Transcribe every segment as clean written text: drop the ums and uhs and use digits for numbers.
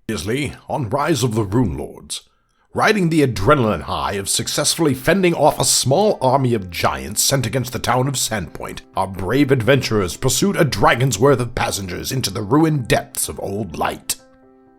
Previously on Rise of the Runelords. Riding the adrenaline high of successfully fending off a small army of giants sent against the town of Sandpoint, our brave adventurers pursued a dragon's worth of passengers into the ruined depths of Old Light.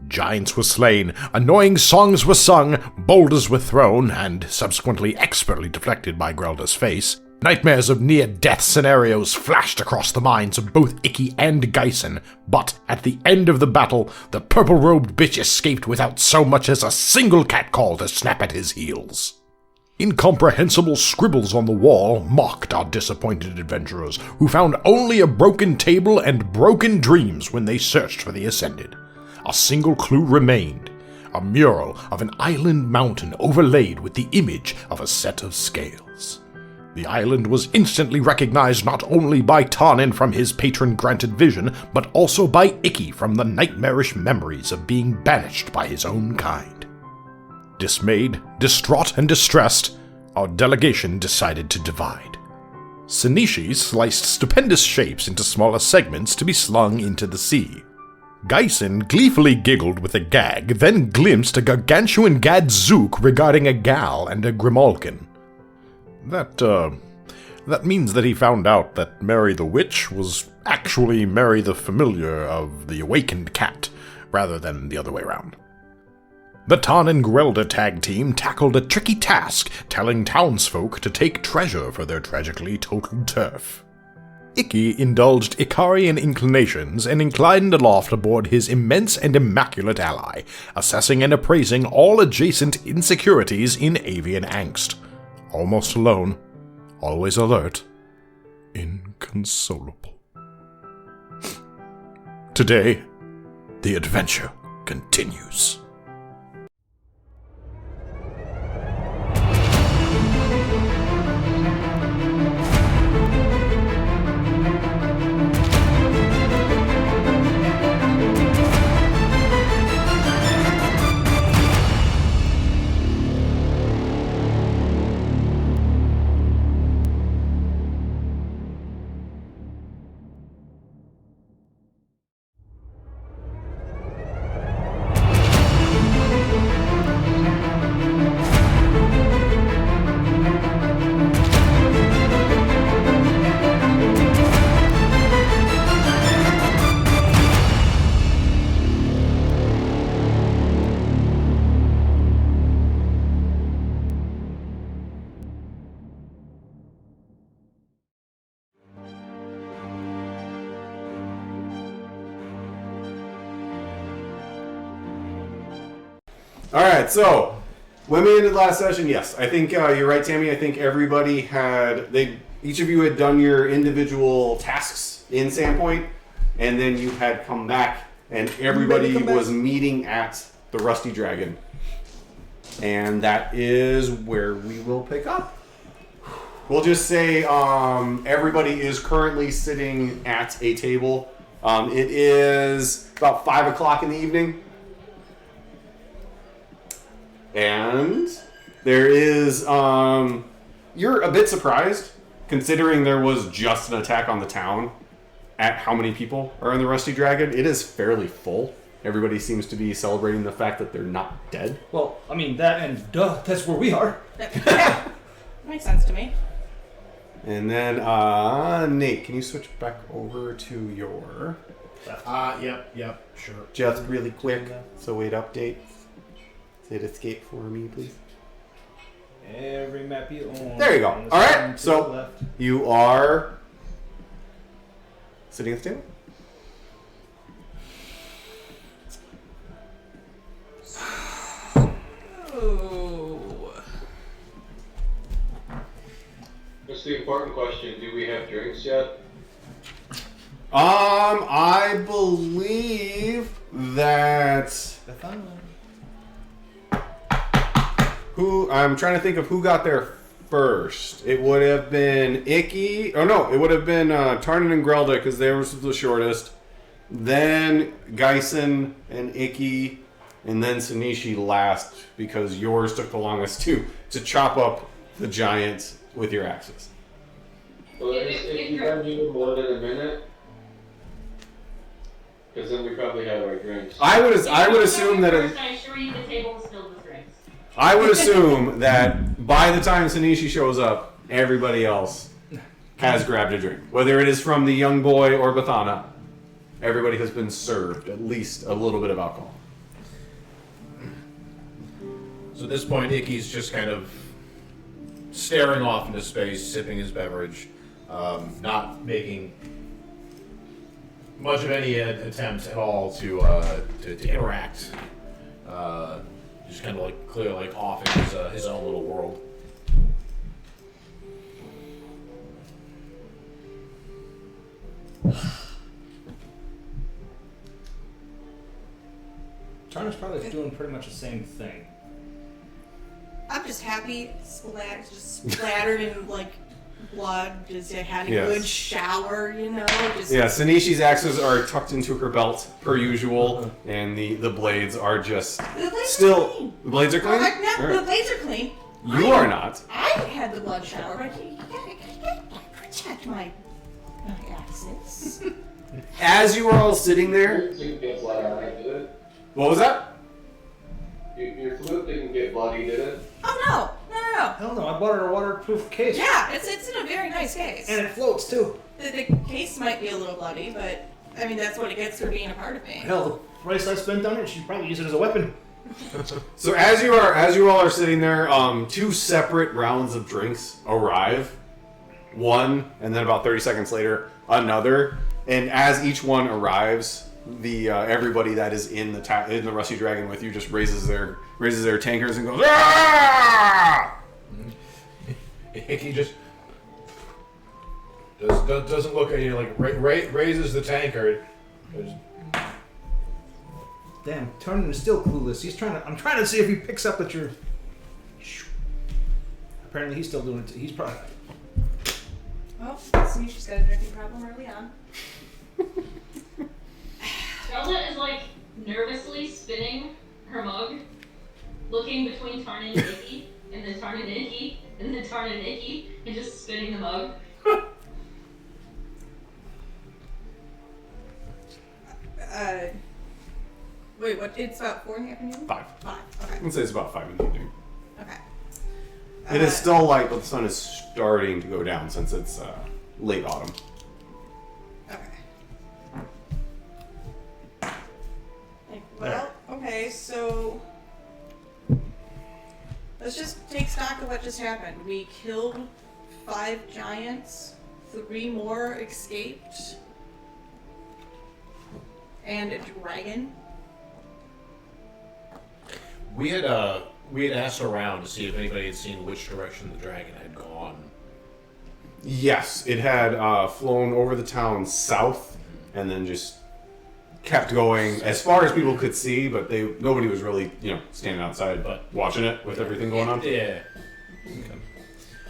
Giants were slain, annoying songs were sung, boulders were thrown, and subsequently expertly deflected by Grelda's face. Nightmares of near-death scenarios flashed across the minds of both Icky and Geisen, but at the end of the battle, the purple-robed bitch escaped without so much as a single catcall to snap at his heels. Incomprehensible scribbles on the wall mocked our disappointed adventurers, who found only a broken table and broken dreams when they searched for the Ascended. A single clue remained, a mural of an island mountain overlaid with the image of a set of scales. The island was instantly recognized not only by Tannen from his patron-granted vision, but also by Icky from the nightmarish memories of being banished by his own kind. Dismayed, distraught, and distressed, our delegation decided to divide. Shinichi sliced stupendous shapes into smaller segments to be slung into the sea. Geisen gleefully giggled with a gag, then glimpsed a gargantuan gadzook regarding a gal and a grimalkin. That means that he found out that Mary the Witch was actually Mary the Familiar of the Awakened Cat, rather than the other way around. The Tan and Grelda tag team tackled a tricky task, telling townsfolk to take treasure for their tragically totaled turf. Icky indulged Icarian inclinations and inclined aloft aboard his immense and immaculate ally, assessing and appraising all adjacent insecurities in avian angst. Almost alone, always alert, inconsolable. Today, the adventure continues. Alright, so, when we ended last session, yes, I think you're right, Tammy. I think everybody each of you had done your individual tasks in Sandpoint, and then you had come back, and everybody was meeting at the Rusty Dragon. And that is where we will pick up. We'll just say everybody is currently sitting at a table. It is about 5 o'clock in the evening. And there is, you're a bit surprised, considering there was just an attack on the town, at how many people are in the Rusty Dragon. It is fairly full. Everybody seems to be celebrating the fact that they're not dead. Well, I mean, that and that's where we are. Yeah, makes sense to me. And then, Nate, can you switch back over to your... Yep, sure. Just really quick, so it updates. Hit escape for me, please. Every map you own. There you go. All right, so you are sitting at the table. Oh. What's the important question? Do we have drinks yet? I believe that I'm trying to think of who got there first. It would have been Icky. Oh no, it would have been Tarnan and Grelda because they were the shortest. Then Geisen and Icky, and then Shinichi last because yours took the longest to chop up the giants with your axes. Well, if you don't need more than a minute, Because then we probably have our drinks. I would assume that. First, I assure you the table is filled with drinks. I would assume that by the time Sanishi shows up, everybody else has grabbed a drink. Whether it is from the young boy or Bathana, everybody has been served at least a little bit of alcohol. So at this point, Icky's just kind of staring off into space, sipping his beverage, not making much of any attempt at all to interact. Just kind of like clearly like off in his own little world. Tarna's probably doing pretty much the same thing. I'm just happy, just splattered in like blood. Just I had a Yes. good shower, you know. Just Yeah, Sanishi's axes are tucked into her belt per usual, and the blades are just The blades still. are clean. The blades are clean. No, Alright. the blades are clean. You are not. I had the blood shower, but you gotta protect my axes. As you are all sitting there, Flute didn't get bloody, did it? what was that? Your flute didn't get bloody, did it? Oh no. Hell no, I bought her a waterproof case. Yeah, it's in a very nice case. And it floats too. The case might be a little bloody, but I mean that's what it gets for being a part of me. Hell, the price I spent on it, she'd probably use it as a weapon. So as you all are sitting there, two separate rounds of drinks arrive. One, and then about 30 seconds later, another. And as each one arrives, the everybody that is in the Rusty Dragon with you just raises their tankards and goes, "Ah!" Icky just doesn't look at you, like raises the tankard. Damn, Tarnan is still clueless. I'm trying to see if he picks up that you're... Apparently he's still doing it too. He's probably... Well, see, she's got a drinking problem early on. Zelda is like nervously spinning her mug, looking between Tarnan and Icky, and then Tarnan and Icky, and then Tarnan and Icky, and just spinning the mug. Wait, what? It's about 4 in the afternoon? 5. 5. I Okay. would say it's about 5 in the evening. Okay. It is still light, but the sun is starting to go down since it's late autumn. Okay. Well, okay, so let's just take stock of what just happened. We killed 5 giants, 3 more escaped, and a dragon. We had asked around to see if anybody had seen which direction the dragon had gone. Yes, it had flown over the town south, and then just kept going as far as people could see. But nobody was really, standing outside, But- watching it with everything going on. Yeah. Okay.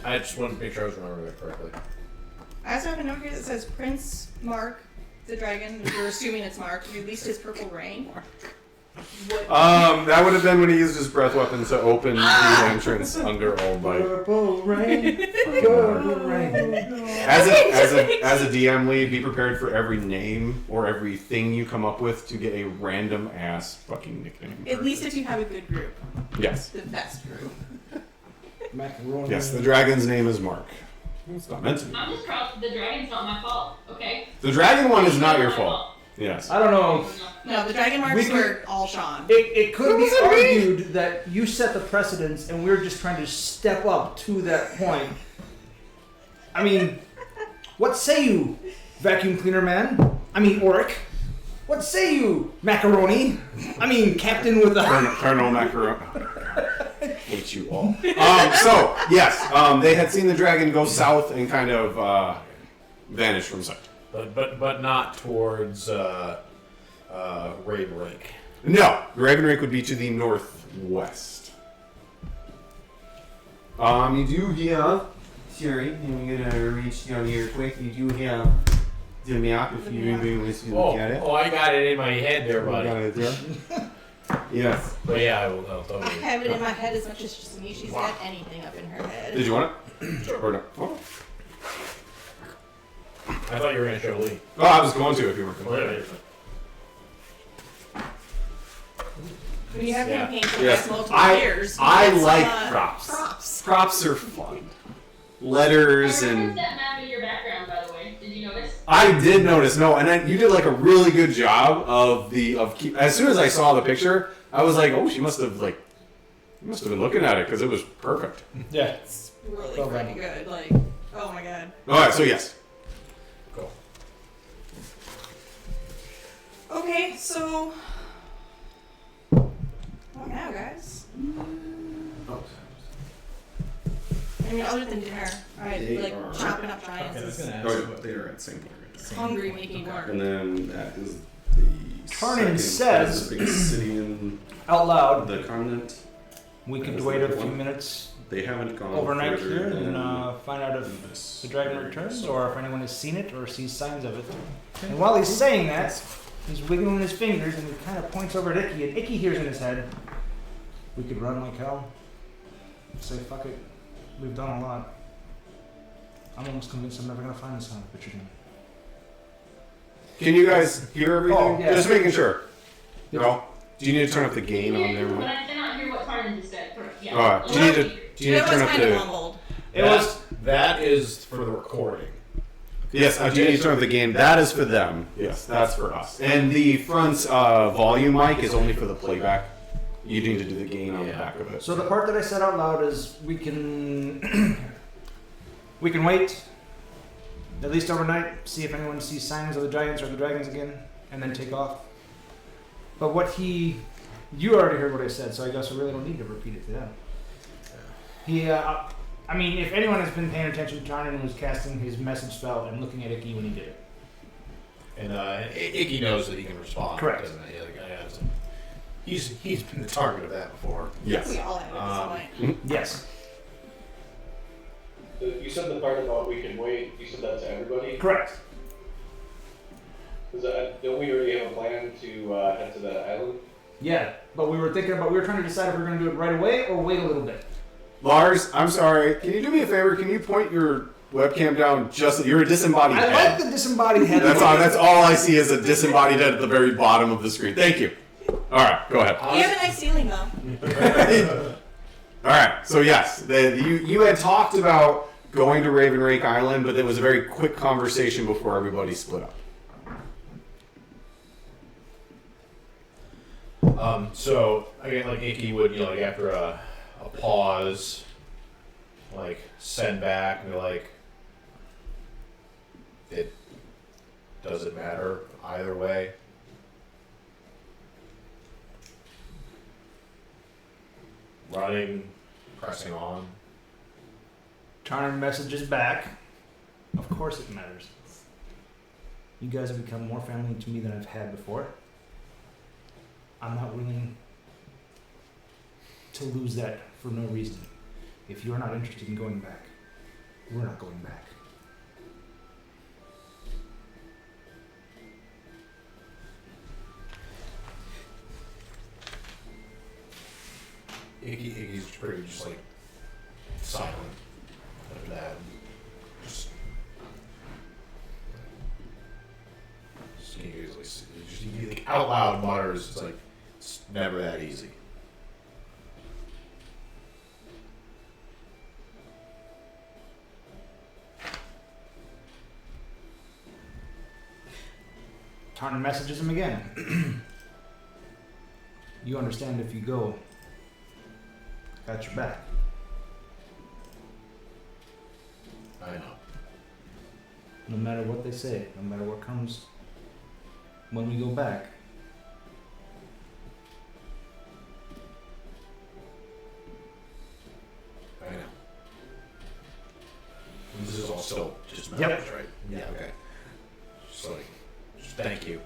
I just wanted to make sure I was remembering that correctly. I also have a note here that says Prince Mark, the dragon, we're assuming it's Mark, released his purple rain. What? That would have been when he used his breath weapon to open the entrance under Old Bite. Purple rain, purple rain. As a DM lead, be prepared for every name or everything you come up with to get a random ass fucking nickname. At least if you have a good group. Yes. The best group. Macaroni. Yes, the dragon's name is Mark. It's not meant to be. I'm just proud the dragon's not my fault, okay? The dragon one is not your my fault. Yes. I don't know. No, the dragon marks were all Sean. It could be argued that you set the precedence and we're just trying to step up to that point. I mean, what say you, vacuum cleaner man? I mean, Oric. What say you, macaroni? I mean, captain with the... Colonel Macaroni. Hate you all. So, yes, they had seen the dragon go south and kind of vanish from sight. But not towards Raven Lake. No, Raven Lake would be to the northwest. You do have, sorry, I'm gonna reach down here quick. You do have the map if you anybody wants to look at it. Oh, I got it in my head there, You got buddy. it there? Yes. But yeah, I'll I totally. have it in my head as much as she's got anything up in her head. Did you want it? Or no? Oh. I thought you were gonna show Lee. Oh, I was going to if you were going. When you have Yeah. campaigns that Yes. last multiple I years, I it's, like props. Props. Props are fun. Letters I referenced and that map in your background, by the way. Did you notice? I did notice and then you did like a really good job as soon as I saw the picture, I was like, oh, she must have been looking at it because it was perfect. Yeah. It's really Well pretty done. good. Like, oh my god. All right, so yes. Cool. Okay, so what now, guys? I mean, other than dinner, I like chopping up giants. Okay, I was is gonna ask Oh, what they're at St. hungry making work. And then that is the Tarnin second says- biggest city in Out loud, the continent. we could That's wait the a few one. minutes They haven't gone overnight further here and than find out if this the dragon area. returns or if anyone has seen it or sees signs of it. And while he's saying that, he's wiggling his fingers and he kind of points over at Icky, and Icky hears in his head, we could run like hell. Say, fuck it. We've done a lot. I'm almost convinced I'm never going to find this son of a bitch again. Can you guys hear everything? Oh, yeah. Just making sure. Yeah. No? Do you need to turn up the gain on there? But I cannot hear what Tarnan just said. Correct. Yeah. Alright, do you need to It was turn up kind of the... mumbled. It was. That is for the recording. Yes, do you need to turn up the gain? That is for them. Yes, that's for us. And the front volume mic is only for the playback. You need to do the gain on the back of it. So the part that I said out loud is we can we can wait at least overnight, see if anyone sees signs of the giants or the dragons again, and then take off. But you already heard what I said, so I guess I really don't need to repeat it to them. I mean, if anyone has been paying attention, Tarnan was casting his message spell and looking at Icky when he did it. And Icky knows that he can respond. Correct. Doesn't he? He's been the target of that before. Yes. We all have at this point. Yes, You said the part about we can wait, you said that to everybody? correct. Don't we already have a plan to head to the island? Yeah, but we were trying to decide if we were going to do it right away or wait a little bit. Lars, I'm sorry. Can you do me a favor? Can you point your webcam down you're a disembodied I head. like the disembodied head. That's all I see is a disembodied head at the very bottom of the screen. Thank you. Alright, go ahead. You have a nice ceiling, though. Alright, so yes, you had talked about going to Raven Rake Island, but it was a very quick conversation before everybody split up. So again, like Icky would, like after a pause, like send back and be like, it doesn't matter either way. Running, pressing on. Tarnan messages back. Of course it matters. You guys have become more family to me than I've had before. I'm not willing to lose that for no reason. If you're not interested in going back, we're not going back. Iggy's pretty just like silent after that. Just he like out loud mutters. It's like it's never that easy. Tarnan messages him again. You understand if you go, got your back. I know. No matter what they say, no matter what comes when we go back. I know. And this is all still just Yep. memories, right? Yeah. Okay. Just like, just thank you.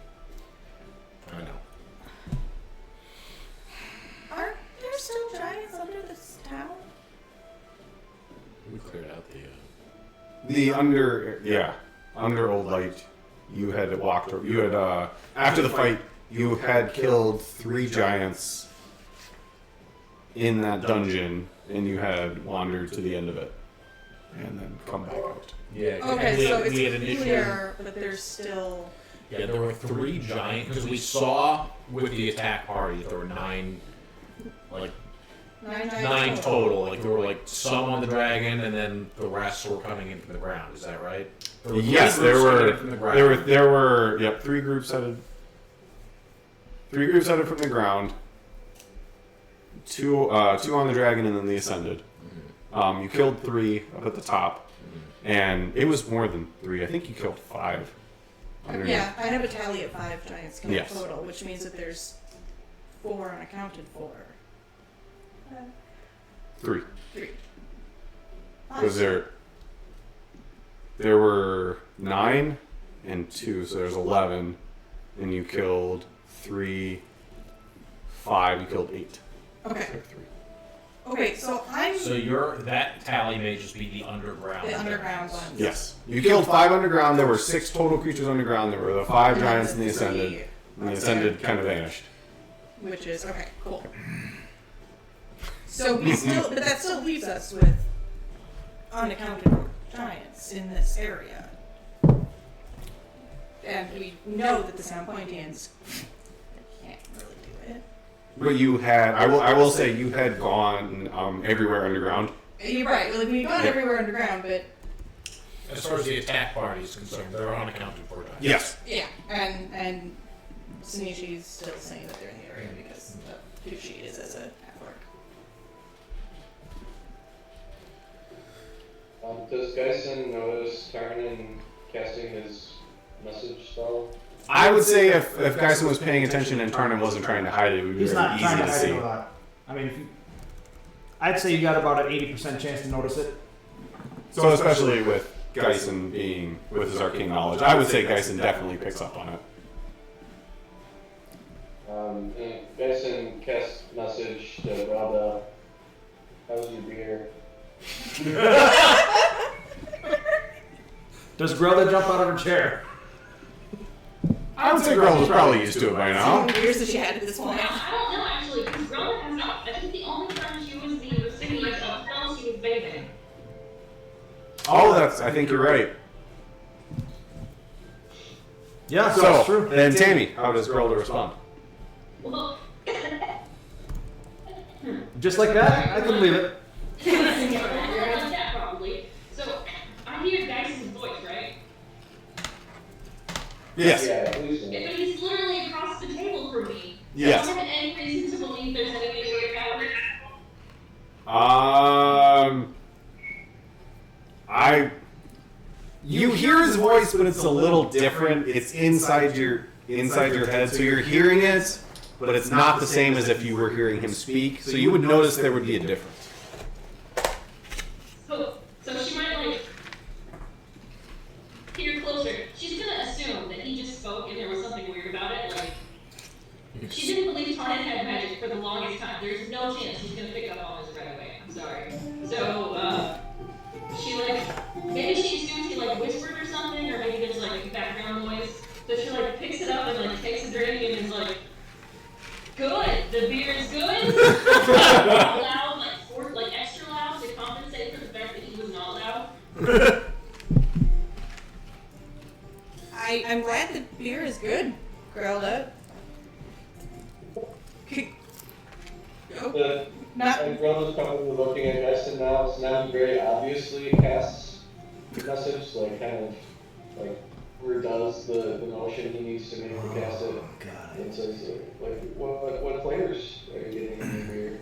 I know. Aren't there still giants under this town? We cleared out the. Under Old Light, you had walked. You had after the fight, you had killed 3 giants in that dungeon, and you had wandered to the end of it, and then come back out. Yeah. Okay, so it's we had initiated. clear, but there's still. Yeah, there were 3 giant, because we saw with the attack party that there were 9, like, 9 total. Like, there were, like, some on the dragon, and then the rest were coming in from the ground. Is that right? Yes, there were, yep, 3 groups headed. 3 groups headed from the ground. 2 on the dragon, and then they ascended. You killed 3 up at the top, and it was more than 3. I think you killed 5. Yeah, I have a tally of 5 giants killed Yes. total, which means that there's 4 unaccounted for. 3. 3. Was there were 9 and 2, so there's 11, and you killed 3, 5. You killed 8. Okay. So 3. Okay, so I'm So that tally may just be the underground. the underground ones. Yes, you killed 5 underground. There were 6 total creatures underground. There were the 5 giants, and they ascended. And the ascended kind of vanished. Which is okay, cool. So we still, but that still leaves us with unaccounted for giants in this area, and we know that the Sound Pointians can't really do it. But you had, I will say, you had gone everywhere underground. You're right. Like we've gone everywhere underground, but As far as the attack party is concerned, they're unaccounted for. Yes. yeah, and Sinishi's still saying that they're in the area because of who she is as a half-orc. Does Geisen notice Tarnan casting his message spell? I would say if Geisen was paying attention and Tarnan wasn't trying to hide it, it would be He's very not easy trying to to hide see. it a lot. I mean, I'd say you got about an 80% chance to notice it. So especially with Geisen being with his arcane knowledge, I would say Geisen definitely picks up on it. And Geisen casts message to Rada. How's your beer? Does Grella jump out of her chair? I would say Girl was probably used to it by How now. many years has she had at this point? I don't know actually, because Grella has not. I think the only time she was the recipient of spells she was bathing. Oh, I think you're right. Yeah, So, that's true. then Tammy, how does Girl respond? Well, Just like that? I can believe it. yeah, like that probably. So I hear Geis's voice, right? Yes. Yeah, please. But he's literally across the table from me. Yes. I don't have any reason to believe there's anything weird about it. You hear his voice, but it's a little different. It's inside your head, so you're hearing it, but it's not the same as if you were hearing him speak. So you would notice there would be a difference. So she might like hear closer. She's gonna assume that he just spoke and there was something weird about it. Like she didn't believe Tarnan had magic for the longest time. There's no chance she's gonna pick up on this right away. I'm sorry. So she maybe she assumes he whispered or something, or maybe there's background noise. So she picks it up and takes a drink and is like, "Good, the beer is good." Loud, extra loud to compensate for the fact that he was not loud. I'm glad the beer is good, Grelda. Not. And Grelda's probably looking at Geisen now, so now he very obviously casts the message, redoes the motion he needs to make to cast it. And says, what flavors are you getting in your beer?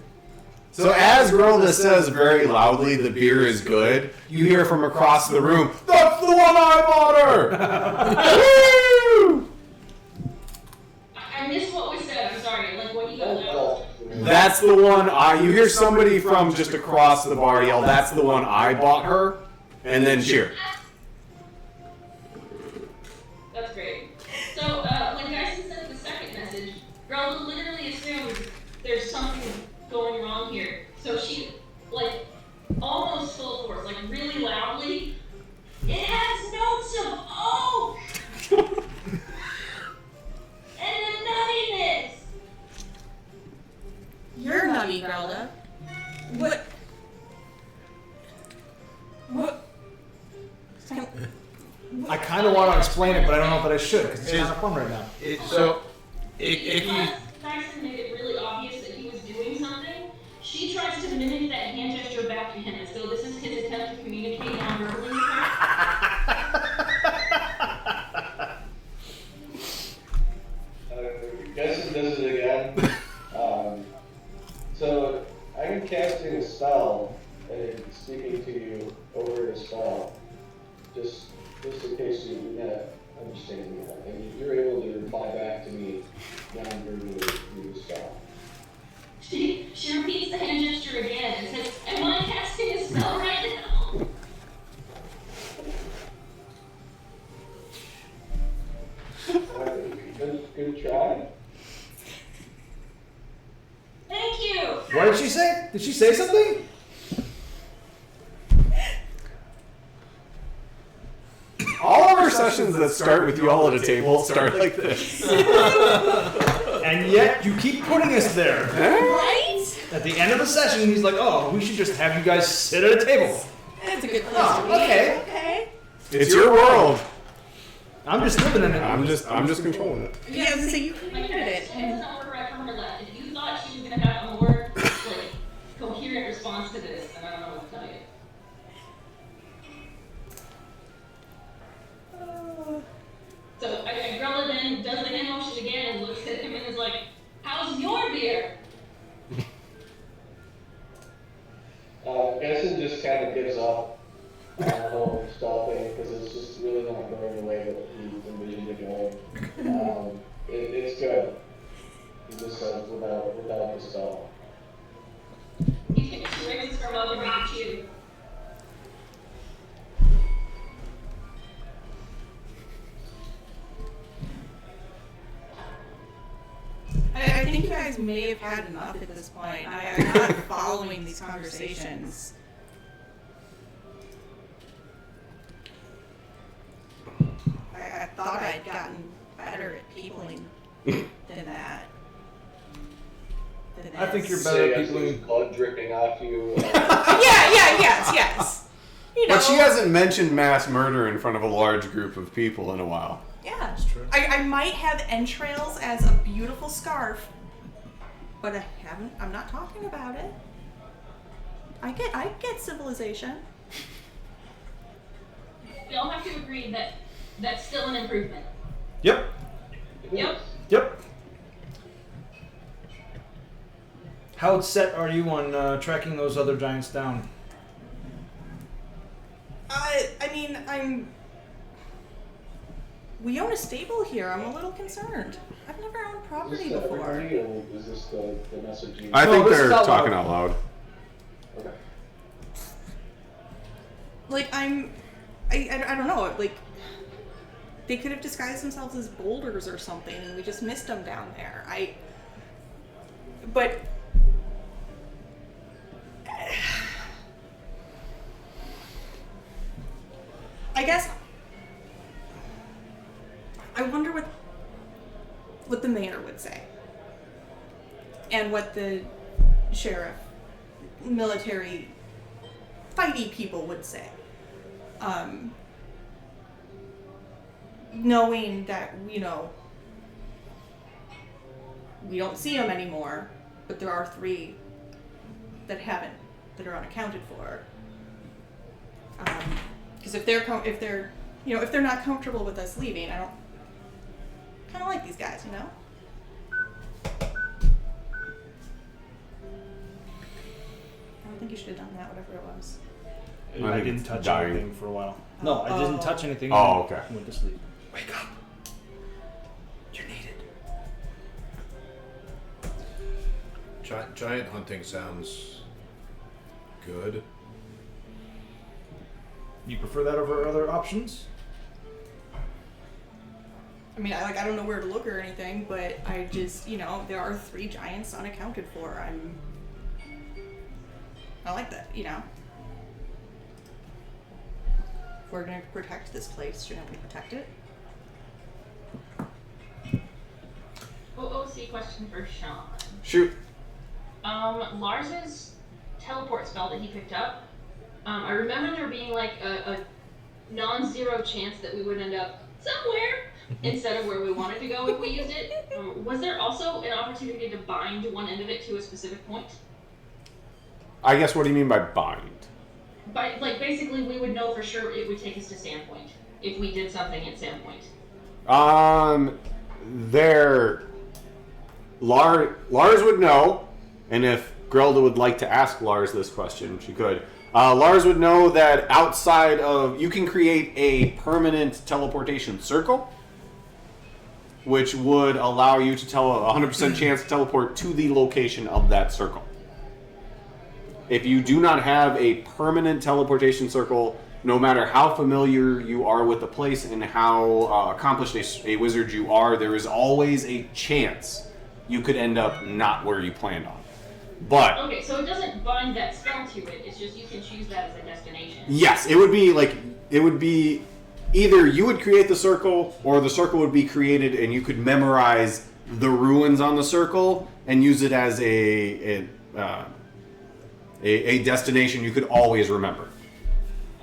So as Grolda says very loudly, the beer is good, you hear from across the room, "That's the one I bought her!" Woo! I missed what was said. I'm sorry. What you yelled out. That's the one you hear somebody from just across the bar yell, "That's the one I bought her," and then cheer. That's great. So when Geisen sent the second message, Grelda literally assumes there's something going wrong here. So she, almost full force, really loudly, "It has notes of oak! And a nuttiness!" You're nutty, Grelda. What? What? I kind of want to explain it, but I don't know that I should because it's kind of fun right now. If you Tyson made it really obvious that he was doing something, she tries to mimic that hand gesture back to him as though this is his attempt to communicate non-verbally with her. Guess does it again. So I'm casting a spell and speaking to you over a spell, just in case you're not understanding that, and you're able to reply back to me non-verbally through the spell. She repeats the hand gesture again and says, "Am I casting a spell right now?" Good try. Thank you. What did she say? Did she say something? All of our sessions that start with you all at a table start like this. And yet you keep putting us there. Right? At the end of the session, he's like, "Oh, we should just have you guys sit at a table." That's a good place Oh, to be. okay. Okay. It's your world. I'm just living in it. I'm just controlling it. Yeah, so you created it. It doesn't work right from her left. If you thought she was going to have a more coherent response to this, then I don't know what to tell you. So Grella then does the hand motion again and looks at him and is like, "How's your beer?" Essen just kind of gives up on the whole spell thing because it's just really not going the way that he envisioned it going. It's good. He just says without the spell. He raises her up and reads you. I think you guys may have had enough at this point. I'm not following these conversations. I thought I'd gotten better at peopling than that. I think you're better at peopling. Blood dripping off you. Yes. You know, But she hasn't mentioned mass murder in front of a large group of people in a while. yeah. That's true. I might have entrails as a beautiful scarf, but I'm not talking about it. I get civilization. We all have to agree that that's still an improvement. Yep. Yep. How set are you on tracking those other giants down? We own a stable here. I'm a little concerned. I've never owned property before. Everybody, or is this the message you... I think this they're is out talking loud. out loud. Okay. Like, I don't know. Like, they could have disguised themselves as boulders or something, and we just missed them down there. But I guess I wonder what the mayor would say, and what the sheriff, military, fighty people would say. Knowing that, we don't see them anymore, but there are 3 that are unaccounted for. Because if they're not comfortable with us leaving, I don't kind of like these guys, I don't think you should have done that, whatever it was. I I think didn't it's touch dying. anything for a while. No, I didn't touch anything. Oh, okay. I went to sleep. Wake up. You're needed. Giant hunting sounds good. You prefer that over other options? I mean, I don't know where to look or anything, but I just, there are 3 giants unaccounted for. I like that, If we're gonna protect this place, shouldn't we protect it? OOC question for Sean. Shoot. Lars's teleport spell that he picked up, I remember there being like a non-zero chance that we would end up somewhere instead of where we wanted to go if we used it, was there also an opportunity to bind one end of it to a specific point? I guess, what do you mean by bind? By, like, basically we would know for sure it would take us to Sandpoint if we did something at Sandpoint. Lars would know, and if Grelda would like to ask Lars this question, she could. Lars would know that outside of... You can create a permanent teleportation circle, which would allow you to tell a 100% chance to teleport to the location of that circle. If you do not have a permanent teleportation circle, no matter how familiar you are with the place and how accomplished a wizard you are, there is always a chance you could end up not where you planned on. But okay, so it doesn't bind that spell to it, it's just you can choose that as a destination. yes, it would be either you would create the circle or the circle would be created and you could memorize the ruins on the circle and use it as a destination you could always remember.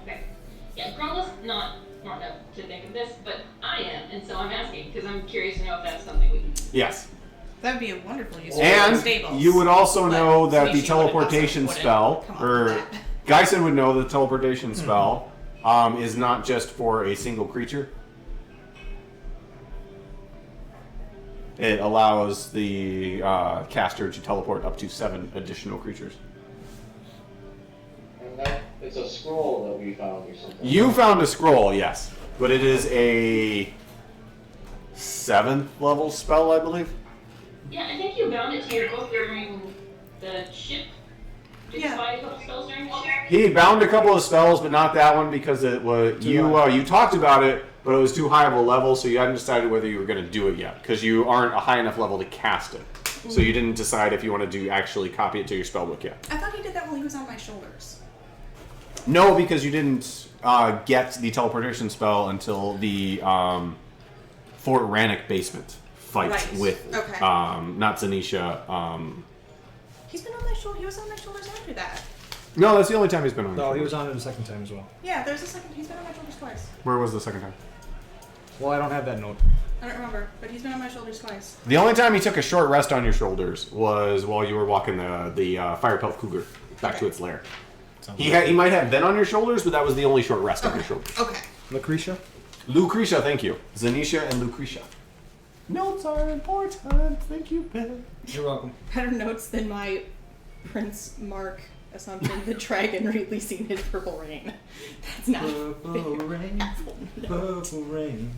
Okay. Yeah, Grelda's not smart enough to think of this, but I am, and so I'm asking because I'm curious to know if that's something we can do. Yes. That would be a wonderful use for And stables. you would also But know that the Sneezy teleportation wouldn't spell, come up or with that. Geisen would know the teleportation spell is not just for a single creature. It allows the caster to teleport up to 7 additional creatures. And that, it's a scroll that we found or something. You found a scroll, yes, but it is a 7th level spell, I believe. Yeah, I think you bound it to your book during the ship. Did you find a couple spells during the ship? He bound a couple of spells, but not that one because it was you talked about it, but it was too high of a level, so you hadn't decided whether you were going to do it yet because you aren't a high enough level to cast it. So you didn't decide if you wanted to actually copy it to your spellbook yet. I thought he did that while he was on my shoulders. No, because you didn't get the teleportation spell until the Fort Rannoch basement fight Right. with Okay. not Zanisha. He's been on my shoulder. He was on my shoulders after that. No, that's the only time he's been on. No, your he was shoulders. on it the second time as well. Yeah, there's a second. He's been on my shoulders twice. Where was the second time? Well, I don't have that note. I don't remember, but he's been on my shoulders twice. The only time he took a short rest on your shoulders was while you were walking the fire pelt cougar back to its lair. He might have been on your shoulders, but that was the only short rest on your shoulders. Okay. Lucretia? Lucretia, thank you. Zanisha and Lucretia. Notes are important. Thank you, Ben. You're welcome. Better notes than my Prince Mark assumption, the dragon releasing his purple rain. That's not Purple rain, purple rain.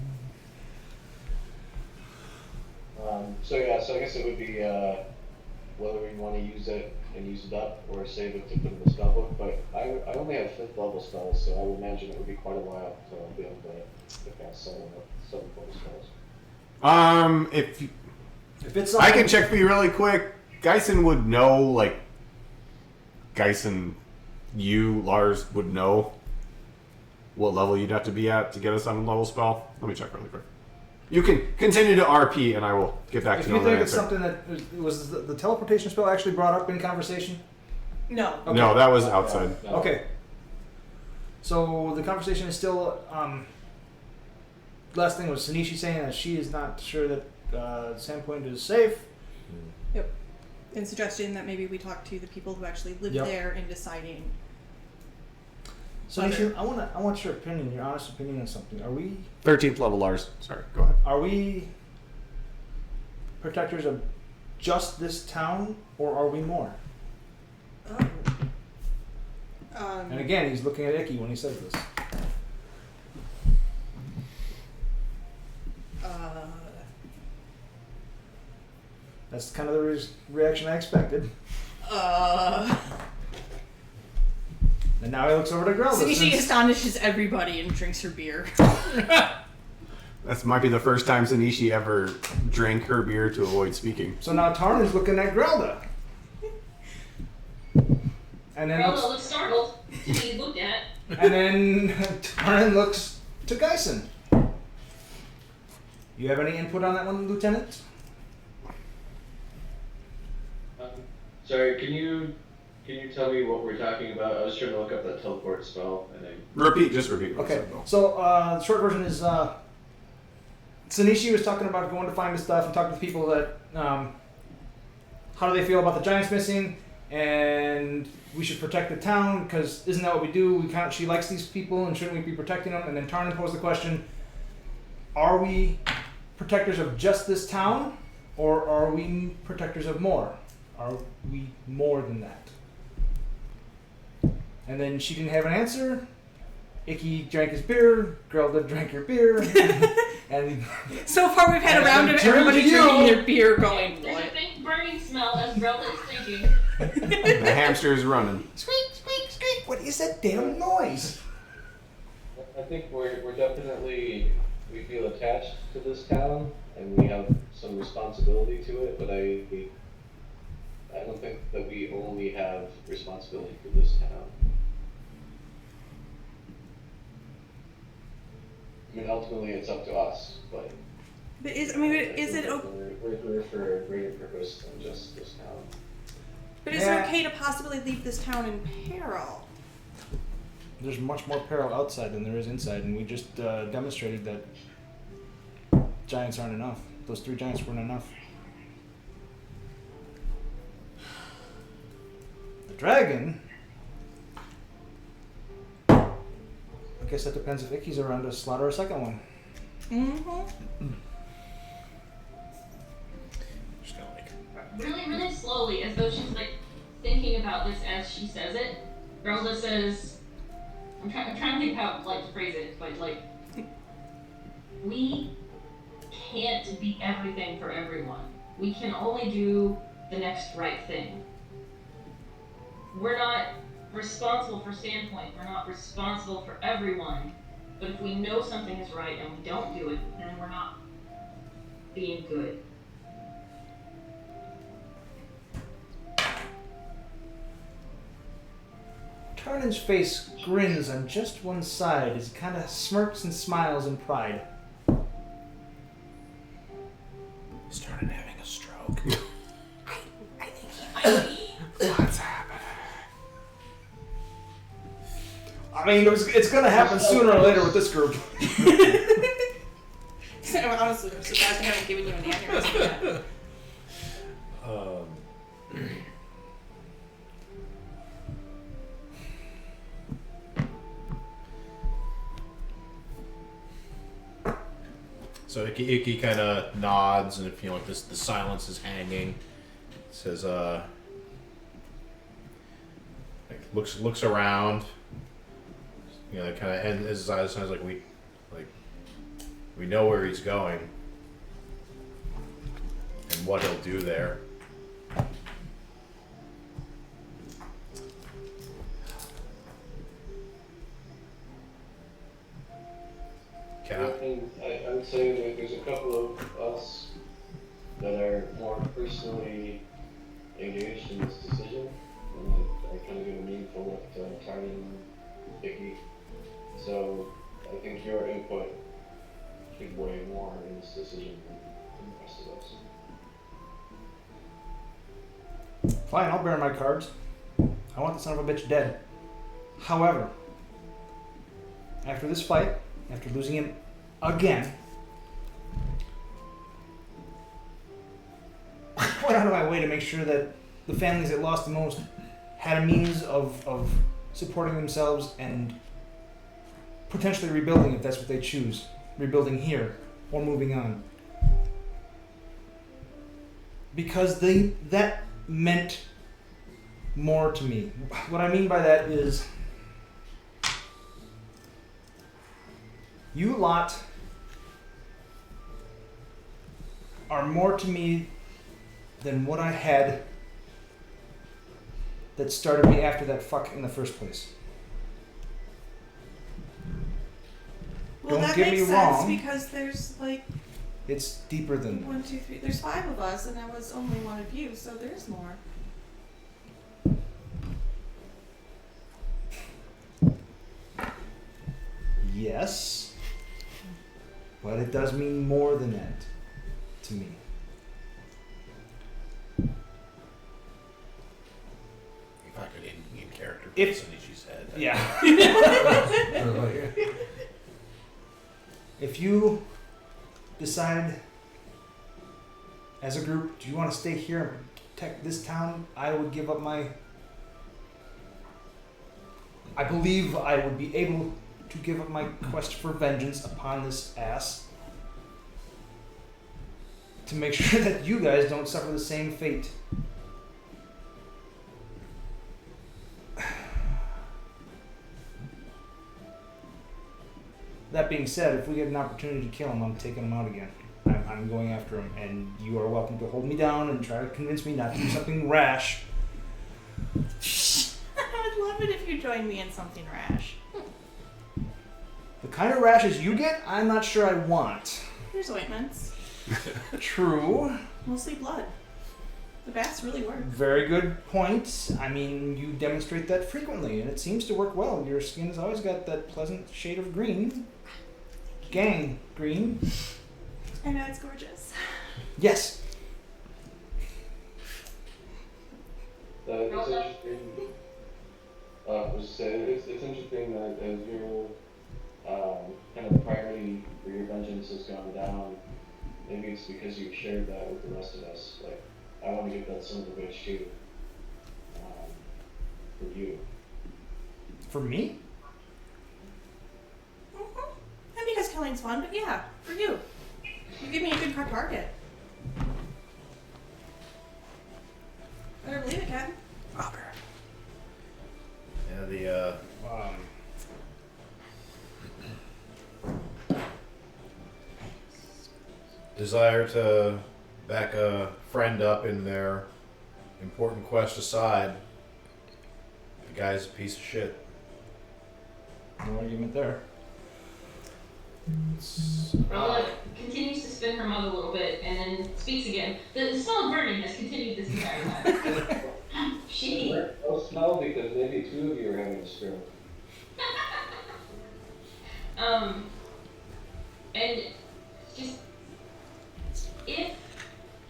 So I guess it would be whether we want to use it and use it up or save it to put in the spellbook. But I only have 5th level spells, so I would imagine it would be quite a while to be able to cast 7th level spells. If it's I can check for you really quick. Geisen would know, like, Lars would know what level you'd have to be at to get a 7th level spell. Let me check really quick. You can continue to RP and I will get back If to you you on think that it's answer. something that was the teleportation spell actually brought up in conversation? No. Okay. No, that was outside. No. Okay. So the conversation is still. Last thing was Sanishi saying that she is not sure that Sandpoint is safe. Yep. And suggesting that maybe we talk to the people who actually live Yep. there in deciding. Sanishi, I want your opinion, your honest opinion on something. Are we 13th level Lars. Sorry, go ahead. Are we protectors of just this town, or are we more? Oh. And again, he's looking at Icky when he says this. That's kind of the reaction I expected. And now he looks over to Grelda. Sanishi astonishes everybody and drinks her beer. That might be the first time Zanishi ever drank her beer to avoid speaking. So now Tarn's looking at Grelda. And then Grelda looks startled. He looked at. And then Tarn looks to Geisen. You have any input on that one, Lieutenant? Sorry, can you Can you tell me what we're talking about? I was trying to look up that teleport spell, and I... Just repeat. What I Okay, said, Bill. so the short version is Sanishi was talking about going to find the stuff and talking to people that how do they feel about the giants missing, and we should protect the town because isn't that what we do? She likes these people and shouldn't we be protecting them? And then Tarnan posed the question: are we protectors of just this town, or are we protectors of more? Are we more than that? And then she didn't have an answer. Icky drank his beer. Grelda drank her beer. and So far, we've had a And round then of turn everybody to you. drinking their beer, going, There's "What?" a faint burning smell as Relda is thinking. The hamster is running. squeak, squeak, squeak. What is that damn noise? I think we're definitely, we feel attached to this town, and we have some responsibility to it, but I don't think that we only have responsibility for this town. I mean, ultimately, it's up to us, but But is it? we're here for a greater purpose than just this town. But is it okay to possibly leave this town in peril? There's much more peril outside than there is inside, and we just demonstrated that giants aren't enough. Those 3 giants weren't enough. The dragon. I guess that depends if Icky's around to slaughter a second one. Mm-hmm. Just kind of like. Really, really slowly, as though she's like thinking about this as she says it. Relda says, I'm trying to think how like to phrase it, but like, we can't be everything for everyone. We can only do the next right thing. We're not responsible for Standpoint. We're not responsible for everyone. But if we know something is right and we don't do it, then we're not being good. Tarnan's face grins on just one side as he kind of smirks and smiles in pride. He started having a stroke. I think he might be. What's happening? I mean, it's going to happen sooner or later with this group. Honestly, I'm surprised I haven't given you an aneurysm yet. So Icky kind of nods, and if you know, like this, the silence is hanging. Says, like looks around. You know, kind of, and his eyes sounds like we know where he's going and what he'll do there. I would say that there's a couple of us that are more personally engaged in this decision, and I kind of get a meaningful with Tardy and Vicky. So I think your input should weigh more in this decision than the rest of us. Fine, I'll bear my cards. I want the son of a bitch dead. However, after this fight, after losing him again, I went out of my way to make sure that the families that lost the most had a means of supporting themselves and potentially rebuilding if that's what they choose. Rebuilding here or moving on. Because that meant more to me. What I mean by that is you lot are more to me than what I had that started me after that fuck in the first place. Well, Don't that get makes me sense wrong. because there's like It's deeper than 1, 2, 3. There's 5 of us, and that was only one of you, so there's more. yes, but it does mean more than that to me. If I could In character, If- Sunishi's head. Yeah. If you decide as a group, do you want to stay here and protect this town? I would give up my. I believe I would be able to give up my quest for vengeance upon this ass to make sure that you guys don't suffer the same fate. That being said, if we get an opportunity to kill him, I'm taking him out again. I'm going after him, and you are welcome to hold me down and try to convince me not to do something rash. I would love it if you joined me in something rash. The kind of rashes you get, I'm not sure I want. Here's ointments. True. Mostly blood. The baths really work. Very good point. I mean, you demonstrate that frequently, and it seems to work well. Your skin has always got that pleasant shade of green. Gang green. I know, it's gorgeous. Yes. It's interesting. Just saying, it's interesting that as your kind of priority for your vengeance has gone down, maybe it's because you've shared that with the rest of us. Like, I want to get that son of a bitch too. For you. For me? Mm-hmm. And because killing's fun, but yeah, for you. You give me a good target. Better believe it, Ken. Yeah, the desire to back a friend up in their important quest aside, the guy's a piece of shit. No argument there. Rella continues to spin her mug a little bit and then speaks again. The smell of burning has continued this entire time. She. Don't smell because maybe two of you are having a stroke. And just if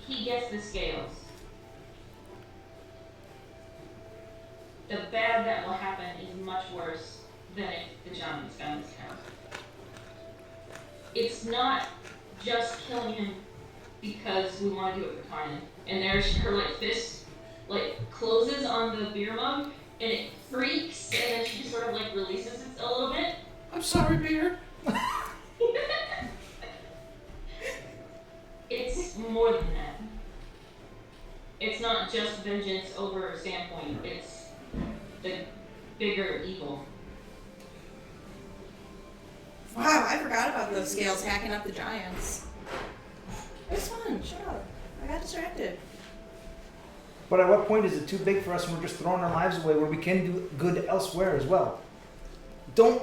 he gets the scales, the bad that will happen is much worse than if the giants found this house. It's not just killing him because we want to do it for Tarnan. And there's her like fist like closes on the beer mug and it freaks and then she just sort of like releases it a little bit. I'm sorry, beer. It's more than that. It's not just vengeance over Standpoint, it's the bigger evil. Wow, I forgot about those scales hacking up the giants. It was fun, shut up. I got distracted. But at what point is it too big for us and we're just throwing our lives away where we can do good elsewhere as well? Don't...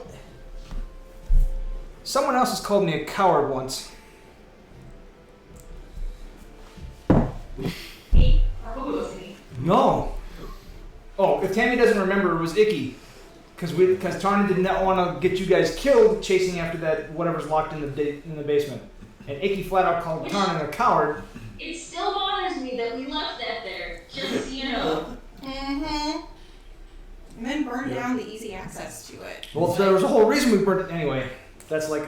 Someone else has called me a coward once. Me? Who was me? No. Oh, if Tammy doesn't remember, it was Icky. Because Tarna did not want to get you guys killed chasing after that whatever's locked in the basement. And Icky flat out called Tarna a coward. It still bothers me that we left that there, just so you know. Mm-hmm. And then burn down the easy access to it. Well, there was a whole reason we burned it anyway. That's like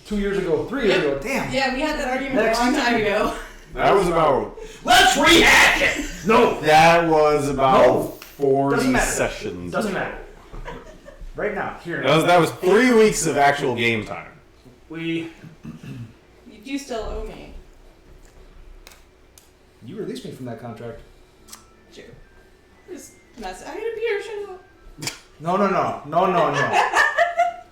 2 years ago, 3 years ago. Damn. Yeah, we had that argument a long time ago. That was about. Let's rehash it. No. That was about No. 40 Doesn't matter. sessions. Doesn't matter. Right now, here. That was 3 weeks of actual game time. We. You do still owe me. You released me from that contract. Sure. Just mess. I had a beer, shut up. No.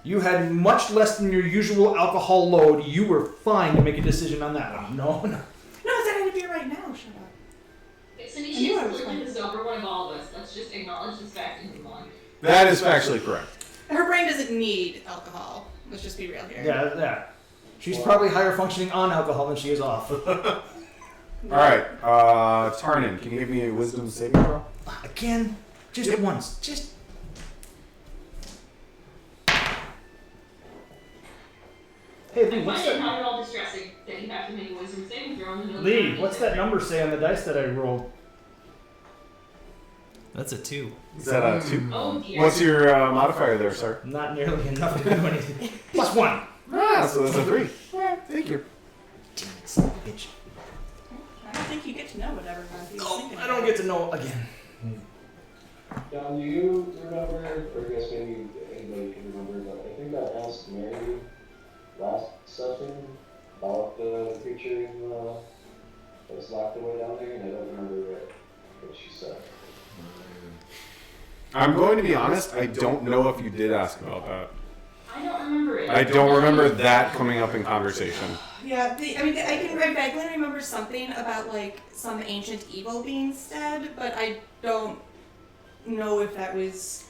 You had much less than your usual alcohol load. You were fine to make a decision on that one. No. No, I had a beer right now, shut up. So I knew I she's was clearly fine. the sober one of all of us. Let's just acknowledge this fact and move on. That is factually correct. Her brain doesn't need alcohol. Let's just be real here. Yeah. She's probably higher functioning on alcohol than she is off. Alright, Tarnan, can you give me a wisdom saving throw? Again, just once. Just. Hey, Lee, I what's find it that? not at all distressing that you have to make a wisdom saving throw in the middle of Lee, the what's that number say on the dice that I rolled? That's a 2. Is that a 2? Oh dear. What's your modifier there, sir? Not nearly enough to do anything. +1. Ah, so that's a 3. Thank you. Son of a bitch. I don't think you get to know what everyone is Oh, thinking. I don't get to know again. John, do you remember, or I guess maybe anybody can remember, but I think I asked Mary last session about the creature in that's locked away down there, and I don't remember what she said. I'm going to be honest, I don't know if you did ask about that. I don't remember it. I don't remember that coming up in conversation. Yeah, I vaguely remember something about like some ancient evil being said, but I don't know if that was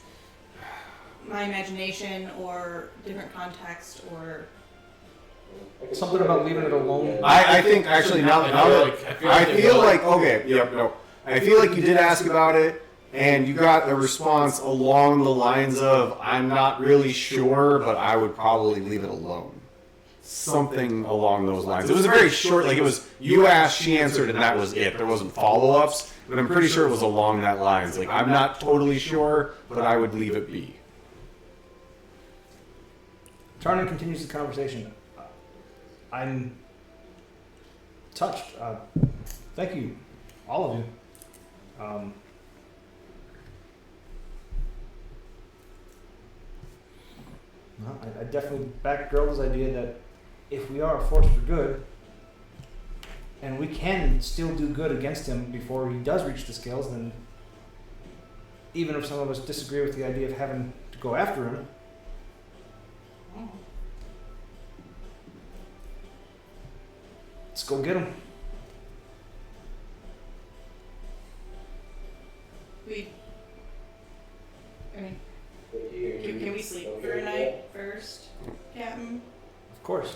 my imagination or different context or. Something about leaving it alone. I think actually now that I feel like okay, yep, no. I feel like you did ask about it, and you got a response along the lines of, "I'm not really sure, but I would probably leave it alone." Something along those lines. It was a very short, like it was you asked, she answered, and that was it. There wasn't follow-ups, but I'm pretty sure it was along that lines. Like I'm not totally sure, but I would leave it be. Tarnan continues the conversation. I'm touched. Thank you, all of you. No, I definitely back Gerald's idea that if we are a force for good, and we can still do good against him before he does reach the scales, then even if some of us disagree with the idea of having to go after him, let's go get him. Can we sleep for a night first, Captain? Of course.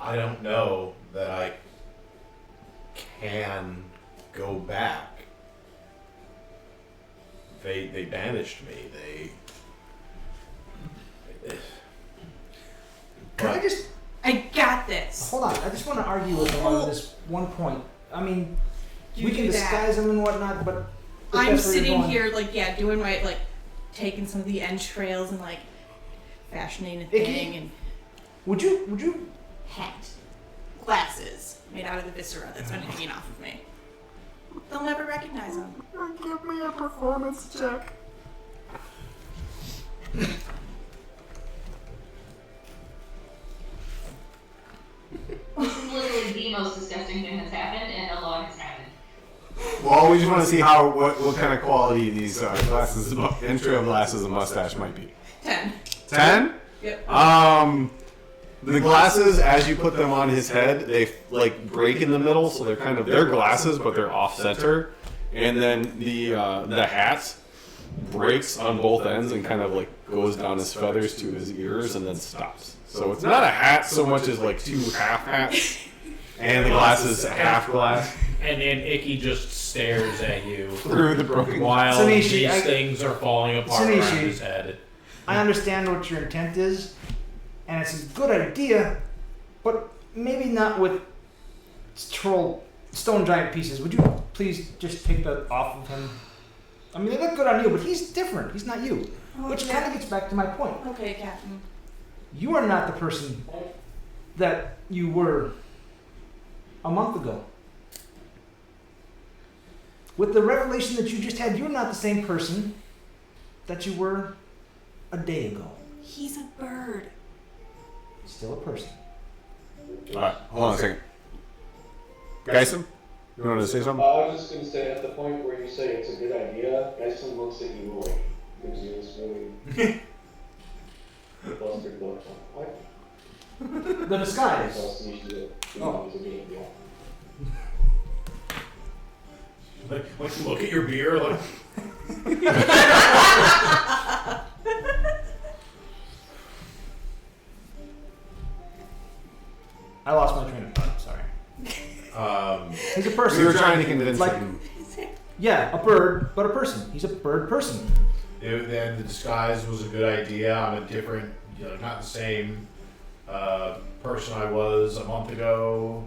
I don't know that I can go back. They banished me. Can I just I got this. hold on? I just want to argue with him on this one point. I mean, You we can do that. disguise him and whatnot, but if I'm that's where you're sitting going- here, like, yeah, doing my, like, taking some of the entrails and, like, fashioning a Icky. thing and Would you? hat, glasses made out of the viscera that's been hanging off of me. They'll never recognize them. Give me a performance check. This is literally the most disgusting thing that's happened, and a lot has happened. Well, we just want to see what kind of quality these glasses, entrail glasses and mustache might be. 10. 10? Yep. The glasses, as you put them on his head, they like break in the middle, so they're glasses, but they're off center. And then the hat breaks on both ends and kind of like goes down his feathers to his ears and then stops. So it's not a hat so much as like two half hats, and the glasses half glass And Icky just stares at you through the broken. while Sanishi, these things are falling apart around Sanishi. his head. I understand what your intent is, and it's a good idea, but maybe not with stone giant pieces. Would you please just take that off of him? I mean, they look good on you, but he's different. He's not you. Which kind of gets back to my point. Okay, Captain. You are not the person that you were a month ago. With the revelation that you just had, you're not the same person that you were a day ago. He's a bird. Still a person. Alright, hold on a second. Gyson, you wanted to say something? I was just going to say, at the point where you say it's a good idea, Dyson looks at you like, gives you this really flustered look. What? The disguise. Else needs to do? Oh. It's a good idea. Like look at your beer, like I lost my train of thought. Sorry. He's a person. We were trying to convince Like- him. Yeah, a bird, but a person. He's a bird person. then the disguise was a good idea. I'm a different You're not the same person I was a month ago.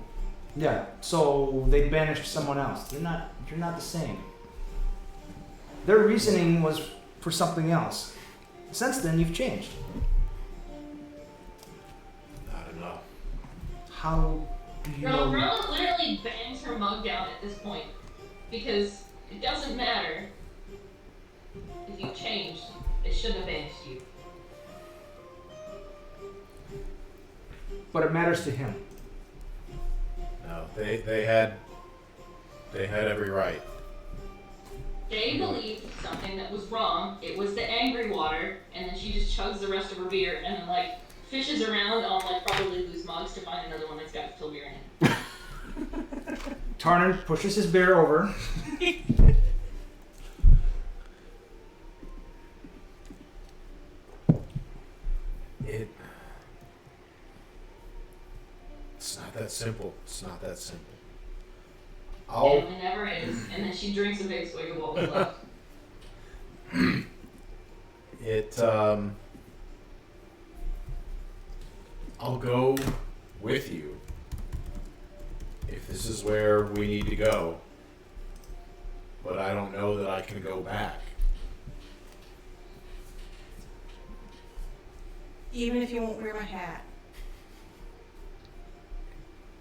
Yeah. So they banished someone else. You're not the same. Their reasoning was for something else. Since then, you've changed. Not enough. How do you know? Rona literally bangs her mug down at this point because it doesn't matter if you've changed. It shouldn't have banished you. But it matters to him. No, they had every right. Jay believed something that was wrong. It was the angry water, and then she just chugs the rest of her beer and then like fishes around on like probably loose mugs to find another one that's got still beer in it. Tarnan pushes his bear over. It's not that simple. It's not that simple. It never is. And then she drinks a big swig of what was left. I'll go with you if this is where we need to go. But I don't know that I can go back. Even if you won't wear my hat,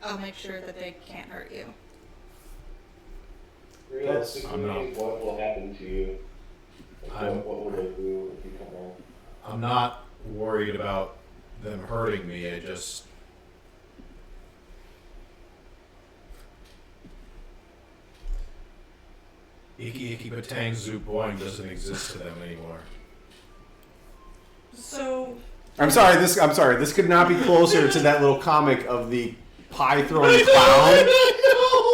I'll make sure that they can't hurt you. Realistically, what will happen to you? What will they do if you come home? I'm not worried about them hurting me. I just... Icky Icky Batang Zoop Boing doesn't exist to them anymore. So I'm sorry. This could not be closer to that little comic of the pie throwing clown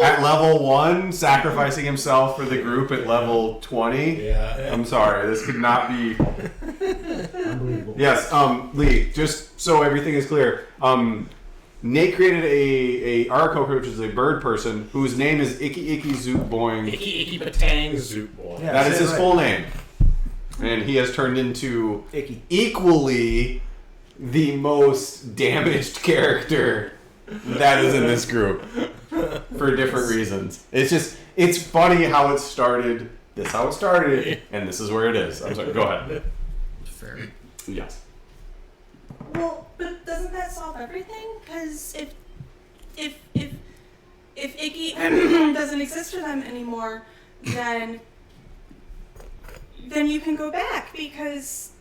at level 1, sacrificing himself for the group at level 20. Yeah. I'm sorry. This could not be. Unbelievable. Yes, Lee. Just so everything is clear, Nate created a Arakoka, which is a bird person, whose name is Icky Icky Zoop Boing. Icky Icky Batang Zoop Boing. Yeah, That is say it his right. full name, and he has turned into Icky. equally the most damaged character that is in this group for different reasons. It's funny how it started. This is how it started, and this is where it is. I'm sorry. Go ahead. Fair. Yes. well, but doesn't that solve everything? Because if Iggy doesn't exist for them anymore, then you can go back because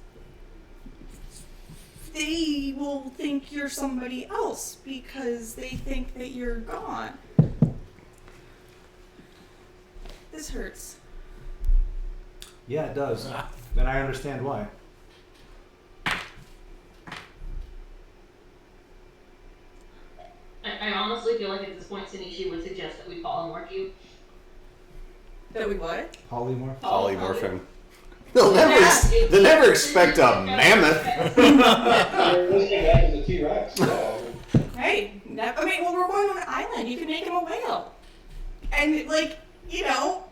they will think you're somebody else because they think that you're gone. This hurts. Yeah, it does. And I understand why. I honestly feel like at this point, Shinichi would suggest that we polymorph you. That we what? Polymorph. Polymorph him. They'll never expect a mammoth. You're listening back as a T-Rex. So. Hey, well, we're going on an island. You can make him a whale. And,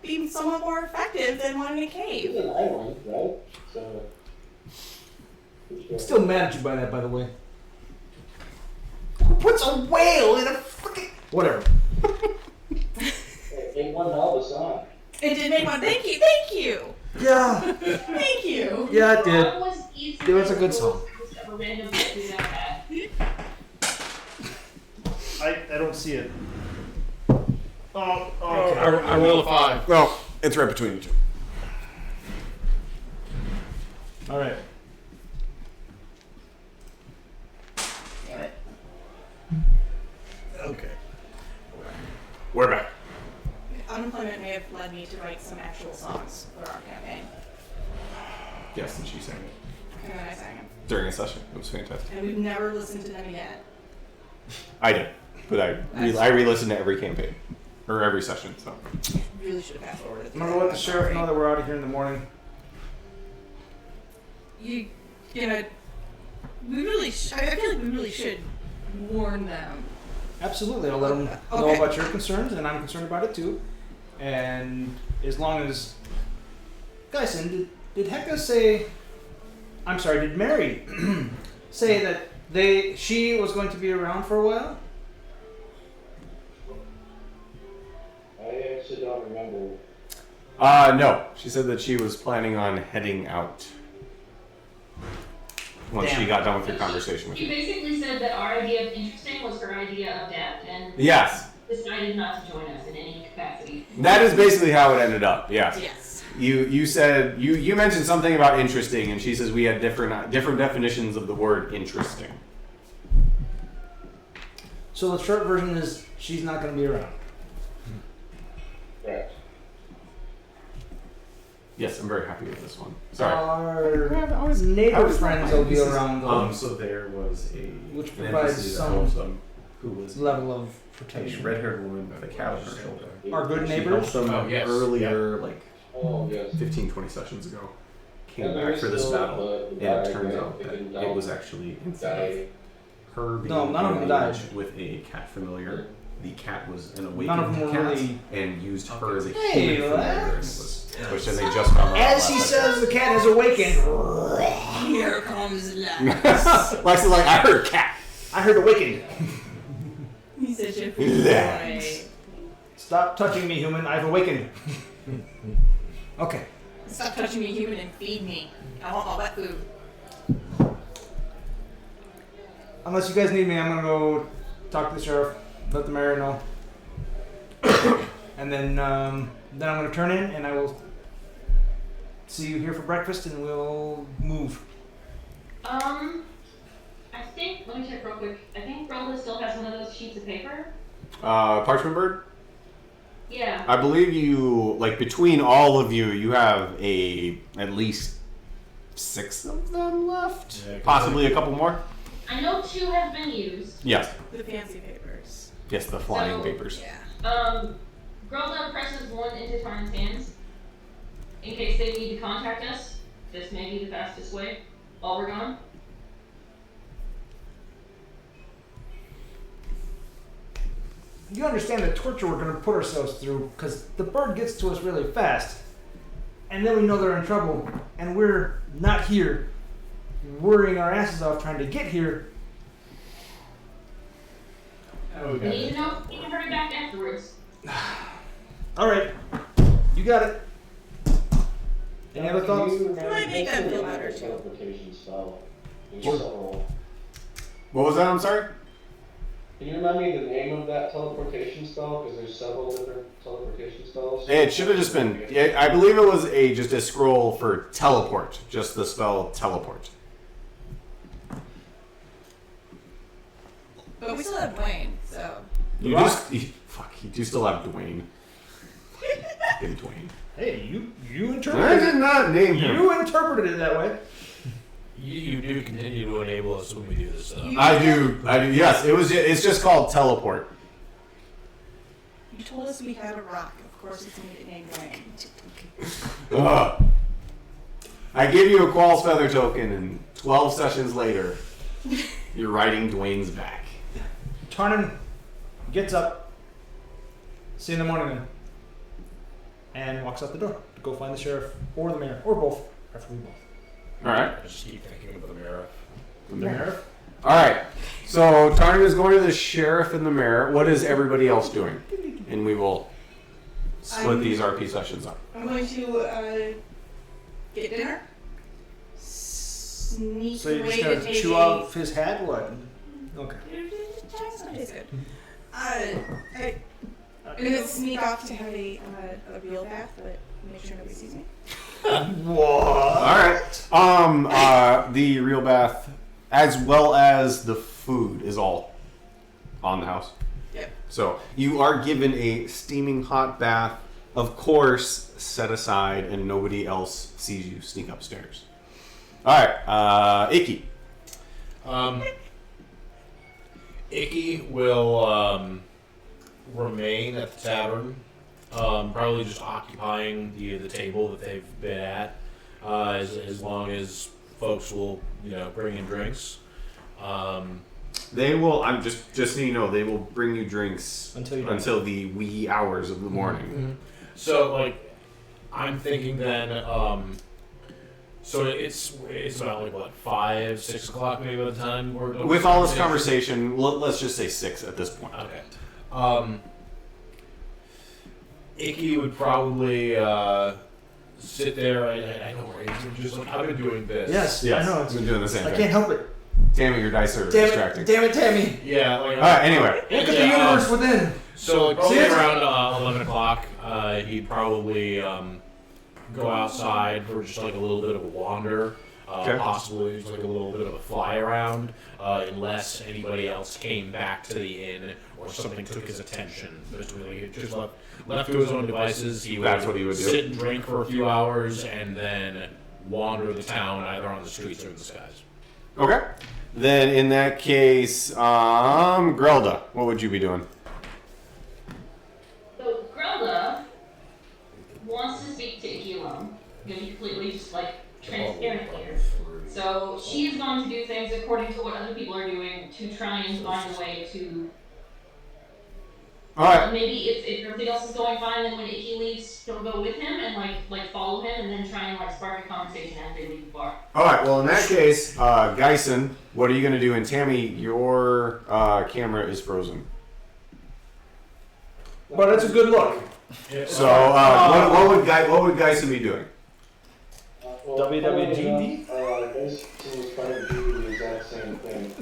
be somewhat more effective than one in a It's cave. an island, right? So. I'm still mad at you by that, by the way. Who puts a whale in a freaking... Whatever. It won hell of a song. It did make one. Thank you. Yeah. Thank you. Yeah, it did. What was easy It was a good song. A random bit we never had. I don't see it. Oh, Okay. I roll a 5. Well, it's right between you two. All right. Okay. We're back. Unemployment may have led me to write some actual songs for our campaign. Yes, and she sang it And then I sang them. during a session. It was fantastic. And we've never listened to them yet. I did, but I re-listened to every campaign or every session. So Really should have fast forwarded. I'm gonna let the sheriff know that we're out of here in the morning. We really I feel like we really should warn them. Absolutely, I'll let them know Okay. about your concerns, and I'm concerned about it too. And as long as... Guys, and did Hecka say... I'm sorry, did Mary say that she was going to be around for a while? I actually don't remember. No. She said that she was planning on heading out once she got done with her conversation with She you. basically said that our idea of interesting was her idea of depth, and Yes. decided not to join us in any capacity. That is basically how it ended up. Yes. Yes. You said you mentioned something about interesting, and she says we had different definitions of the word interesting. So the short version is she's not going to be around. Correct. Yes, I'm very happy with this one. Sorry. Our neighbor friends will be around though, So there was which an provides NPC that some helped them, who was level of a protection. red-haired woman with a cat on her shoulder. Our good She helped neighbors? them Oh, yes. earlier, like Oh, yes. 15, 20 sessions ago. Came And there back is for this still battle, the and guy it turns that out that didn't it was die. actually instead of her being No, none of them died. engaged with a cat familiar. The cat was an None of awakened them were cat really- and used her as a Hey, human familiar. And it relax. was, which then they just found out. As he says, the cat has awakened. Here comes Lex. Lex is like, I heard cat. I heard awakened. He's such a Lex. boy. Stop touching me, human. I've awakened. Okay. Stop touching me, human, and feed me. I want my wet food. Unless you guys need me, I'm gonna go talk to the sheriff, let the mayor know, and then I'm gonna turn in, and I will see you here for breakfast, and we'll move. I think, let me check real quick. I think Brenda still has one of those sheets of paper. Parchment Bird? Yeah. I believe you, like, between all of you, you have at least 6 of them left? Yeah, Possibly a couple more? I know 2 have been used. Yes. The fancy papers. Yes, the flying So- papers. Yeah. Grelda presses one into Tarn's hands. In case they need to contact us, this may be the fastest way while we're gone. You understand the torture we're gonna put ourselves through, because the bird gets to us really fast, and then we know they're in trouble, and we're not here, worrying our asses off trying to get here. We need to know if we can hurry back afterwards. All right, you got it. Any other thoughts? Can you remind Might make them feel me better, of the too. teleportation spell? There's Sure. several. What was that? I'm sorry? Can you remind me the name of that teleportation spell? Because there's several different teleportation spells. It should have just been. I believe it was just a scroll for teleport. Just the spell teleport. But we still have Dwayne, so. You Rock? fuck. You do still have Dwayne. Fucking Dwayne. Hey, you I interpreted did not name him. You interpreted it that way. You do continue to enable us when we do this stuff. I do. Yes, it's just called teleport. You told us we had a rock. Of course, it's going to name Dwayne. Ugh. I give you a Qual's Feather token, and 12 sessions later, you're riding Dwayne's back. Tarnan gets up. See you in the morning then. And walks out the door to go find the sheriff or the mayor or both. Preferably both. All right. I just keep thinking of the mirror. The mayor? All right. So Tarnan is going to the sheriff and the mayor. What is everybody else doing? And we will split these RP sessions up. I'm going to get dinner. Sneak So you're away just to gonna take chew a... off his hat? What? Okay. Jackson is good. I'm gonna sneak off to have a real bath, but make sure nobody sees me. All right. The real bath, as well as the food, is all on the house. Yep. So you are given a steaming hot bath, of course, set aside, and nobody else sees you sneak upstairs. All right. Icky. Icky will remain at the tavern, probably just occupying the table that they've been at, as long as folks will bring in drinks. They will. I'm just so you know, they will bring you drinks Until the wee hours of the morning. So I'm thinking then So it's about like what 5, 6 o'clock maybe by the time we're done With all this conversation, let's just say 6 at this point. Okay. Icky would probably sit there. I know where he's just like I've been doing this. Yes, Yes, I know. I've been doing the same I thing. can't help it. Tammy, your dice are distracting. Damn it, Tammy. Yeah. Like, All right. Anyway, Look at the universe within. So like, probably See it? around 11 o'clock, he'd probably go outside for just like a little bit of a wander. Okay. Possibly just like a little bit of a fly around, unless anybody else came back to the inn or something took his attention. Between he just left to his own devices, That's what he would do. sit and drink for a few hours and then wander the town either on the streets or in the skies. okay. Then in that case, Grelda, what would you be doing? So Grelda wants to speak to Icky alone. Gonna be completely just like transparent here. So she is going to do things according to what other people are doing to try and find a way to. All right. Maybe if everything else is going fine, then when Icky leaves, she'll go with him and like follow him, and then try and like spark a conversation after they leave the bar. All right. Well, in that case, Geisen, what are you going to do? And Tammy, your camera is frozen. But that's a good look. So, what would Geisen be doing? WWGD? Geisen was trying to do the exact same thing.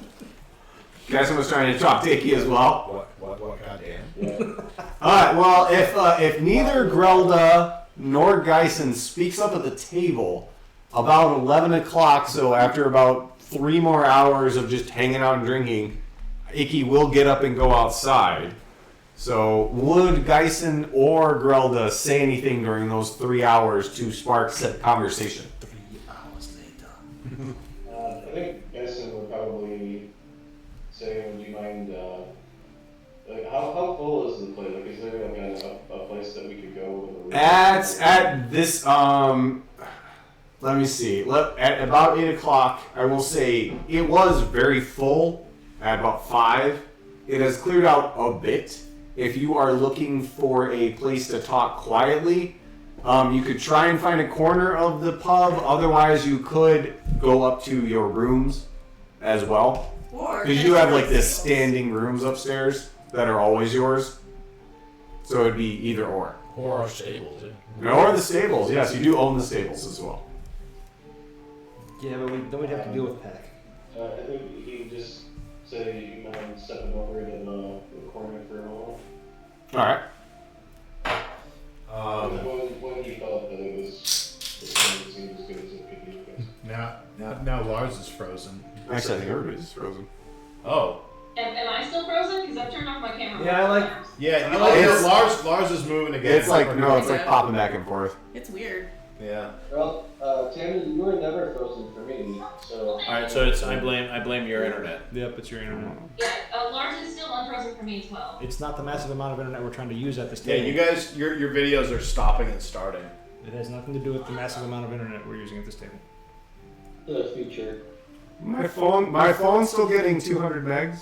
Geisen was trying to talk to Icky as well. What goddamn? Yeah. All right. Well, if neither Grelda nor Geisen speaks up at the table about 11 o'clock, so after about 3 more hours of just hanging out and drinking, Icky will get up and go outside. So, would Geisen or Grelda say anything during those 3 hours to spark said conversation? 3 hours later. I think Geisen would probably say, would you mind, like, how full is the place? Like, is there like a place that we could go? At this, let me see. At about 8 o'clock, I will say it was very full at about 5. It has cleared out a bit. If you are looking for a place to talk quietly, you could try and find a corner of the pub. Otherwise, you could go up to your rooms as well. Because you have like this standing rooms upstairs that are always yours. So it'd be either or. Or our stables. Yeah. Or the stables. Yes, you do own the stables as well. Yeah, but then we'd have to deal with Pack. I think he just say, you mind stepping over to the corner for a moment. All right. When he felt that it seemed as good as it could be. Now Lars is frozen. Actually, I think everybody's frozen. Oh. Am I still frozen? Because I've turned off my camera. Yeah, I like- Yeah, I like this. Lars is moving again. It's like it's like popping back and forth. It's weird. Yeah. Well, Tammy, you were never frozen for me, so. All right, so it's I blame your internet. Yep, it's your internet. Yeah, Lars is still unfrozen for me as well. It's not the massive amount of internet we're trying to use at this Yeah, table. you guys, your videos are stopping and starting. It has nothing to do with the massive amount of internet we're using at this table. The future. My phone's still getting 200 megs.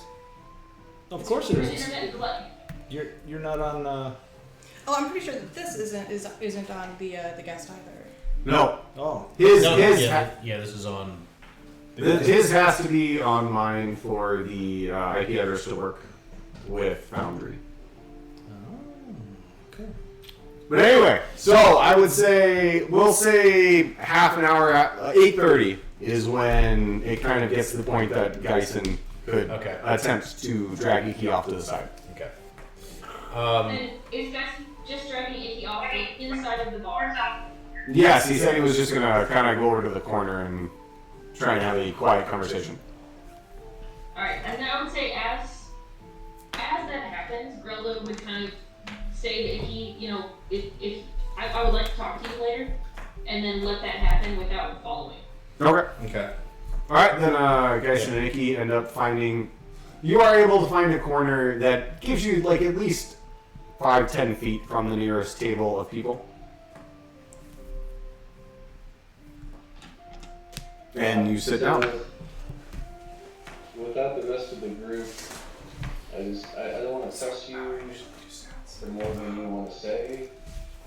Of course it There's is. internet delay. You're not on. Oh, I'm pretty sure that this isn't on the guest either. No, Oh. his This is on. his has to be on mine for the IP address to work with Foundry. Okay. But anyway, so I would say we'll say half an hour at 8:30 is when it kind of gets to the point that Geisen could attempt to drag Iki off to the side. Okay. And is that just dragging Icky off the inside of the bar? Yes, he said he was just gonna kind of go over to the corner and try and have a quiet conversation. Alright, and then I would say as that happens, Grelda would kind of say to Icky, you know, if I would like to talk to you later, and then let that happen without following. Okay. Okay. All right, then Geisen and Iki end up finding. You are able to find a corner that gives you like at least 5-10 feet from the nearest table of people. And you sit down. Without the rest of the group, I don't want to press you for more than you want to say.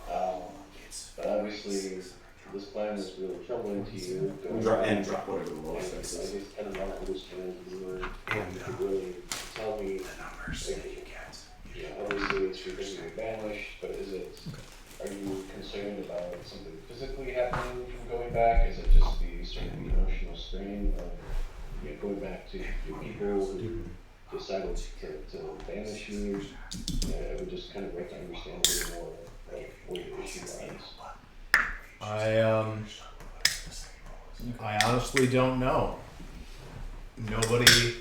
But obviously, this plan is really troubling to you. Drop whatever the And roll I says. just kind of want to understand more. And, You could really tell me, the numbers that you get. you know, obviously it's you're going to be banished, but is it, are you concerned about something physically happening from going back? Is it just the sort of emotional strain of, you know, going back to your people who decided to banish you? I would just kind of like to understand a little more like where your issue lies. I honestly don't know. Nobody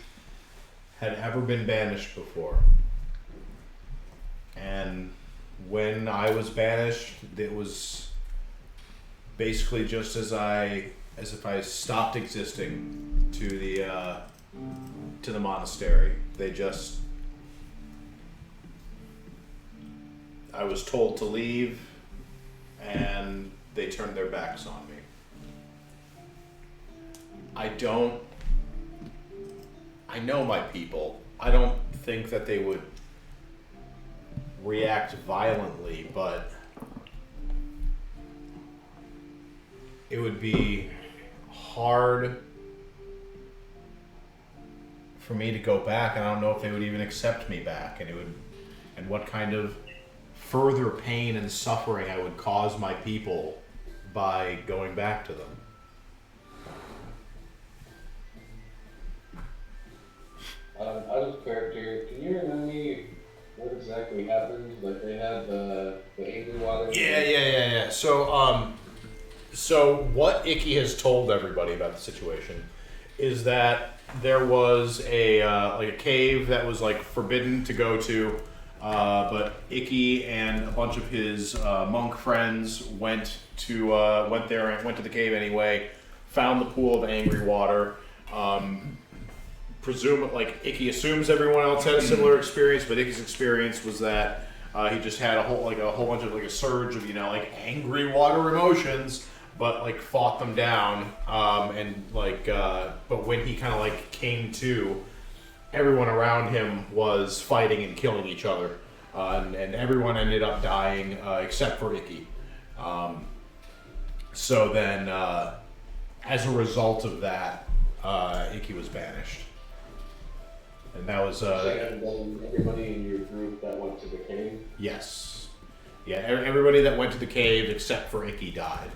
had ever been banished before. And when I was banished, it was basically just as if I stopped existing to the monastery. I was told to leave, and they turned their backs on me. I know my people. I don't think that they would react violently, but it would be hard for me to go back, and I don't know if they would even accept me back, and what kind of further pain and suffering I would cause my people by going back to them. Out of character, can you remind me what exactly happened? Like they had the angry water? Yeah. So what Icky has told everybody about the situation is that there was a cave that was like forbidden to go to, but Icky and a bunch of his monk friends went there and went to the cave anyway, found the pool of angry water. Icky assumes everyone else had a similar experience, but Icky's experience was that he just had a whole bunch of a surge of angry water emotions, but fought them down, but when he kind of came to, everyone around him was fighting and killing each other, and everyone ended up dying except for Icky. So then, as a result of that, Icky was banished. And that was everybody in your group that went to the cave? Yes. Yeah, everybody that went to the cave except for Icky died.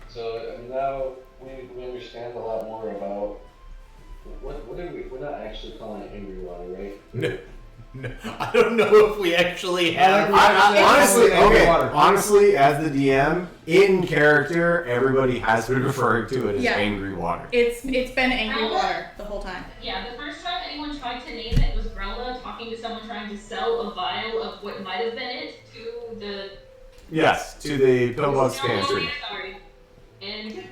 So now we understand a lot more about what are we? We're not actually calling it angry water, right? No, I don't know if we actually have. Honestly, as the DM, in character, everybody has been referring to it as angry water. It's been angry water the whole time. Yeah, the first time anyone tried to name it was Grella talking to someone trying to sell a vial of what might have been it to the... Yes, to the Pillbug's pantry. Sorry. And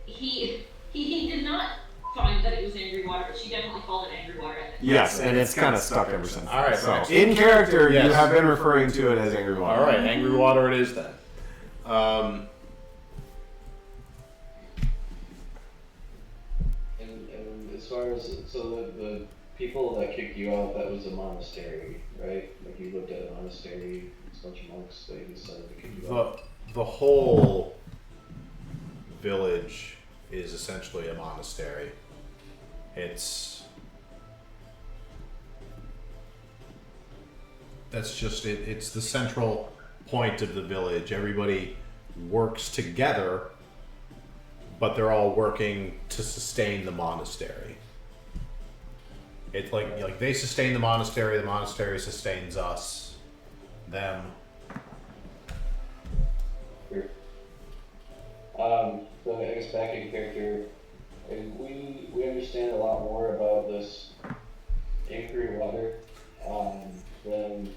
he did not find that it was angry water, but she definitely called it angry water at the time. Yes, and it's kind of stuck ever since. All right, so in character, yes. You have been referring to it as angry water. All right, angry water it is then. And as far as the people that kicked you out, that was a monastery, right? Like you lived at a monastery, a bunch of monks. They decided to kick you out. The whole village is essentially a monastery. That's just it. It's the central point of the village. Everybody works together, but they're all working to sustain the monastery. It's like they sustain the monastery sustains us, them. Sure. So I guess back in character, and we understand a lot more about this angry water than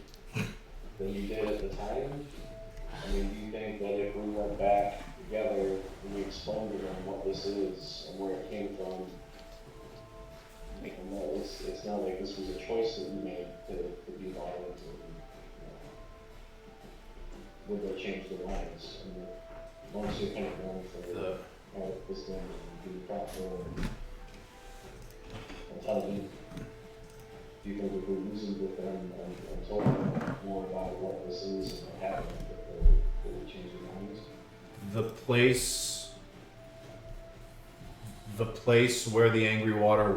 you did at the time. I mean, do you think that if we went back together and we explained to them what this is and where it came from, and that it's not like this was a choice that we made to be violent, would they change their minds? And once you're kind of going for this thing and be thoughtful and tell them. do you think if we reasoned with them and told them more about what this is and what happened, that they would change their minds? The place where the angry water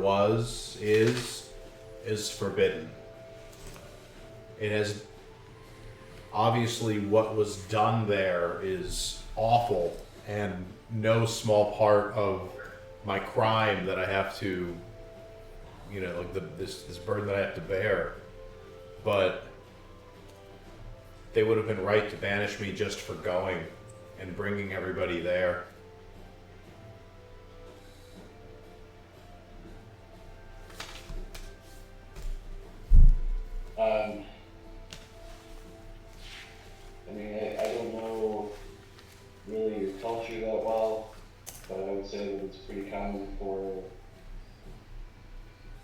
is forbidden. It has obviously what was done there is awful and no small part of my crime that I have to, like this burden that I have to bear. But they would have been right to banish me just for going and bringing everybody there. I don't know really your culture that well, but I would say that it's pretty common for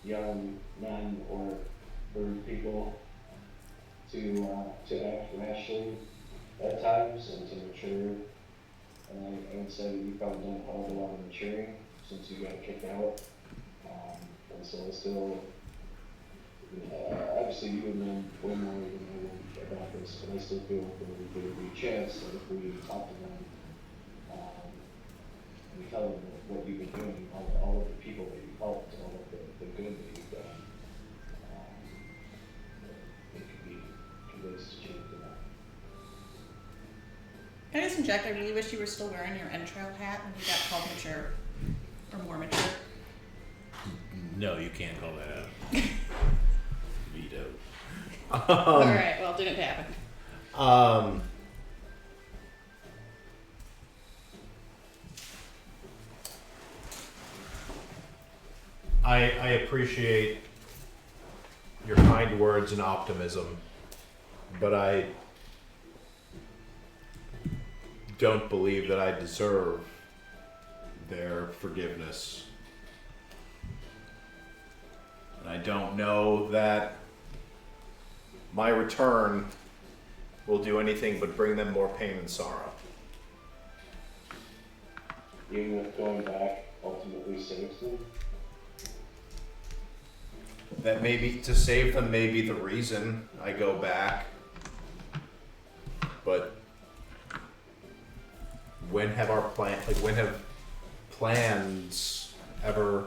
young men or bird people to act rashly at times and to mature. And I would say that you've probably done a hell of a lot of maturing since you got kicked out. And so I still, obviously you would know way more than I would about this, but I still feel like there would be a chance that if we talk to them and we tell them what you've been doing, all of the people that you've helped, all of the good that you've done, it could be convinced to change the mind. Can I just inject? I really wish you were still wearing your entrail hat when you got called mature. Or more mature. No, you can't call that out. Veto. Alright, well, it didn't happen. I appreciate your kind words and optimism, but I don't believe that I deserve their forgiveness. And I don't know that my return will do anything but bring them more pain and sorrow. Even if going back ultimately saves them? That maybe to save them may be the reason I go back. But when have plans ever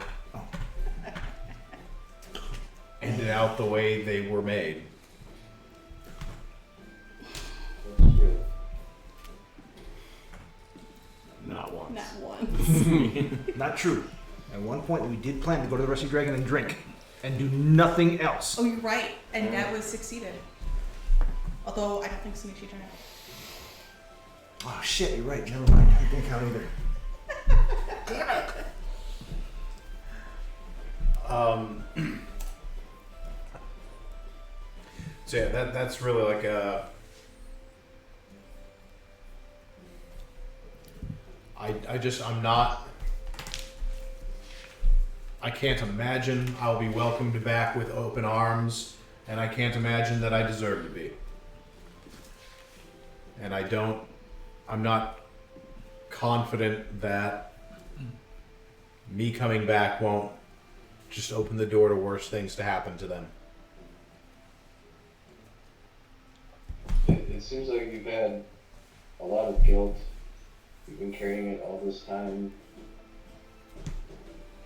ended out the way they were made? That's true. Not once. Not once. Not true. At one point, we did plan to go to the Rusty Dragon and drink, and do nothing else. Oh, you're right. And that was succeeded. Although, I don't think Sumichi turned out. Oh shit, you're right. Never mind. I didn't count either. Damn it. So yeah, that's really like a. I'm not. I can't imagine I'll be welcomed back with open arms, and I can't imagine that I deserve to be. And I'm not confident that me coming back won't just open the door to worse things to happen to them. It seems like you've had a lot of guilt. You've been carrying it all this time.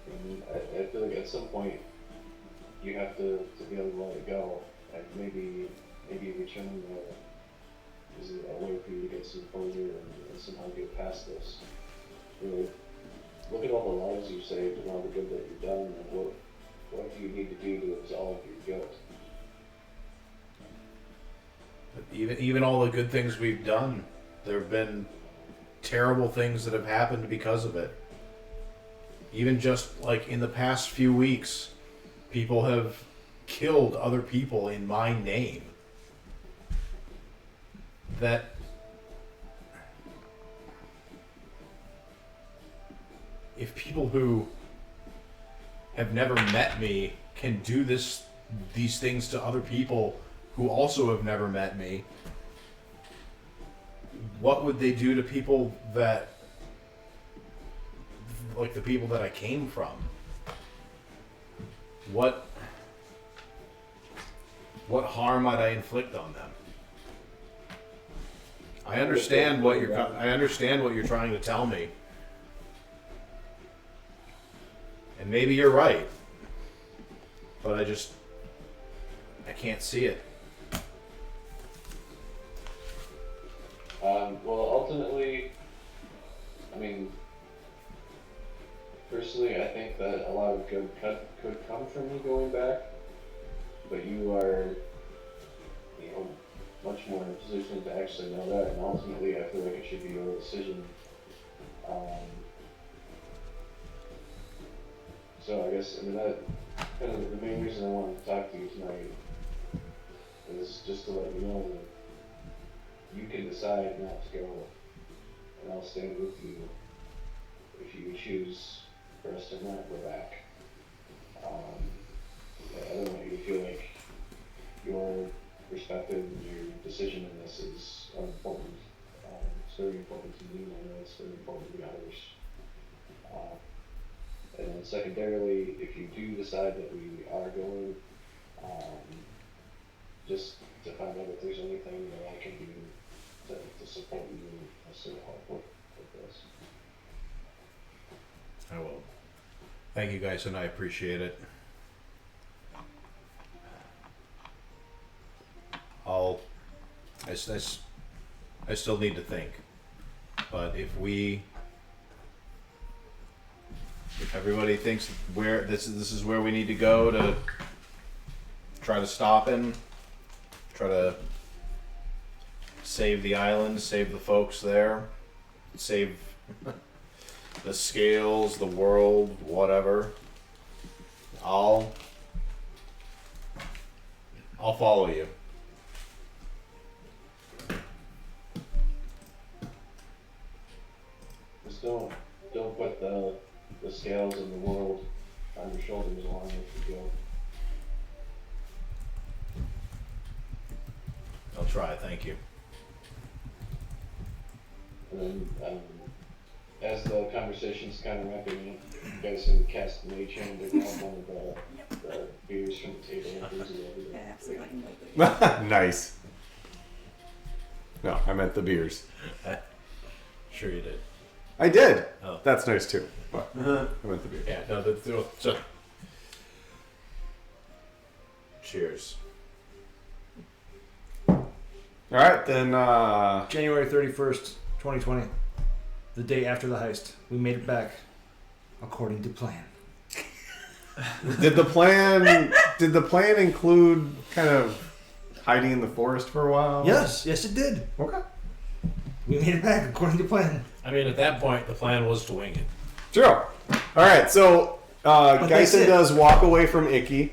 And I feel like at some point you have to be able to let it go. And maybe return is a way for you to get some closure and somehow get past this. Really, look at all the lives you've saved and all the good that you've done, and what do you need to do to absolve your guilt? Even all the good things we've done, there have been terrible things that have happened because of it. Even just like in the past few weeks, people have killed other people in my name. That if people who have never met me can do these things to other people who also have never met me, what would they do to people that, like the people that I came from? What What harm might I inflict on them? I understand what you're trying to tell me. And maybe you're right. But I can't see it. Well, ultimately, I mean, personally, I think that a lot of good could come from me going back, but you are, much more in a position to actually know that, and ultimately, I feel like it should be your decision. So I guess, that kind of the main reason I wanted to talk to you tonight is just to let you know that you can decide not to go, and I'll stand with you if you choose for us to not go back. I don't want you to feel like your perspective and your decision in this is unimportant. It's very important to me, and I know it's very important to the others. And then secondarily, if you do decide that we are going, just to find out if there's anything that I can do to support you in a certain hard work like this. I will. Thank you guys, and I appreciate it. I still need to think. But if everybody thinks where this is where we need to go to try to stop him, try to save the island, save the folks there, save the scales, the world, whatever, I'll follow you. Just don't put the scales in the world on your shoulders along with you go. I'll try, thank you. And then, as the conversation's kind of wrapping up, you guys can cast the mage hand to grab one of the beers from the table and booze it over Yeah, there. absolutely. Nice. No, I meant the beers. Sure you did. I did. Oh. That's nice too. But I meant the beers. Yeah, no, so. Cheers. All right, then. January 31st, 2020. The day after the heist. We made it back. According to plan. Did the plan include kind of hiding in the forest for a while? Yes, it did. Okay. We made it back according to plan. I mean, at that point, the plan was to wing it. Sure. All right. So that's Geisen it. does walk away from Icky.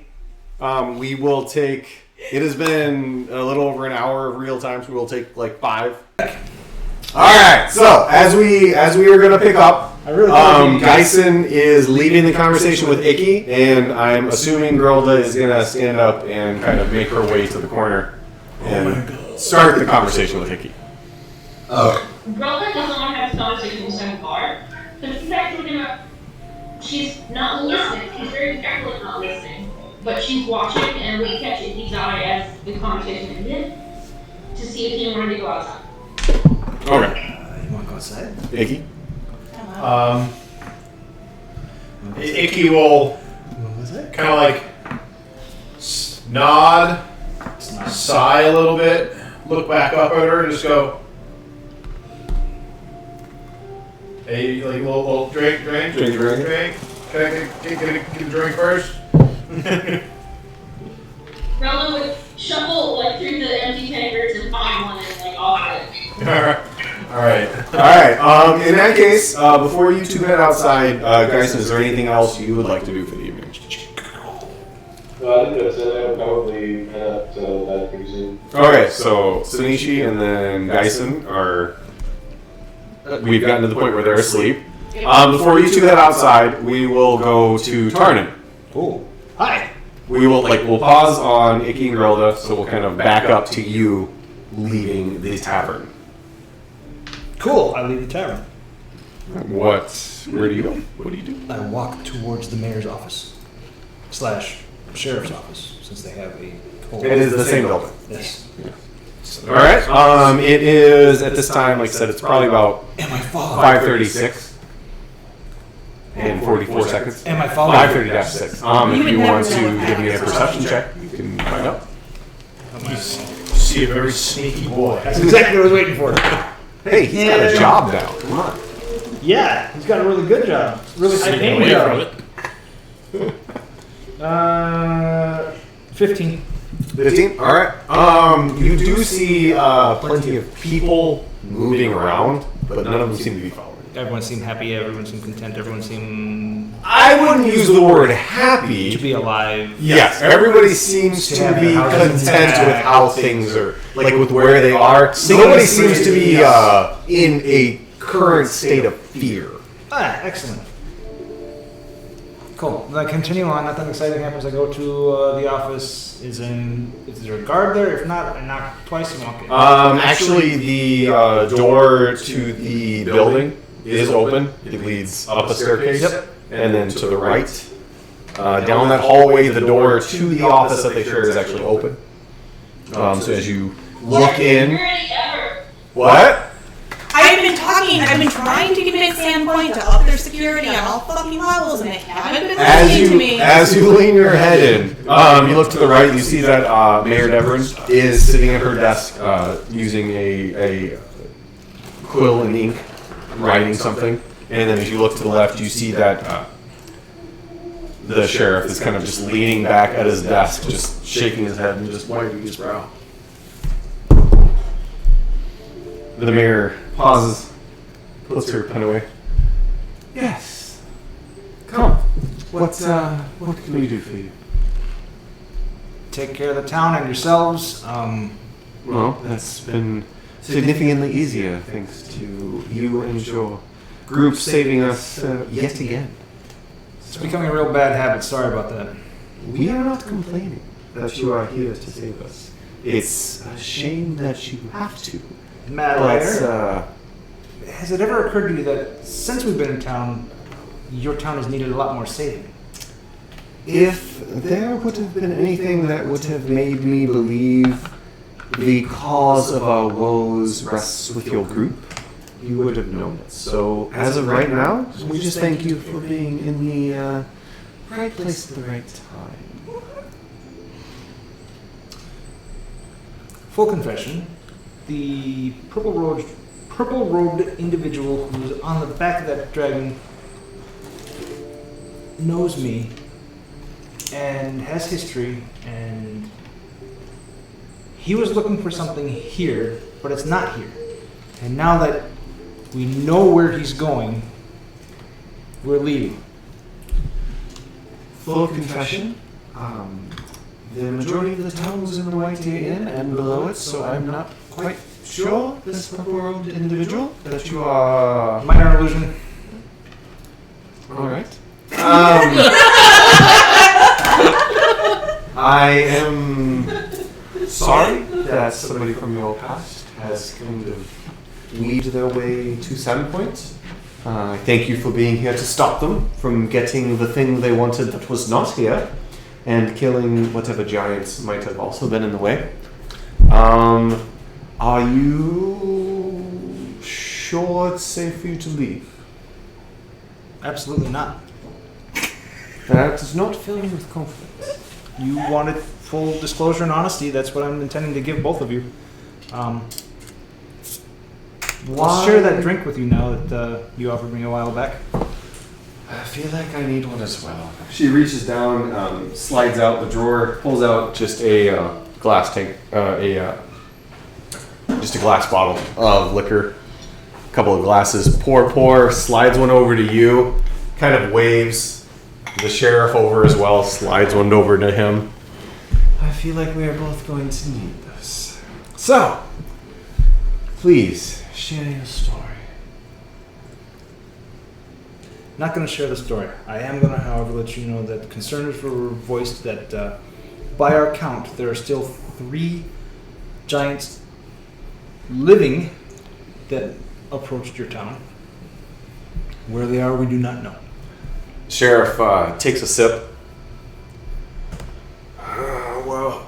We will take. It has been a little over an hour of real time, so we will take like 5. All right. So as we are going to pick up, I really thought Geisen is leading the conversation with Icky, and I'm assuming Grilda is going to stand up and kind of make her way to the corner and start the conversation with Icky. Broca doesn't want to have this conversation with Simon Carr, so she's actually gonna. She's not listening. She's very careful at not listening, but she's watching and we catch Icky's eye as the conversation ended to see if he wanted to go outside. Okay. You want to go outside? Icky? Icky will What was it? kind of like nod, sigh a little bit, look back up at her, and just go, "Hey, like a little drink. Drink. Can I get a drink first?" Rella would shuffle like through the empty tankards and find one and like offer it. All right. In that case, before you two head outside, Geisen, is there anything else you would like to do for the evening? No, I think that's it. I would probably head up to that pretty soon. Okay, so Sunichi and then Geisen are. We've gotten to the point where they're asleep. Before you two head outside, we will go to Tarnin. Cool. Hi. We'll pause on Icky and Grilda, so we'll kind of back up to you leaving the tavern. Cool. I leave the tavern. Where do you go? What do you do? I walk towards the mayor's office / sheriff's office, since they have a It is the same building. Yes. All right. It is at this time, like I said, it's probably about 5:36 and 44 seconds. Am I following? 5:30-6. If you want to give me a perception check, you can find out. You see a very sneaky boy. That's exactly what I was waiting for. Hey, he's got a job now. Come on. Yeah, he's got a really good job. Really high paying Away from job. it. 15. 15? All right. You do see plenty of people moving around, but none of them seem to be following. Everyone seemed happy, everyone seemed content, everyone seemed I wouldn't use the word happy. to be alive. Yes, everybody seems to have be their houses content intact. with how things are, like with where they are. Nobody seems to be in a current state of fear. Ah, excellent. Cool. Then I continue on. Nothing exciting happens. I go to the office. Is there a guard there? If not, I knock twice and walk in. Actually, the door to the building is open. It leads up a staircase, Yep. and then to the right, down that hallway, the door to the office that they share is actually open. So as you look in, Security ever. what? I've been trying to convince Sandpoint to up their security on all fucking levels, and they haven't been listening to me. As you lean your head in, you look to the right. You see that Mayor Devon is sitting at her desk, using a quill and ink, writing something. And then as you look to the left, you see that the sheriff is kind of just leaning back at his desk, just shaking his head and just wiping his brow. The mayor pauses, puts her pen away. Yes. Come. What can we do for you? Take care of the town and yourselves. Well, that's been significantly easier thanks to you and your group saving us yet again. It's becoming a real bad habit. Sorry about that. We are not complaining that you are here to save us. It's a shame that you have to. Mad But, Liar, has it ever occurred to you that since we've been in town, your town has needed a lot more saving? if there would have been anything that would have made me believe the cause of our woes rests with your group, you would have known it. So, as of right now, we just thank you for being in the right place at the right time. Full confession, the purple-robed individual who's on the back of that dragon knows me and has history, and he was looking for something here, but it's not here. And now that we know where he's going, we're leaving. Full confession, the majority of the town was in the White Deer Inn and below it, so I'm not quite sure this purple-robed individual that you are... Minor illusion. Alright. I am sorry that somebody from your past has kind of weaved their way to Sandpoint. I thank you for being here to stop them from getting the thing they wanted that was not here, and killing whatever giants might have also been in the way. Are you sure it's safe for you to leave? Absolutely not. That does not fill me with confidence. You wanted full disclosure and honesty. That's what I'm intending to give both of you. I'll share that drink with you now that you offered me a while back. I feel like I need one as well. She reaches down, slides out the drawer, pulls out just a glass tank, just a glass bottle of liquor, a couple of glasses. Pour, slides one over to you, kind of waves the sheriff over as well, slides one over to him. I feel like we are both going to need this. So, please, share your story. Not going to share the story. I am going to, however, let you know that concerns were voiced that, by our count, there are still 3 giants living that approached your town. Where they are, we do not know. Sheriff takes a sip. Well,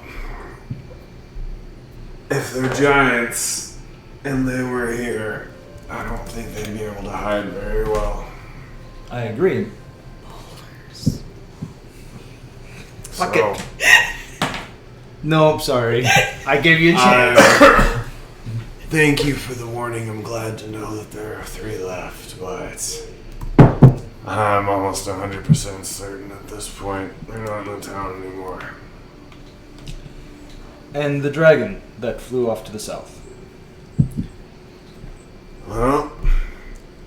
if they're giants and they were here, I don't think they'd be able to hide very well. I agree. Fuck So, it. Nope, sorry. I gave you a chance. Thank you for the warning. I'm glad to know that there are 3 left, but I'm almost 100% certain at this point they're not in the town anymore. And the dragon that flew off to the south. Well,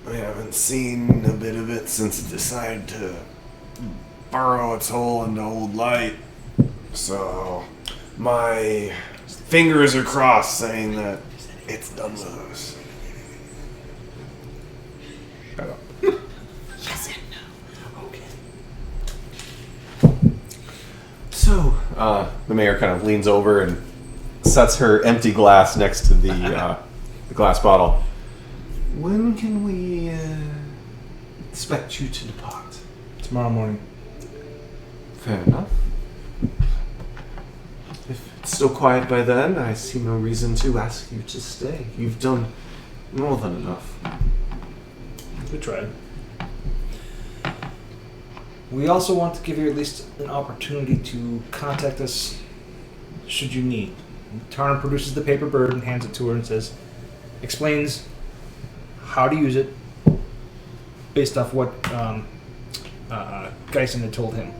I haven't seen a bit of it since it decided to burrow its hole into old light. So, my fingers are crossed saying that it's done with us. Shut up. Yes and no. Okay. So, the mayor kind of leans over and sets her empty glass next to the glass bottle. When can we expect you to depart? Tomorrow morning. Fair enough. If it's still quiet by then, I see no reason to ask you to stay. You've done more than enough. We tried. We also want to give you at least an opportunity to contact us should you need. Tarn produces the paper bird and hands it to her and says, explains how to use it based off what Geisen had told him.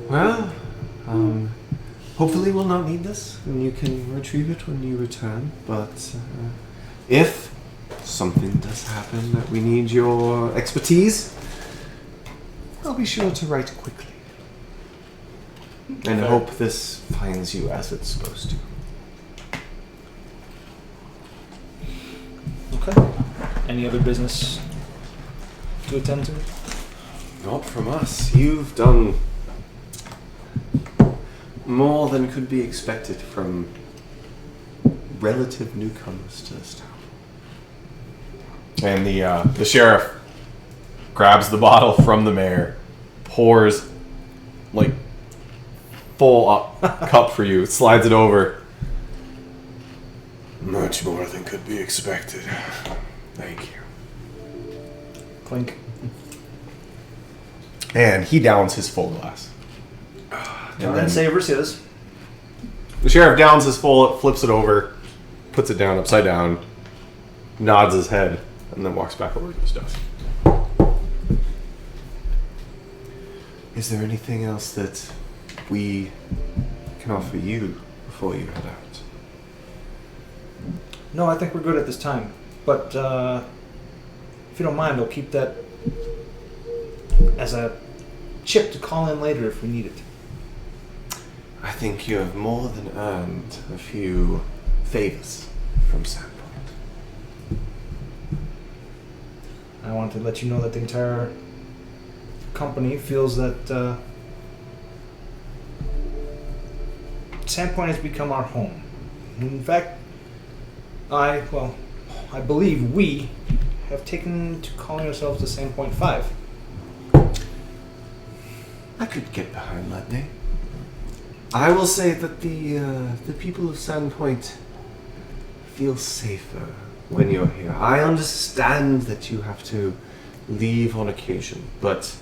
Well, hopefully we'll not need this, and you can retrieve it when you return. But if something does happen that we need your expertise, I'll be sure to write quickly. And I hope this finds you as it's supposed to. Okay. Any other business to attend to? Not from us. You've done more than could be expected from relative newcomers to this town. And the sheriff grabs the bottle from the mayor, pours like full up cup for you, slides it over. Much more than could be expected. Thank you. Clink. And he downs his full glass. And then savors his. The sheriff downs his full, flips it over, puts it down upside down, nods his head, and then walks back over to his desk. Is there anything else that we can offer you before you head out? No, I think we're good at this time. But if you don't mind, I'll keep that as a chip to call in later if we need it. I think you have more than earned a few favors from Sandpoint. I want to let you know that the entire company feels that Sandpoint has become our home. In fact, I believe we have taken to calling ourselves the Sandpoint 5. I could get behind that name. I will say that the people of Sandpoint feel safer when you're here. I understand that you have to leave on occasion, but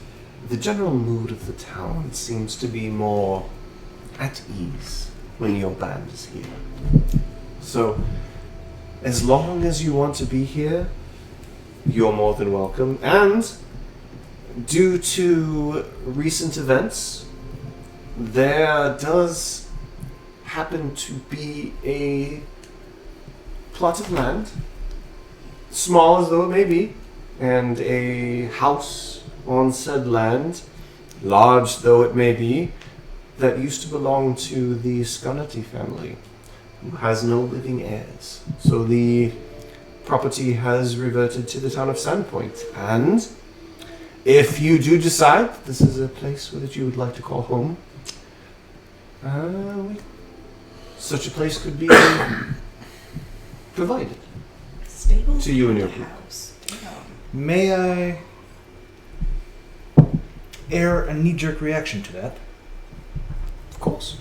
the general mood of the town seems to be more at ease when your band is here. So, as long as you want to be here, you're more than welcome. And due to recent events, there does happen to be a plot of land, small as though it may be, and a house on said land, large though it may be, that used to belong to the Scarnati family, who has no living heirs. So the property has reverted to the town of Sandpoint. And if you do decide this is a place that you would like to call home, such a place could be provided Stable to you and your group. house. May I air a knee-jerk reaction to that? Of course.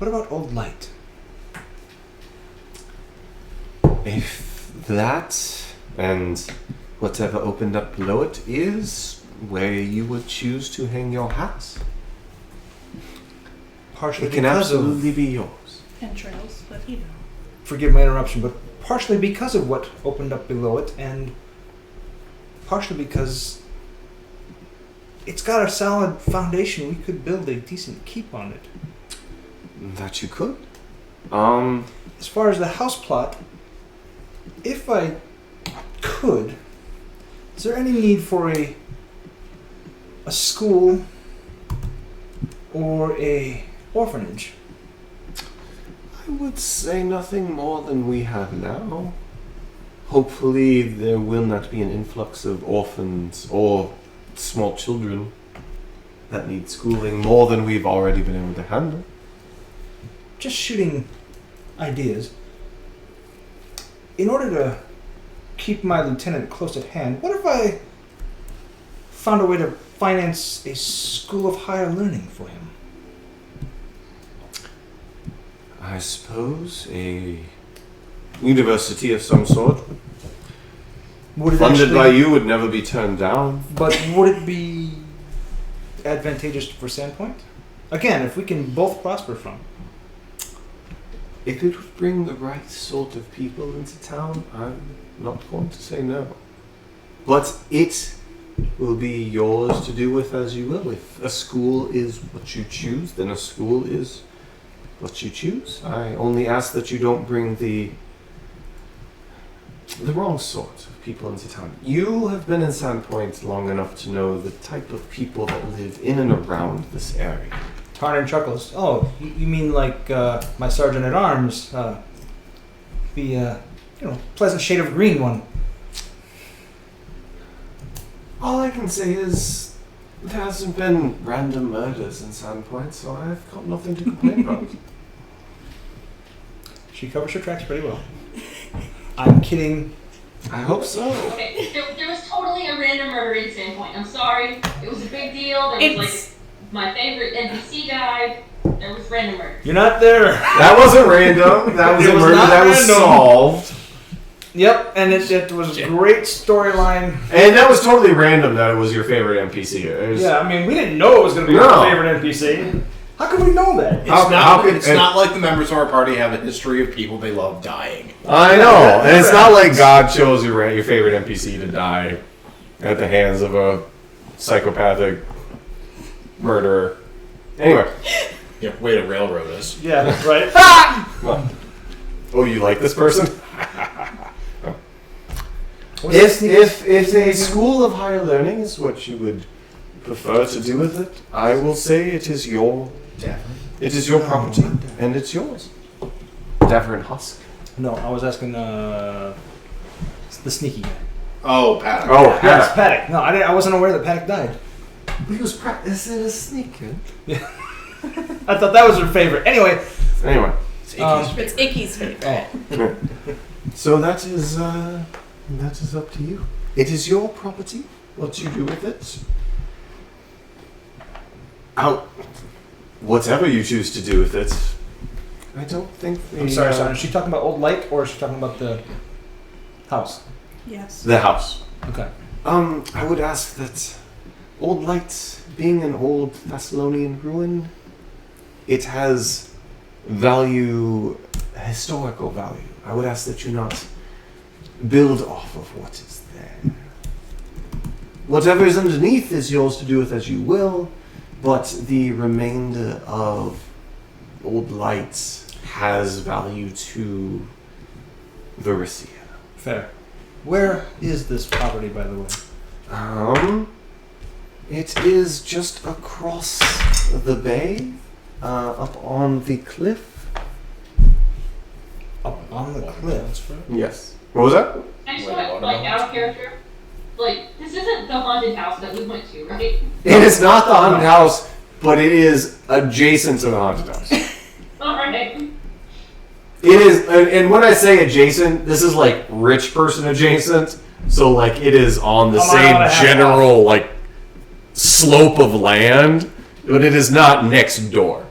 What about Old Light? If that and whatever opened up below it is where you would choose to hang your hat, Partially it can because absolutely of... be yours. Entrails, but you know. Forgive my interruption, but partially because of what opened up below it, and partially because it's got a solid foundation. We could build a decent keep on it. That you could. As far as the house plot, if I could, is there any need for a school or a orphanage? I would say nothing more than we have now. Hopefully there will not be an influx of orphans or small children that need schooling more than we've already been able to handle. Just shooting ideas. In order to keep my lieutenant close at hand, what if I found a way to finance a school of higher learning for him? I suppose a university of some sort, Would it funded actually- by you, would never be turned down. But would it be advantageous for Sandpoint? Again, if we can both prosper from. If it would bring the right sort of people into town, I'm not going to say no. But it will be yours to do with as you will. If a school is what you choose, then a school is what you choose. I only ask that you don't bring the wrong sort of people into town. You have been in Sandpoint long enough to know the type of people that live in and around this area. Tarnan chuckles. Oh, you mean like my sergeant at arms? The pleasant shade of green one. All I can say is there hasn't been random murders in Sandpoint, so I've got nothing to complain about. She covers her tracks pretty well. I'm kidding. I hope so. Okay, there was totally a random murder in Sandpoint. I'm sorry. It was a big deal. There was like my favorite NPC guy. There was random murder. You're not there. That wasn't random. That was It a was murder not that was random. solved. Yep, and it was a great storyline. And that was totally random that it was your favorite NPC. It was- Yeah, I mean, we didn't know it was going to be No. our favorite NPC. How could we know that? It's not like the members of our party have a history of people they love dying. I know. And it's not like God chose your favorite NPC to die at the hands of a psychopathic murderer. Anyway. Yeah, way to railroad us. Yeah, right. Oh, you like this person? What's If a school of higher learning is what you would prefer to do with it, I will say it is your property and it's yours. Davern Husk. No, I was asking the sneaky guy. Oh, Pat. Oh, Yes, Paddock. No, I wasn't aware that Paddock died. He was practicing a sneaker. I thought that was her favorite. Anyway, Anyway, It's Icky's favorite. so that is up to you. It is your property. What you do with it? Whatever you choose to do with it. I don't think I'm sorry. Is she talking about Old Light or is she talking about the house? Yes. The house. Okay. I would ask that Old Light, being an old Thessalonian ruin, it has value, historical value. I would ask that you not build off of what is there. Whatever is underneath is yours to do with as you will, but the remainder of Old Light has value to Varissia. Fair. Where is this property, by the way? It is just across the bay, up on the cliff. Up on the cliff. Yes. What was that? I just want to, like, out of character. Like, this isn't the haunted house that we went to, right? It is not the haunted house, but it is adjacent to the haunted house. Alright. It is, and when I say adjacent, this is like rich person adjacent. So like it is on the A mile same and a half general like slope of land, but it is not next door.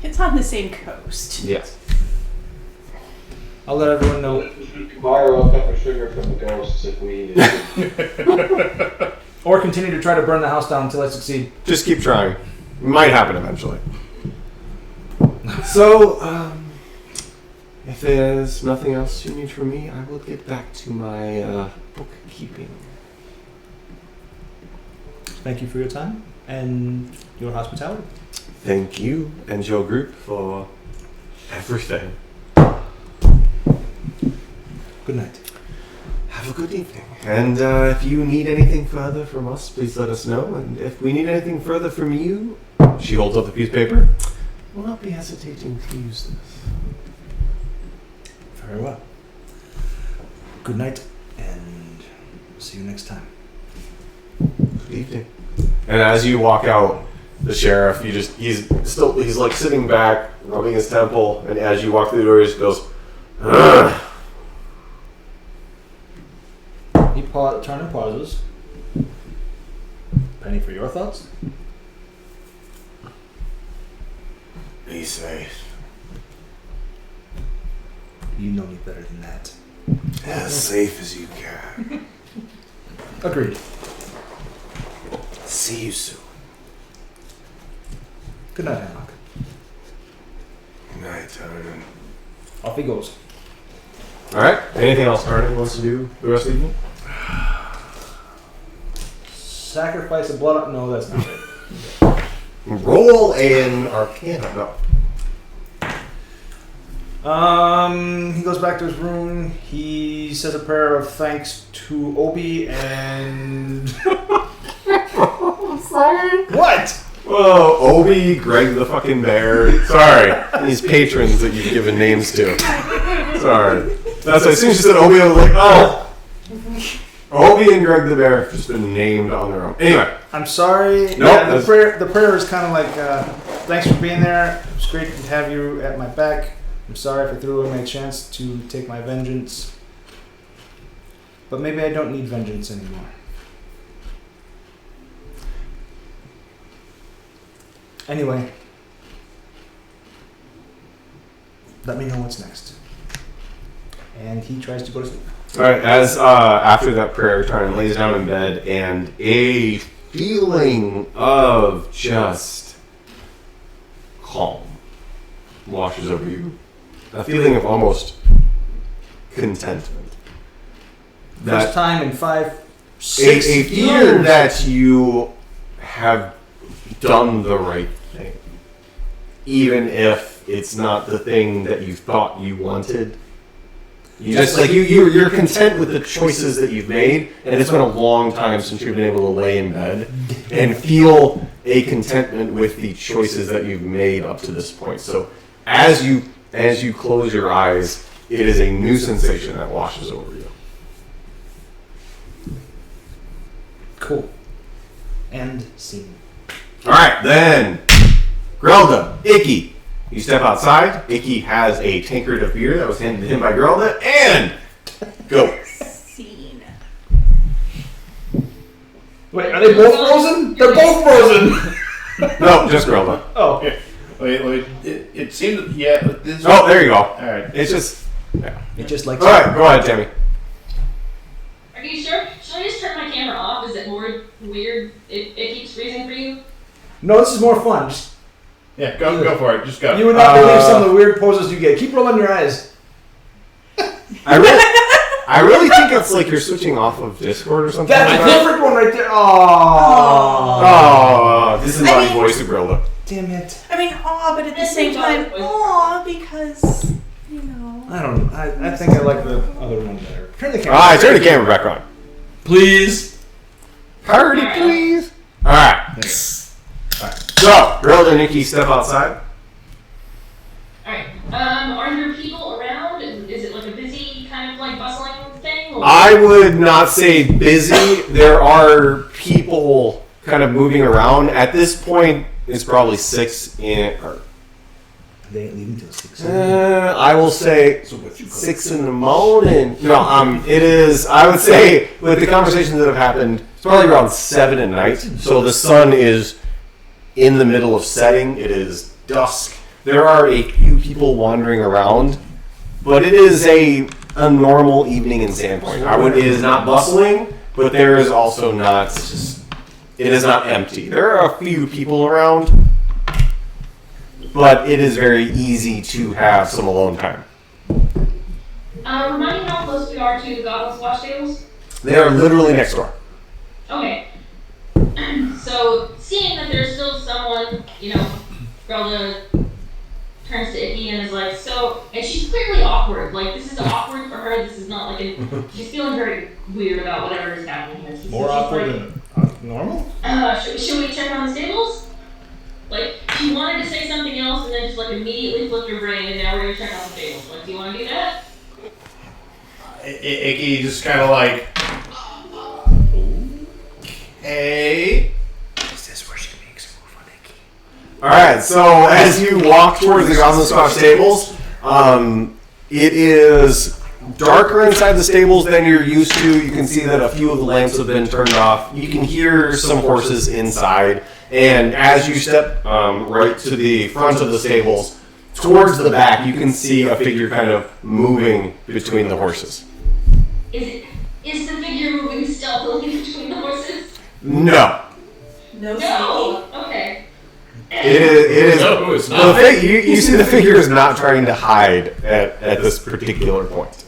It's It's on the same coast. Yes. I'll let everyone know. Borrow a cup of sugar from the ghosts if we need it. Or continue to try to burn the house down until I succeed. Just keep trying. It might happen eventually. So, if there's nothing else you need from me, I will get back to my bookkeeping. Thank you for your time and your hospitality. Thank you and your group for everything. Good night. Have a good evening. And if you need anything further from us, please let us know. And if we need anything further from you, she holds up a piece of paper. We'll not be hesitating to use this. Very well. Good night, and see you next time. Good evening. And as you walk out, the sheriff, he's like sitting back, rubbing his temple, and as you walk through the door, he just goes, ugh. He turns and pauses. Penny, for your thoughts? Be safe. You know me better than that. As safe as you can. Agreed. See you soon. Good night, Hancock. Good night, Tyron. Off he goes. Alright, anything else Arden wants to do the rest of the evening? Sacrifice of blood? No, that's not it. Roll an Arcana. No. He goes back to his room. He says a prayer of thanks to Obi and... Sorry. What? Whoa, Obi, Greg the fucking bear. Sorry. These patrons that you've given names to. Sorry. That's why as soon as you said Obi, I was like, oh. Obi and Greg the bear have just been named on their own. Anyway. I'm sorry. Nope, Yeah, the prayer is kind of like, thanks for being there. It's great to have you at my back. I'm sorry if I threw away my chance to take my vengeance. But maybe I don't need vengeance anymore. Anyway, let me know what's next. And he tries to go to sleep. Alright, as after that prayer, Tarn lays down in bed, and a feeling of just calm washes over you. A feeling of almost contentment. First time in 5, 6 a fear years. that you have done the right thing. Even if it's not the thing that you thought you wanted. You're content with the choices that you've made, and it's been a long time since you've been able to lay in bed and feel a contentment with the choices that you've made up to this point. So as you close your eyes, it is a new sensation that washes over you. Cool. End scene. Alright, then Grelda, Icky. You step outside. Icky has a tankard of beer that was handed to him by Grelda, and go. Scene. Wait, are they both frozen? They're both frozen! No, just Grelda. Oh. Wait. It seemed, yeah. This Oh, there you go. Alright. It's just, yeah. It just like... Alright, go ahead, Tammy. Are you sure? Should I just turn my camera off? Is it more weird? It keeps freezing for you? No, this is more fun. Just, Yeah, go for it. Just go. you would not believe some of the weird poses you get. Keep rolling your eyes. I really think it's like you're switching off of Discord or something. That's like a that. different one right there. Oh. Oh, this is I my mean- voice of Grelda. Damn it. I mean, aw, but at the same time, aw, because, you know. I don't know. I think I like the other one better. Turn the camera. Alright, turn the camera back on. Please. Party, please. Alright. So, Grelda and Icky step outside. Alright. Are there people around? Is it like a busy, kind of like bustling thing? Or? I would not say busy. There are people kind of moving around. At this point, it's probably 6 in. Or, They ain't leaving till 6. I will say 6 in the morning. No, it is. I would say with the conversations that have happened, it's probably around 7 at night. So the sun is in the middle of setting. It is dusk. there are a few people wandering around, but it is a normal evening in Sandpoint. It is not bustling, but there is also not it is not empty. There are a few people around, but it is very easy to have some alone time. Remind me how close we are to the Goblin Squash tables? They are literally next door. Okay. So, seeing that there's still someone, Grelda turns to Icky and is like, and she's clearly awkward. Like, this is awkward for her. This is not like she's feeling very weird about whatever is happening here. So More awkward than normal? Should we check on the stables? Like, she wanted to say something else and then just like immediately flipped her brain and now we're gonna check on the stables. Like, do you want to do that? Icky just kind of like, okay. Is this where she makes more fun, Icky? Alright, so as you walk towards the Goblin Squash stables, it is darker inside the stables than you're used to. You can see that a few of the lamps have been turned off. You can hear some horses inside. And as you step right to the front of the stables, towards the back, you can see a figure kind of moving between the horses. Is the figure moving stealthily between the horses? No. No. Okay. It is. No, it's not. You see the figure is not trying to hide at this particular point.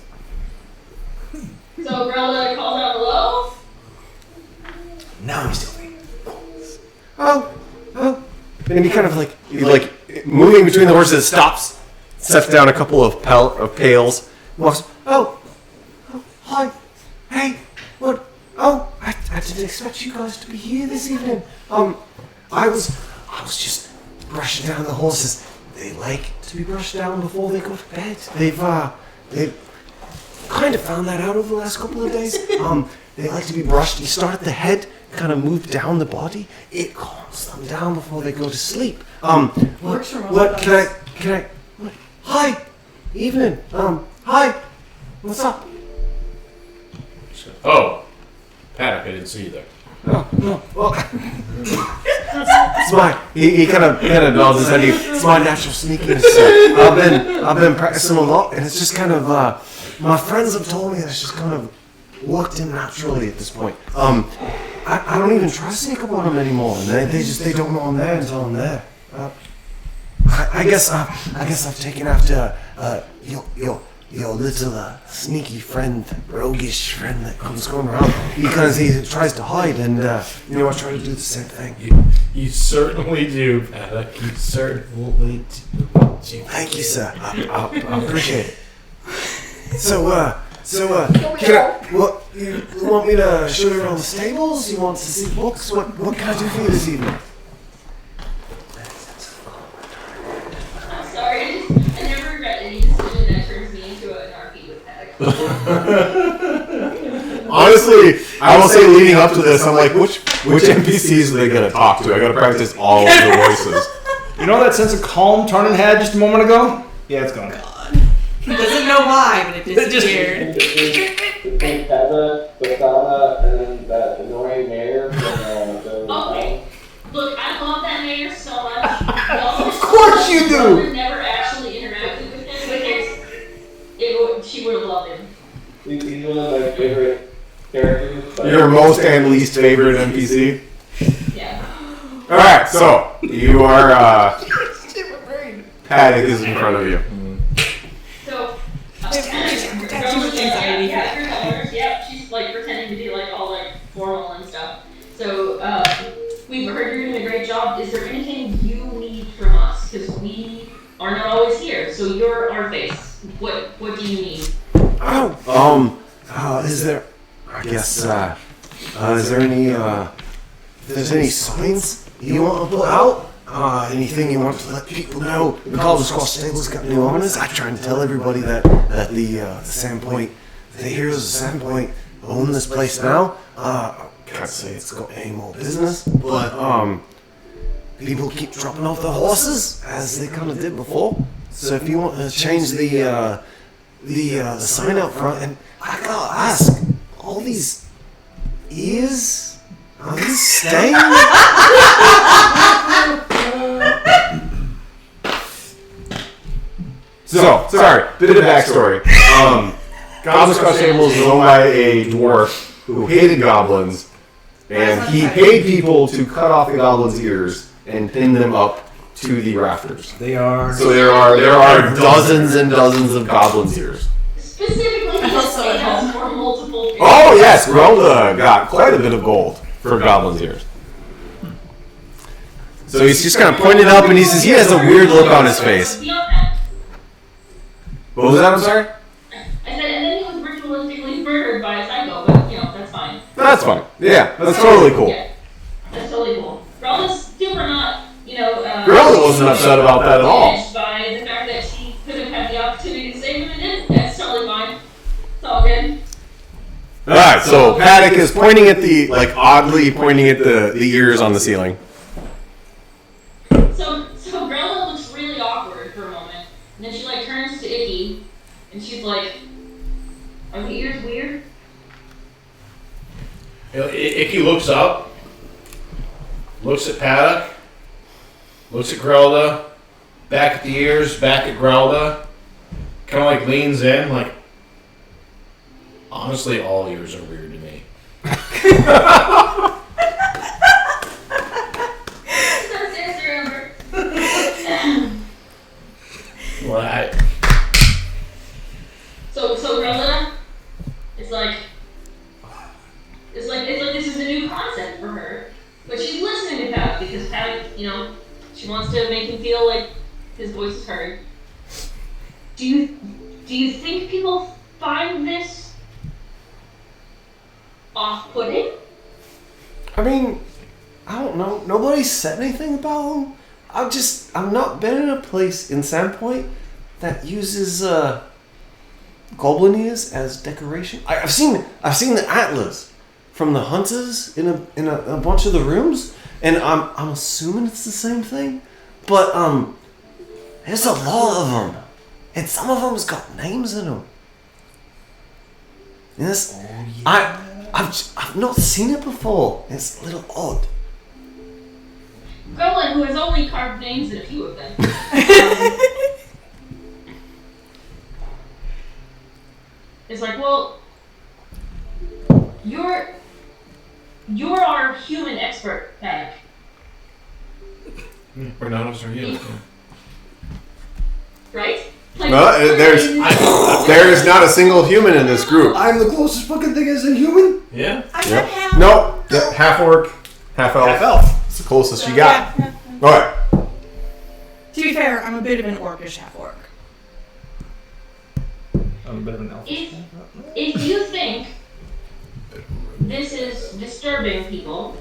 So Grelda calls out hello. Now he's still thinking. Oh. And he kind of like moving between the horses, stops, sets down a couple of pails, walks. Oh, hi, hey, what? Oh, I didn't expect you guys to be here this evening. I was just brushing down the horses. They like to be brushed down before they go to bed. They've kind of found that out over the last couple of days. They like to be brushed. You start at the head, kind of move down the body. It calms them down before they go to sleep. Can I? Hi, evening. Hi, what's up? Oh, Paddock, I didn't see you there. Well, it's my. He kind of nods his head. It's my natural sneakiness. I've been practicing a lot, and it's just kind of. My friends have told me that it's just kind of worked in naturally at this point. I don't even try to sneak up on them anymore. And they don't know I'm there until I'm there. I guess I've taken after your little sneaky friend, roguish friend that comes going around because he tries to hide, and I try to do the same thing. You certainly do, Paddock. You certainly do. Thank you, sir. I appreciate it. So, can I, you want me to show you around the stables? You want to see books? What can I do for you this evening? I'm sorry, I never regret any decision that turns me into an RP with Paddock. Honestly, I will say leading up to this, I'm like, which NPCs are they going to talk to? I got to practice all of the voices. You know that sense of calm Tarnan had just a moment ago? Yeah, it's gone. He doesn't know why, but it disappeared. Between Pezza, Basana, and then that annoying mayor from the Okay. Look, I love that mayor so much. Of course you do! I never actually interacted with him because she would have loved him. He's one of my favorite characters. But Your most and least favorite NPC? Yeah. Alright, so, you are, Paddock is in front of you. So, anxiety. yeah, she's like pretending to be like all like formal and stuff. So, we've heard you're doing a great job. Is there anything you need from us? Because we are not always here. So you're our face. What do you need? Is there, I guess, is there any, if there's any signs you want to put out? Anything you want to let people know? The Goblin Squash Stable's got new owners. I try and tell everybody that the Sandpoint, the heroes of Sandpoint own this place now. Can't say it's got any more business, but people keep dropping off their horses as they kind of did before. So if you want to change the sign out front, and I gotta ask, all these ears, are these staying? bit of backstory. Goblins Crush Tables was owned by a dwarf who hated goblins, and he paid people to cut off the goblins' ears and pin them up to the rafters. They are. So there are dozens and dozens of goblins' ears. Specifically, he Also paid at us home. for multiple things. Oh yes, Grelda got quite a bit of gold for goblins' ears. So he's just kind of pointing up, and he says he has a weird look on his face. Beyond that, What was that? I'm sorry. I said, and then he was ritualistically murdered by a psycho, but, that's fine. That's fine. Yeah, that's totally cool. Yeah, that's totally cool. Grelda's super not, Grelda wasn't upset about that at all. damaged by the fact that she could have had the opportunity to save him and didn't. That's totally fine. It's all good. Alright, so Paddock is pointing at oddly pointing at the ears on the ceiling. So Grella looks really awkward for a moment, and then she turns to Icky, and she's like, "Are the ears weird?" Icky looks up, looks at Paddock, looks at Grelda, back at the ears, back at Grelda, kind of leans in, honestly, all ears are weird to me. That's the answer, Amber. Well, So Grella, it's like this is a new concept for her, but she's listening to Paddock because Paddock, she wants to make him feel like his voice is heard. Do you think people find this off-putting? I mean, I don't know. Nobody said anything about them. I've not been in a place in Sandpoint that uses goblin ears as decoration. I've seen the atlas from the hunters in a bunch of the rooms, and I'm assuming it's the same thing. But there's a lot of them, and some of them's got names in them. Yes, I've not seen it before. It's a little odd. Grella, who has only carved names in a few of them. It's like, well, you're our human expert, Paddock. we're none of us are human. Right? There is not a single human in this group. I'm the closest fucking thing as a human. Yeah? I'm not half. No, half orc, half elf. Half elf. It's the closest you got. Yeah. All right. To be fair, I'm a bit of an orcish half orc. I'm a bit of an elf. If you think this is disturbing people,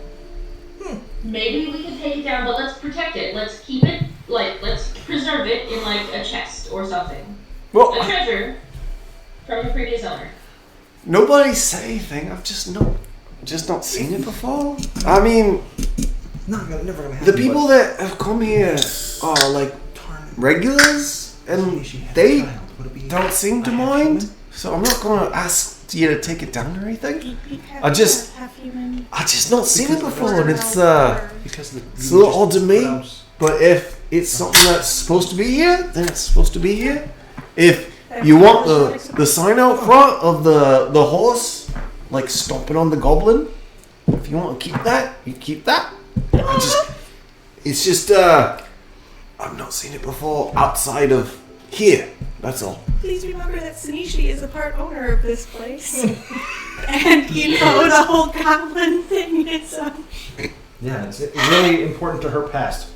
maybe we can take it down, but let's protect it. Let's keep it, let's preserve it in a chest or something. Well, A treasure from the previous owner. Nobody said anything. I've just not seen it before. I mean, Never gonna happen. the people that have come here are regulars, and they don't seem to mind. So I'm not gonna ask you to take it down or anything. I just not seen it before, and it's a little odd to me. But if it's something that's supposed to be here, then it's supposed to be here. If you want the sign out front of the horse, stomping on the goblin, if you want to keep that, you keep that. It's just I've not seen it before outside of here. That's all. Please remember that Sanishi is a part owner of this place. And the whole goblin thing is Yeah, it's really important to her past.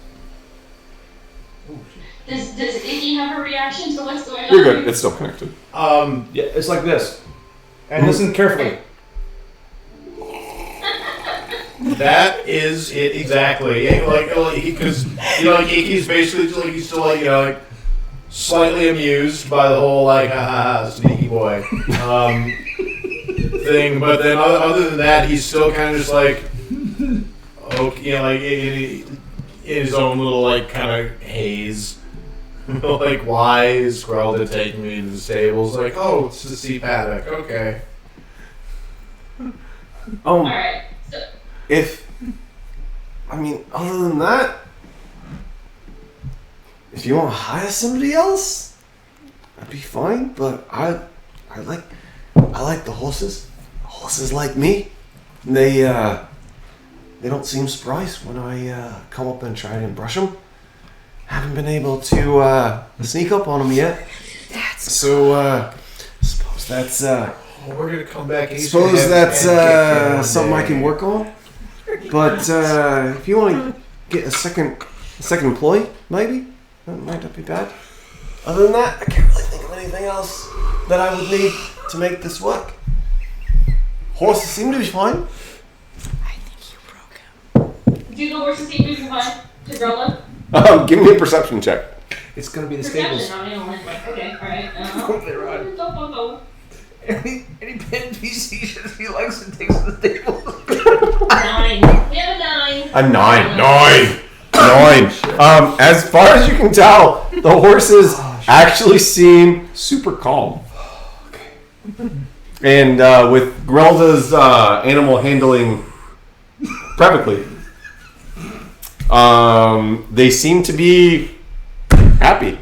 Does Icky have a reaction to what's going on? you're good. It's still connected. Yeah, it's like this. And listen carefully. That is it exactly. Because Icky's basically just he's still slightly amused by the whole haha, sneaky boy thing. But then other than that, he's still kind of just okay, in his own little kind of haze. Why is Grelda taking me to the stables? Oh, it's to see Paddock. Okay. Alright, so Other than that, if you want to hire somebody else, I'd be fine, but I like the horses. Horses like me. They don't seem surprised when I come up and try and brush them. Haven't been able to sneak up on them yet. So suppose that's we're gonna come back. suppose that's something I can work on. But if you want to get a second employee, maybe that might not be bad. Other than that, I can't really think of anything else that I would need to make this work. Horses seem to be fine. I think you broke him. Do the horses seem to be fine to grow Give me a perception check. It's gonna be the Perception, stables. I mean, like, okay, alright. Totally right. Go. Any NPC he likes and takes to the stables. 9. We have a 9. A 9. 9. As far as you can tell, the horses actually seem super calm. And with Grelda's animal handling perfectly, they seem to be happy.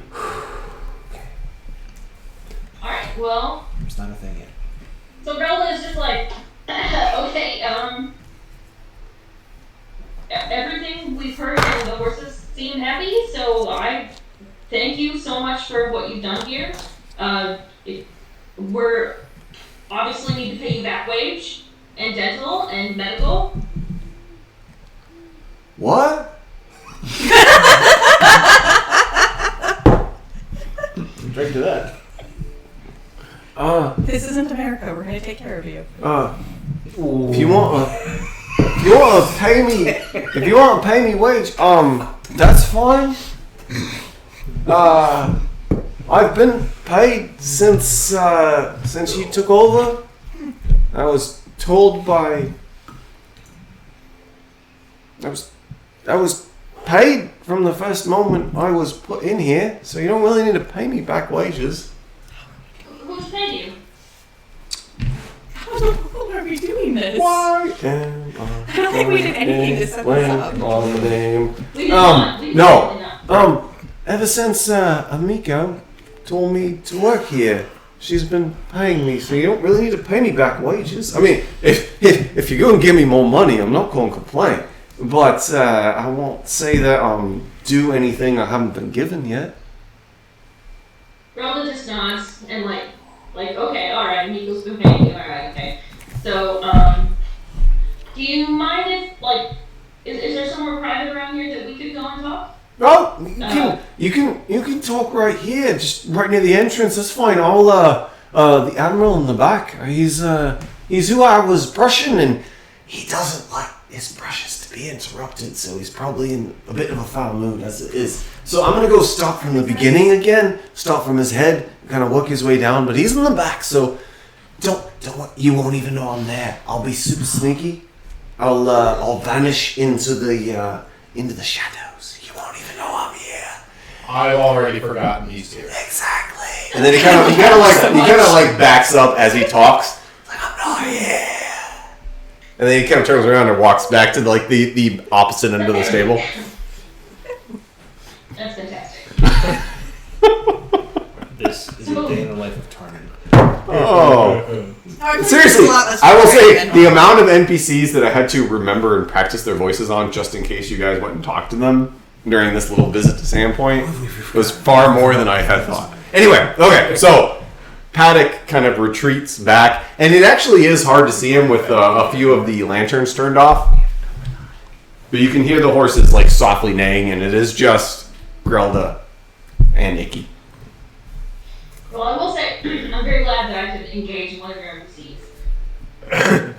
Alright, well, It's not a thing yet. so Relda is just like, okay, everything we've heard and the horses seem happy, so I thank you so much for what you've done here. We're obviously need to pay you back wage and dental and medical. What? Drink to that. This isn't America. We're gonna take care of you. If you want to pay me wage, that's fine. I've been paid since you took over. I was told by. I was paid from the first moment I was put in here, so you don't really need to pay me back wages. Who's paying you? How are we doing this? Why am I don't think we did anything to set this up. on the name? We did not. We did No. not. Ever since Amiko told me to work here, she's been paying me, so you don't really need to pay me back wages. I mean, if you're going to give me more money, I'm not going to complain. But I won't say that do anything I haven't been given yet. Relda just nods and like, okay, alright, Nico's been paying you, alright, okay. So, do you mind if, like, is there somewhere private around here that we could go and talk? Oh, you can talk right here, just right near the entrance. That's fine. I'll the admiral in the back. He's who I was brushing, and he doesn't like his brushes to be interrupted, so he's probably in a bit of a foul mood as it is. So I'm gonna go start from the beginning again, start from his head, kind of work his way down. But he's in the back, so don't you won't even know I'm there. I'll be super sneaky. I'll vanish into the shadows. You won't even know I'm here. I've already forgotten he's here. Exactly. And then he kind of backs up as he talks. Like, I'm not here. And then he kind of turns around and walks back to the opposite end of the stable. That's fantastic. This is a day in the life of Tarnan. Oh. Oh, Seriously, I will say the amount of NPCs that I had to remember and practice their voices on just in case you guys went and talked to them during this little visit to Sandpoint was far more than I had thought. Anyway, okay, so Paddock kind of retreats back, and it actually is hard to see him with a few of the lanterns turned off. But you can hear the horses like softly neighing, and it is just Grelda and Icky. Well, I will say, I'm very glad that I could engage one of your NPCs.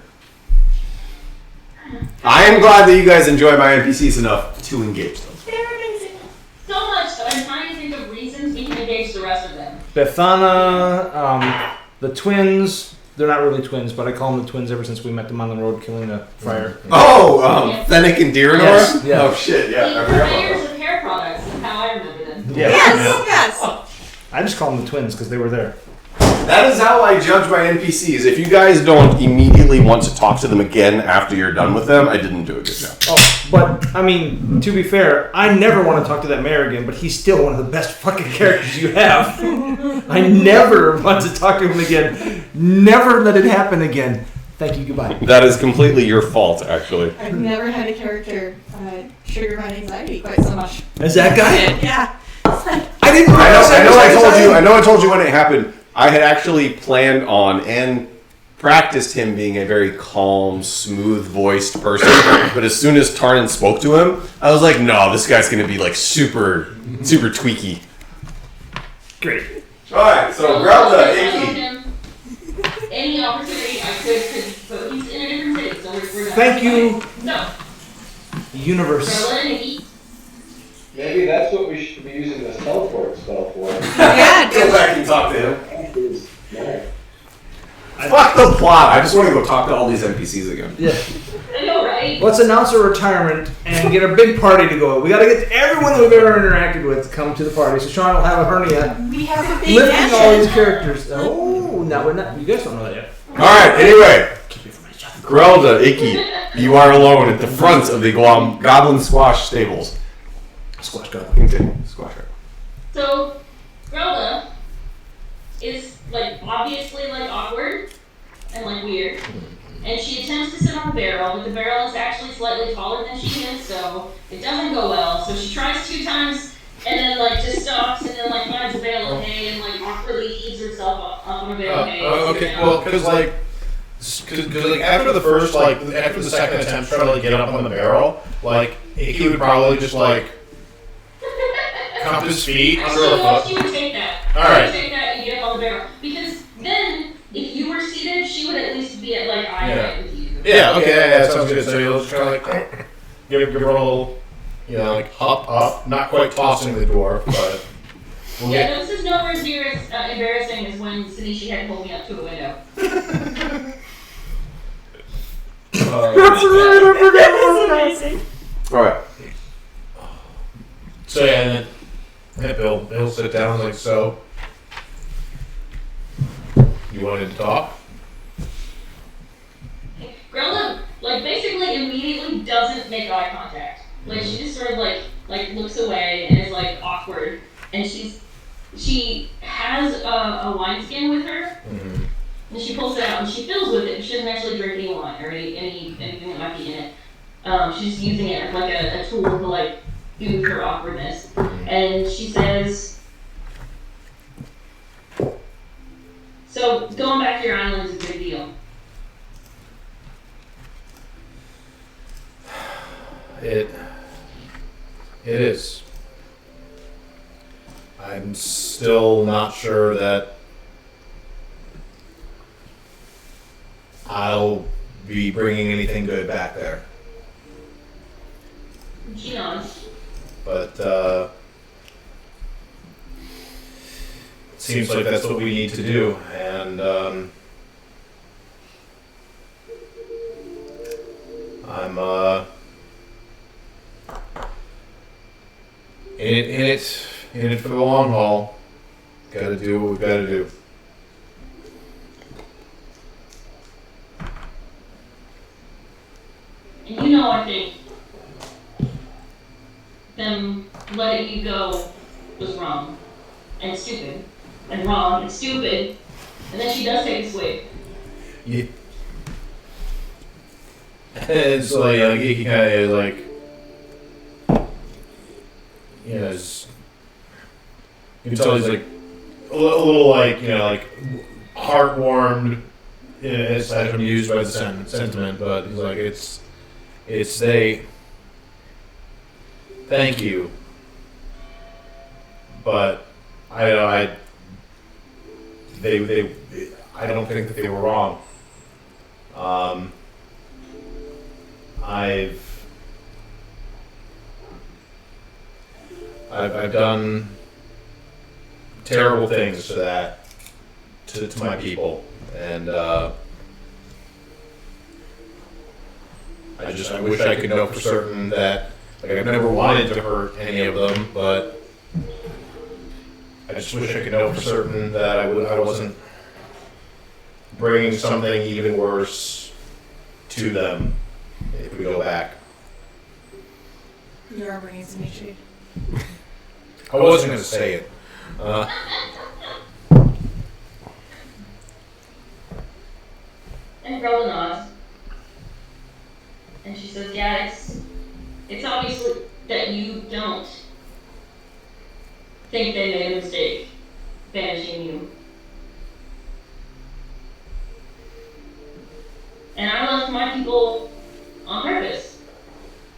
I am glad that you guys enjoy my NPCs enough to engage them. They're amazing. So much that I'm trying to think of reasons we can engage the rest of them. Bethana, the twins. They're not really twins, but I call them the twins ever since we met them on the road killing the friar. Oh, Fennec and Deirdre? Yes, yeah. Oh, shit, yeah. The I forgot purveyors about of hair products is how I remember them. Yeah. Yes. I just call them the twins because they were there. that. That is how I judge my NPCs. If you guys don't immediately want to talk to them again after you're done with them, I didn't do a good job. Oh, but I mean, to be fair, I never want to talk to that mayor again. But he's still one of the best fucking characters you have. I never want to talk to him again. Never let it happen again. Thank you. Goodbye. That is completely your fault, actually. I've never had a character trigger my anxiety quite so much. Is that guy? Yeah. I didn't. I know I told you when it happened. I had actually planned on and practiced him being a very calm, smooth-voiced person. But as soon as Tarnan spoke to him, I was like, no, this guy's going to be like super tweaky. Great. Alright, so Grelda, Icky. Any opportunity I could, but he's in a different city, so we're not. Thank you, No. universe. Grelda and Icky. Maybe that's what we should be using the teleport spell for. Yeah, Go back and talk to him. No. Fuck the plot. I just want to go talk to all these NPCs again. Yeah. I know, right? Let's announce our retirement and get a big party to go. We got to get everyone that we've ever interacted with to come to the party. So Sean will have a hernia we have a big lifting all these mansion. characters. Oh, no, we're not. You guys don't know that yet. Alright, anyway. Grelda, Icky, you are alone at the front of the Goblin Squash stables. Squash God. Continue. Squash her. So, Grelda is, like, obviously, like, awkward and, like, weird. And she attempts to sit on a barrel, but the barrel is actually slightly taller than she is, so it doesn't go well. So she tries 2 times, and then, like, just stops, and then, like, finds a bale of hay, and, like, awkwardly heaves herself up on a bale of hay. Okay, well, because like after the first, like, after the second attempt trying to like, get up on the barrel, like, he would probably just, like, cup his feet under So, a foot. she would take that. All right. She would take that and get up on the barrel. Because then, if you were seated, she would at least be at, like, eye height with you. Yeah, okay, yeah, that sounds good. So you'll just kind of like give her a little, you know, like hop up, not quite tossing the dwarf, but we'll Yeah, get. no, this is nowhere near as embarrassing as when Sanishi had to pull me up to a window. That's right, I forgot about that. Alright. So yeah, and then Bill sit down like so. You wanted to talk? Grelda, like, basically immediately doesn't make eye contact. Like, she just sort of, like looks away and is, like, awkward. And she has a wineskin with her, and she pulls it out and she fills with it. She doesn't actually drink any wine or anything that might be in it. She's just using it as, like, a tool to, like, soothe her awkwardness. And she says, so, going back to your island is a big deal. It is. I'm still not sure that I'll be bringing anything good back there. She nods. But it seems like that's what we need to do, and I'm in it for the long haul. Gotta do what we've gotta do. And you know, I think them letting you go was wrong and stupid and wrong and stupid. And then she does take a swig. Yeah. It's like he kind of like, you know, you can tell he's like a little like, you know, like heartwarmed, aside from used by the sentiment, but he's like, it's they. Thank you, but I don't think that they were wrong. I've done terrible things to my people, and I wish I could know for certain that, like, I've never wanted to hurt any of them, but I just wish I could know for certain that I wasn't bringing something even worse to them if we go back. You are bringing some shade. I wasn't going to say it. And Rella nods. And she says, yeah, it's obviously that you don't think they made a mistake banishing you. And I left my people on purpose.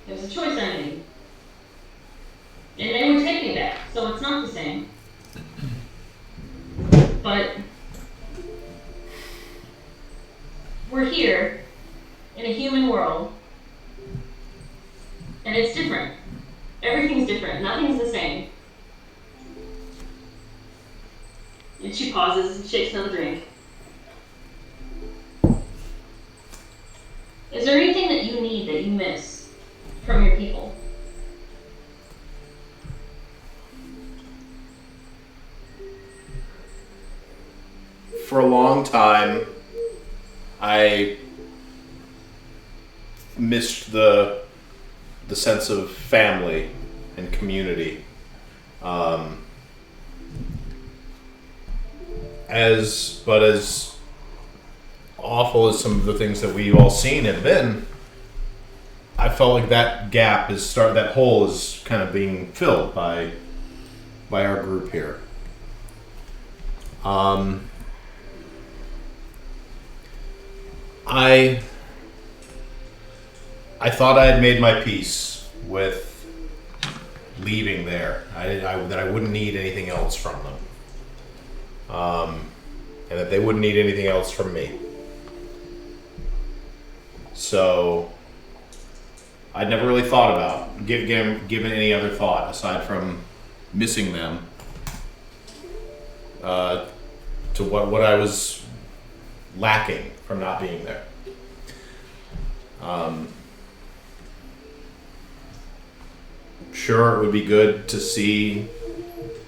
It was a choice I made. And they would take me back, so it's not the same. But we're here in a human world, and it's different. Everything's different. Nothing's the same. And she pauses and shakes another drink. Is there anything that you need that you miss from your people? For a long time, I missed the sense of family and community. As awful as some of the things that we've all seen have been, I felt like that gap that hole is kind of being filled by our group here. I thought I had made my peace with leaving there. That I wouldn't need anything else from them. And that they wouldn't need anything else from me. So I'd never really thought about given any other thought aside from missing them to what I was lacking from not being there. Sure, it would be good to see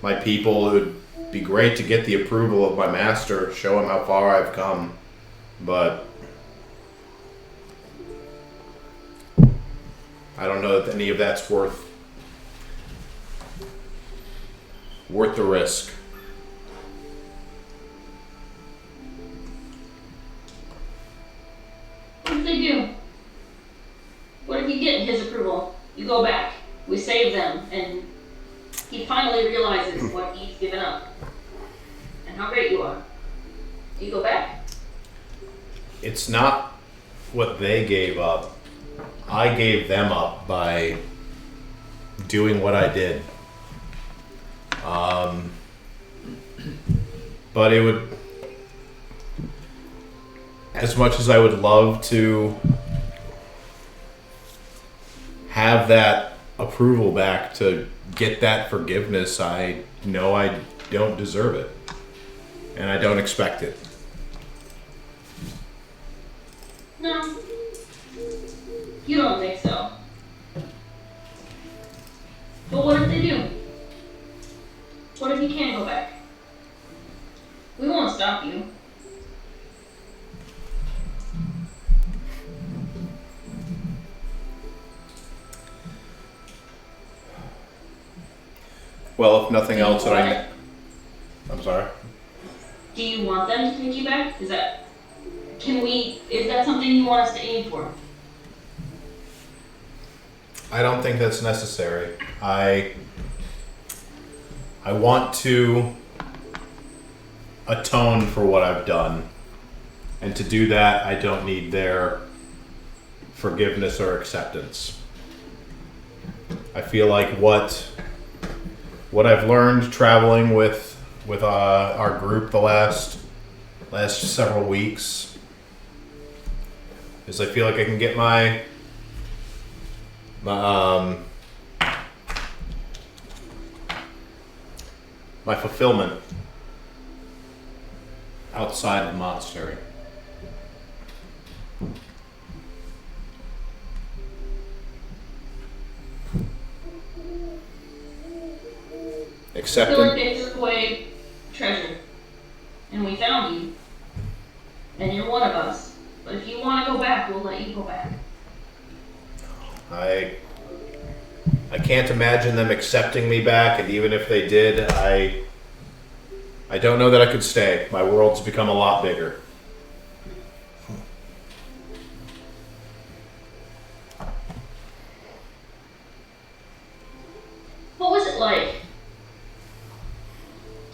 my people. It would be great to get the approval of my master, show him how far I've come, but I don't know that any of that's worth the risk. What if they do? What if you get his approval? You go back. We save them, and he finally realizes what he's given up and how great you are. You go back. It's not what they gave up. I gave them up by doing what I did. But it would, as much as I would love to have that approval back to get that forgiveness, I know I don't deserve it. And I don't expect it. No. You don't think so. But what if they do? What if you can't go back? We won't stop you. Well, if nothing Do you else, want it? I'm sorry. Do you want them to take you back? Is that something you want us to aim for? I don't think that's necessary. I want to atone for what I've done. And to do that, I don't need their forgiveness or acceptance. I feel like what I've learned traveling with our group the last several weeks is I feel like I can get my fulfillment outside of the monastery. I feel like Acceptance. they took away treasure, and we found you. And you're one of us. But if you want to go back, we'll let you go back. I can't imagine them accepting me back, and even if they did, I don't know that I could stay. My world's become a lot bigger. What was it like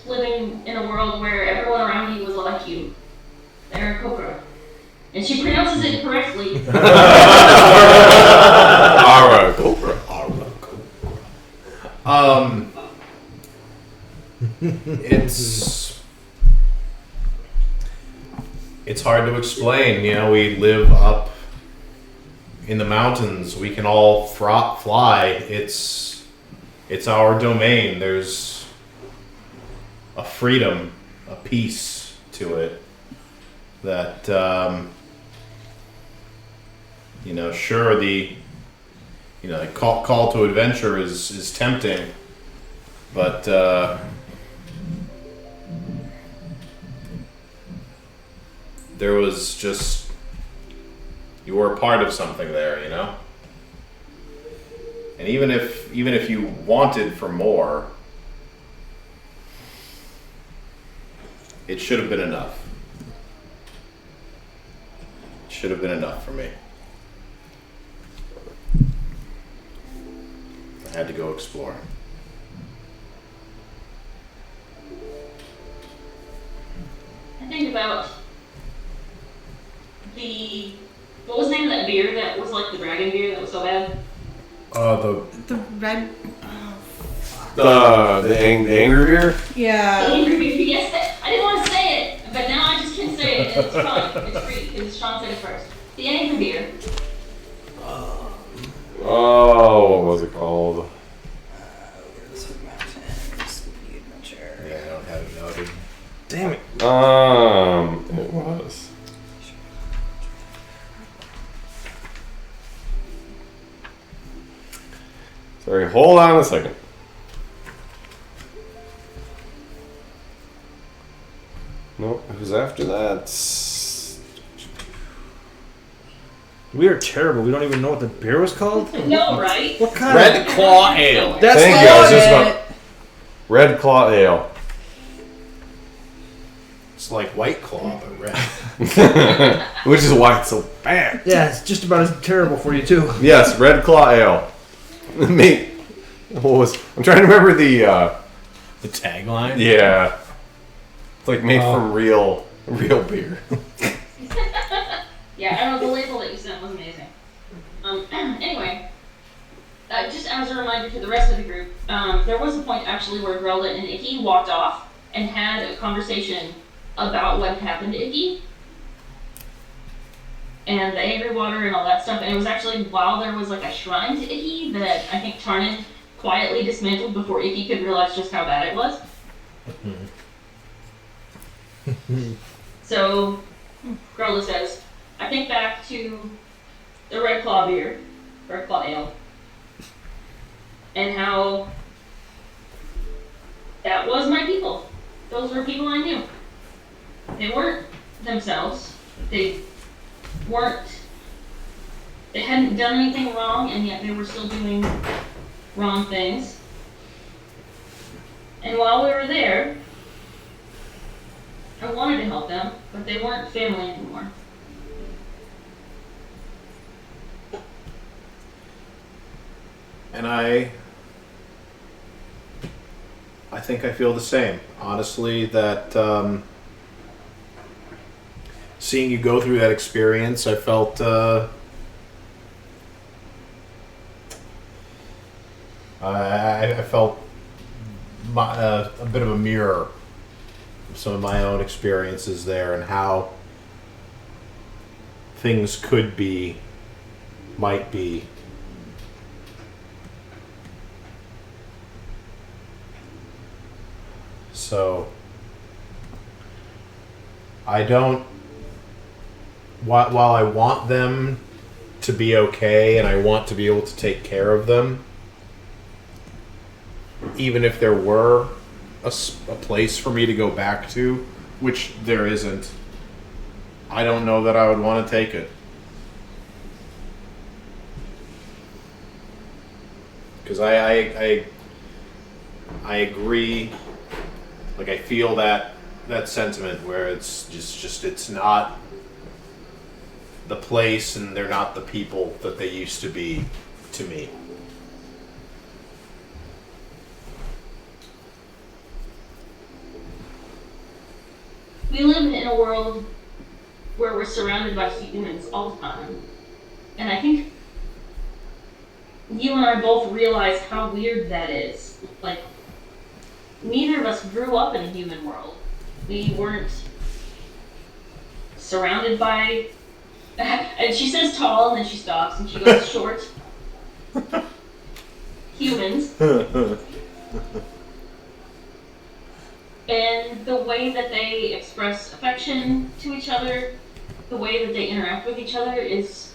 living in a world where everyone around you was like you? Aarakocra. And she pronounces it correctly. Aarakocra. It's hard to explain. You know, we live up in the mountains. We can all fly. It's our domain. There's a freedom, a peace to it that, you know, sure, the call to adventure is tempting, but there was just, you were a part of something there, you know? And even if you wanted for more, it should have been enough. It should have been enough for me. I had to go explore. I think about what was the name of that beer that was like the dragon beer that was so bad? The red. The angry beer? Yeah. The angry beer, yes, I didn't want to say it, but now I just can't say it. It's fine, it's free, because Sean said it first. The angry beer. Oh, what was it called? Yeah, I don't have it noted. Damn it. It was. Sorry, hold on a second. Nope, it was after that. We are terrible. We don't even know what the beer was called. No, right? What kind Red Claw Ale. That's Thank what you. I was it just is. about Red Claw Ale. It's like White Claw, but red. Which is why it's so bad. Yeah, it's just about as terrible for you too. Yes, Red Claw Ale. Me. I'm trying to remember the The tagline? yeah. It's like made from real beer. Yeah, I don't know, the label that you sent was amazing. Anyway, just as a reminder to the rest of the group, there was a point actually where Grelda and Icky walked off and had a conversation about what happened to Icky. And the angry water and all that stuff, and it was actually while there was like a shrine to Icky that I think Tarnan quietly dismantled before Icky could realize just how bad it was. So, Grelda says, I think back to the Red Claw beer, Red Claw Ale, and how that was my people. Those were people I knew. They weren't themselves. They hadn't done anything wrong, and yet they were still doing wrong things. And while we were there, I wanted to help them, but they weren't family anymore. And I think I feel the same. Honestly, that seeing you go through that experience, I felt I felt a bit of a mirror of some of my own experiences there and how things could be, might be. So I don't, while I want them to be okay and I want to be able to take care of them, even if there were a place for me to go back to, which there isn't, I don't know that I would want to take it. Because I agree. Like, I feel that sentiment where it's just it's not the place and they're not the people that they used to be to me. We live in a world where we're surrounded by humans all the time. And I think you and I both realize how weird that is. Like, neither of us grew up in a human world. We weren't surrounded by... And she says tall, and then she stops, and she goes short. Humans. And the way that they express affection to each other, the way that they interact with each other is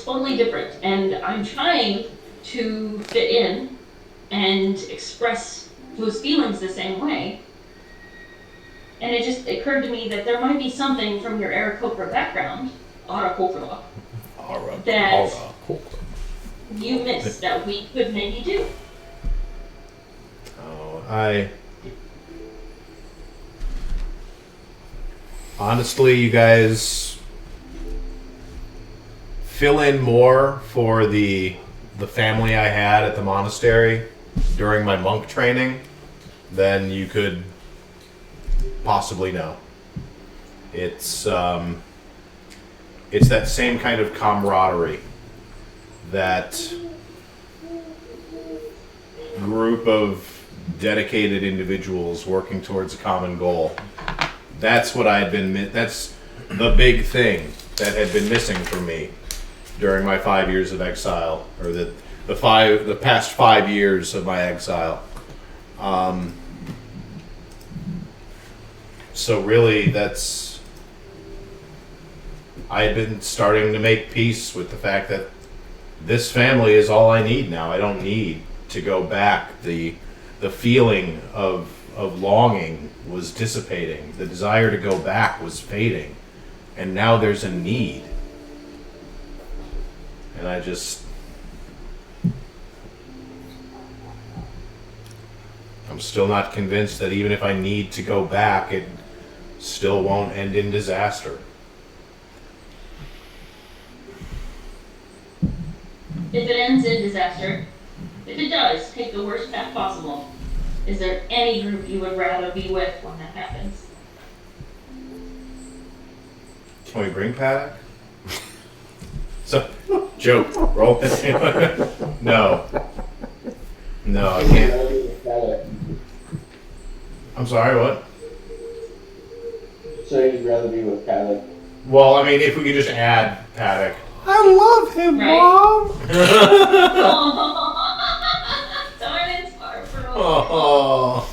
totally different. And I'm trying to fit in and express those feelings the same way. And it just occurred to me that there might be something from your Aarakocra background, Aarakocra, that you missed that we could maybe do. Oh, honestly, you guys fill in more for the family I had at the monastery during my monk training than you could possibly know. It's that same kind of camaraderie, that group of dedicated individuals working towards a common goal. That's what I had been. That's the big thing that had been missing from me during my 5 years of exile, or the past 5 years of my exile. So really, I had been starting to make peace with the fact that this family is all I need now. I don't need to go back. The feeling of longing was dissipating. The desire to go back was fading. And now there's a need. And I'm still not convinced that even if I need to go back, it still won't end in disaster. If it ends in disaster, if it does, take the worst path possible, is there any group you would rather be with when that happens? Can we bring Paddock? So, joke. Roll. No. No, I can't. I'm sorry, what? So you'd rather be with Paddock? Well, I mean, if we could just add Paddock. I love him, Right. Mom. Darn it, Barbara. Oh.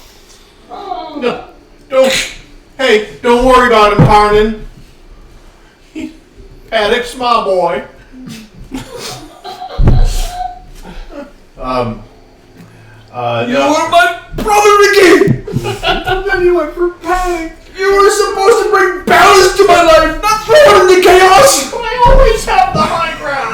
Oh. No, don't worry about him, Parnan. Paddock's my boy. You were my brother again! And then you went for Paddock. You were supposed to bring balance to my life, not throw it into chaos! I always have the high ground.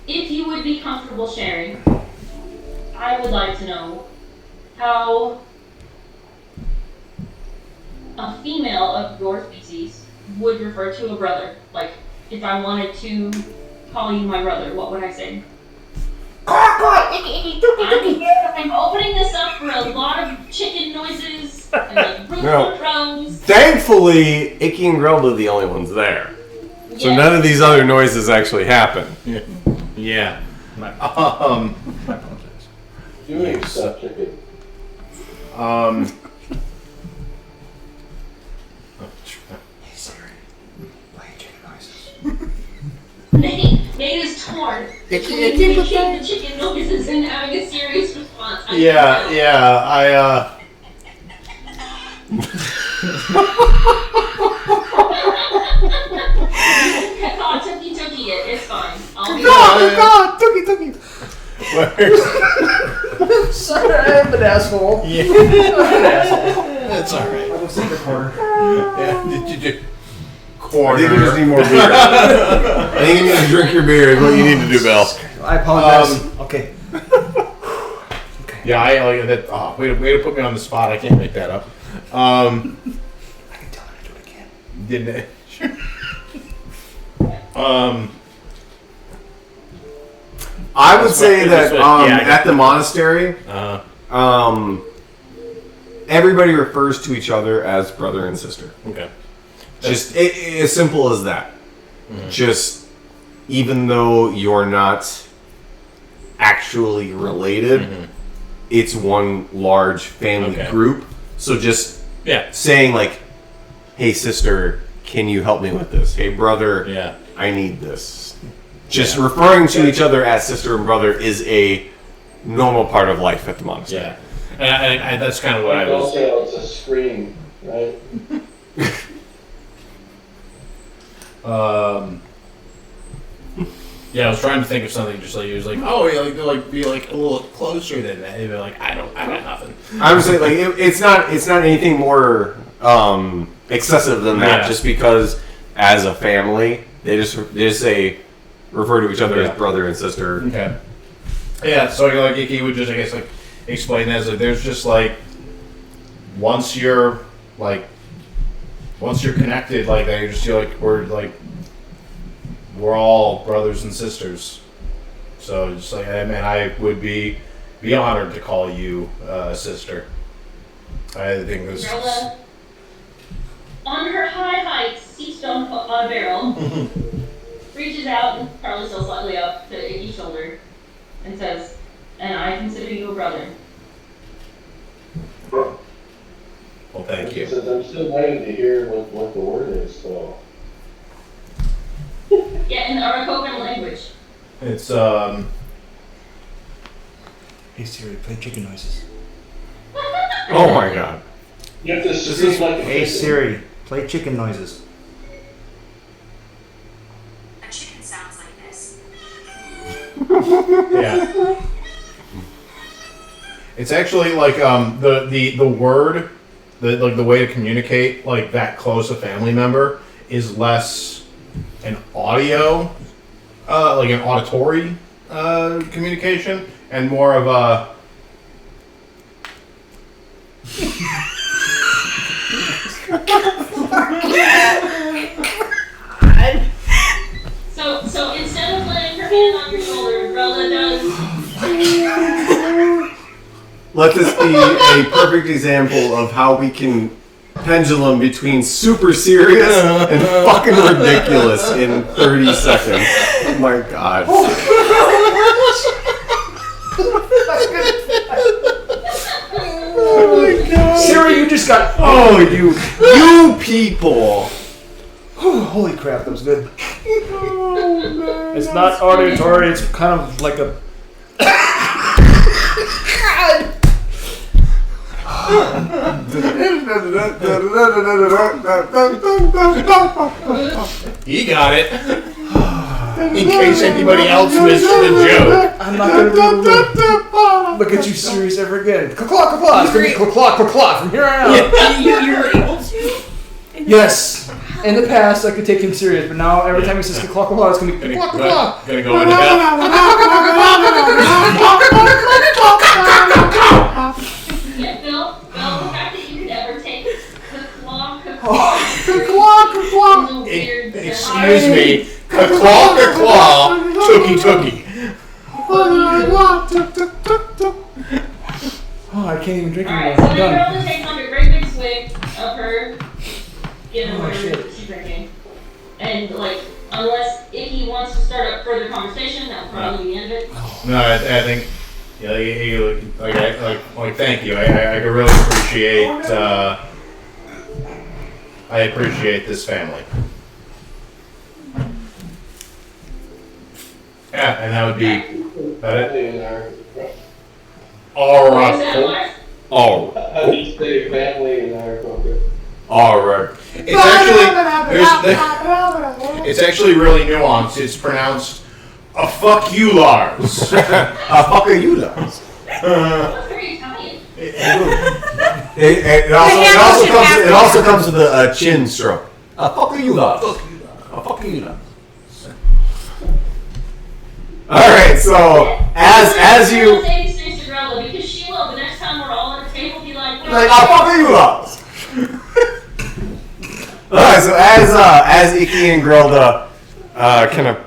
If you would be comfortable sharing, I would like to know how a female of your species would refer to a brother. Like, if I wanted to call you my brother, what would I say? I'm opening this up for a lot of chicken noises and like rooster drums. Thankfully, Icky and Greld are the only ones there. So none of these other noises actually happen. Yeah. My apologize. Doing stuff, chicken. Nate is torn between making the chicken noises and having a serious response. I Tookie it. It's fine. I'll be God, Tookie. Sorry, I'm an asshole. Yeah. I'm an asshole. That's all right. I'll go sit in the corner. Yeah. Did you I corner? think you just need more beer. I think you need to drink your beer is what you need to do, Bill. I apologize. Okay. Yeah, I like that. Oh, way to put me on the spot. I can't make that up. I can tell her to do it again. Didn't it? I would say that yeah, at the monastery, everybody refers to each other as brother and sister. Okay. Just as simple as that. Mm-hmm. Just even though you're not actually related, Mm-hmm. it's one large family Okay. group. So just Yeah. saying like, "Hey sister, can you help me with this? Hey brother, Yeah. I need this." Just referring to each other as sister and brother is a normal part of life at the monastery. Yeah. And that's kind of what I was. Also, it's a scream, right? Yeah, I was trying to think of something just like he was like, oh, yeah, like be like a little closer than that. He'd be like, I got nothing. I would say like it's not anything more excessive than that. Yeah. Just because as a family they just say refer to each other Yeah. as brother and sister. Okay. Yeah, so like he would just I guess like explain that as like there's just like once you're connected like that, you just feel like we're all brothers and sisters. So just like I would be honored to call you sister. I think this. Marilla, on her high seats on a barrel, reaches out and probably still slightly up to Iggy's shoulder, and says, "And I consider you a brother." Well, thank you. Since I'm still waiting to hear what the word is, though. Yeah, in the Arakokan language. It's Hey Siri, play chicken noises. Oh my god! You have to scream like a Hey chicken. Siri, play chicken noises. A chicken sounds like this. yeah. It's actually like the word the way to communicate like that close a family member is less an audio like an auditory communication and more of a So instead of laying her hand on your shoulder, Rella does. Let this be a perfect example of how we can pendulum between super serious and fucking ridiculous in 30 seconds. Oh my god. Siri, you just got. Oh, you people. Holy crap, that was good. It's not auditory, it's kind of like a. he got it in case anybody else missed the joke. I'm not gonna be able to look at you serious ever again. Claw, claw, it's gonna be claw from here on out. You're able to? Yes. In the past, I could take him serious, but now every time he says claw, claw, it's gonna be claw, claw. Gonna go into hell. Yeah, Bill, the fact that you could ever take the claw, Claw. is a weird. Excuse me. Claw, tookie. Oh, I can't even drink Alright, anymore. so I'm the done. girl takes on a great big swig of her, Oh, whatever shit. she's drinking. And, like, unless Icky wants to start a further conversation, that'll probably be the end of it. No, I think thank you. I really appreciate I appreciate this family. Yeah, and that would be about it. Family in our, All What was that, right. Lars? Oh, how do you say family in our culture? alright. It's actually really nuanced. It's pronounced a fuck you, Lars. Fuck are you guys? That's very Italian. It also comes with a chin stroke. Fuck you lot. Fuck you lot. All right, so as you Say these things to Grella because she will. The next time we're all at a table, be like, fuck you lot. All right, so as Icky and Grilda kind of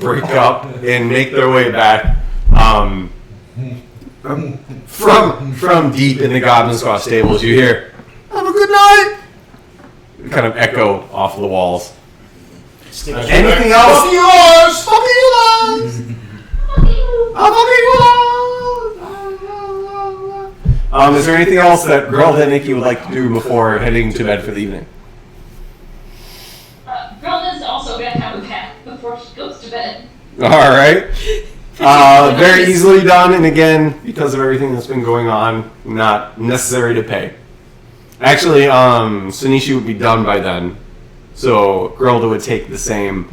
break up and make their way back from deep in the Goblin Squad stables, you hear, "Have a good night," kind of echo off the walls. Anything else? Fuck you laws! Fuck you laws! Is there anything else that Grilda and Nikki would like to do before heading to bed for the evening? Grelda's also gonna have a bath before she goes to bed. All right. Very easily done, and again, because of everything that's been going on, not necessary to pay. Actually, Sunichi would be done by then, so Grilda would take the same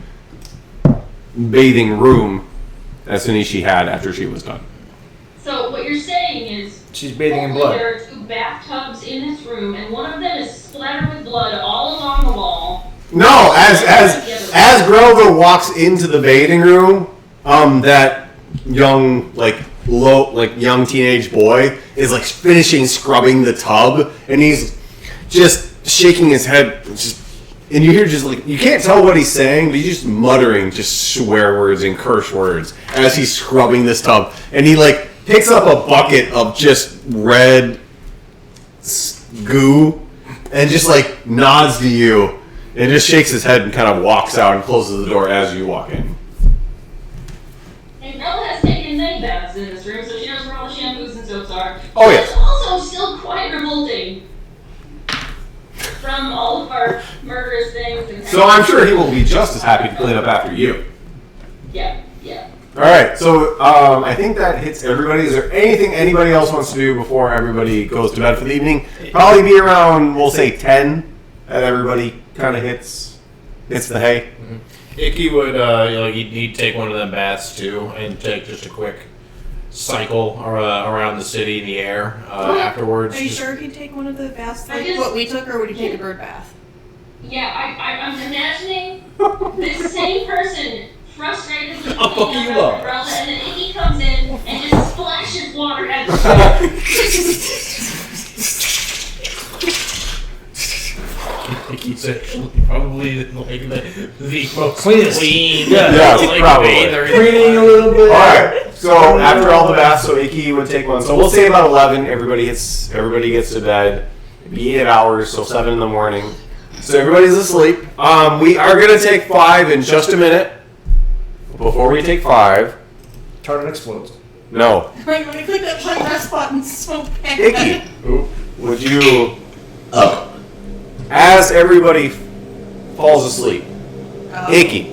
bathing room that Sunichi had after she was done. So what you're saying is She's bathing in hopefully blood. there are 2 bathtubs in this room, and one of them is splattered with blood all along the wall. No, as Grilda walks into the bathing room, that young young teenage boy is like finishing scrubbing the tub, and he's just shaking his head, and you hear you can't tell what he's saying, but he's just muttering swear words and curse words as he's scrubbing this tub, and he picks up a bucket of just red goo and just nods to you and just shakes his head and kind of walks out and closes the door as you walk in. And Grella has taken many baths in this room, so she knows where all the shampoos and soaps are. Oh, But yes. it's also still quite revolting from all of our murderous things. And So I'm sure he will be just as happy to clean up after you. Yeah. All right, so I think that hits everybody. Is there anything anybody else wants to do before everybody goes to bed for the evening? Probably be around, we'll say 10, and everybody kind of hits the hay. Icky would, he'd take one of them baths too, and take just a quick cycle around the city in the air afterwards. Are you sure he'd take one of the baths I like just- what we took, or would he take a bird bath? Yeah, I'm imagining this same person frustrated with I'll fuck you up. Grella, and then Icky comes in and just splashes water at the Icky's actually probably the most Cleanest. clean. Yeah, probably. bather in Cleaning a little bit. All right, so after all the baths, so Icky would take one. So we'll say about 11. Everybody gets to bed. It'd be 8 hours, so 7 in the morning. So everybody's asleep. We are gonna take 5 in just a minute. Before we take 5, Tartan explodes. no, Wait, let me click that one rest button so bad. Icky, would you, as everybody falls asleep, Icky,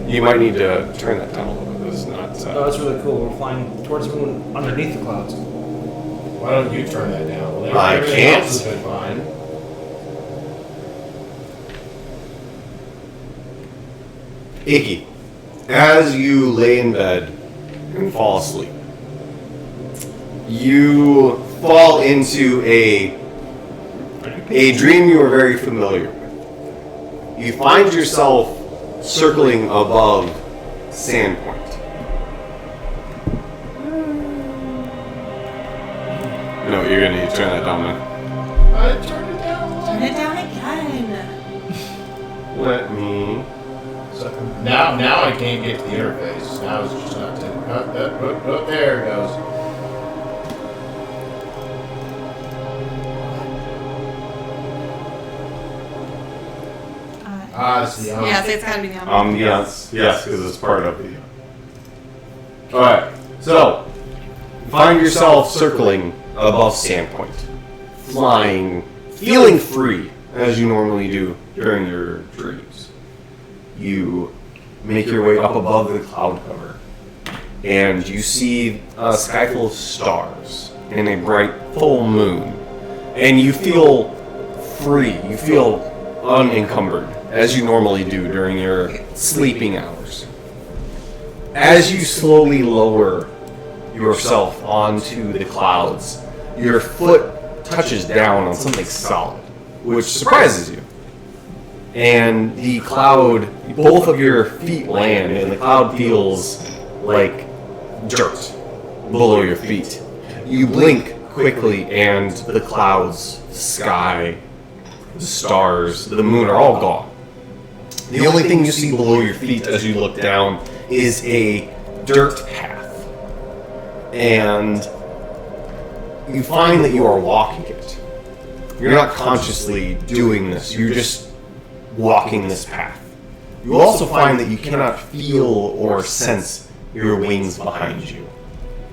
you might need to turn that down a little bit. This is not. Oh, that's really cool. We're flying towards the moon underneath the clouds. Why don't you turn that down? Well, I everything can't. else has been fine. Icky, as you lay in bed and fall asleep, you fall into a dream you are very familiar with. You find yourself circling above Sandpoint. No, you're gonna need to turn that down, man. I turned it down. Turn it down again. Let me. So now I can't get to the interface. Now it's just not to. There it goes. It's the Yeah, so it's gotta be the Yes, because it's part of the. Alright, so find yourself circling above Sandpoint, flying, feeling free as you normally do during your dreams. You make your way up above the cloud cover, and you see a sky full of stars and a bright full moon, and you feel free. You feel unencumbered as you normally do during your sleeping hours. As you slowly lower yourself onto the clouds, your foot touches down on something solid, which surprises you. And the cloud, both of your feet land, and the cloud feels like dirt below your feet. You blink quickly, and the clouds, the sky, the stars, the moon are all gone. The only thing you see below your feet as you look down is a dirt path. And you find that you are walking it. You're not consciously doing this, you're just walking this path. You also find that you cannot feel or sense your wings behind you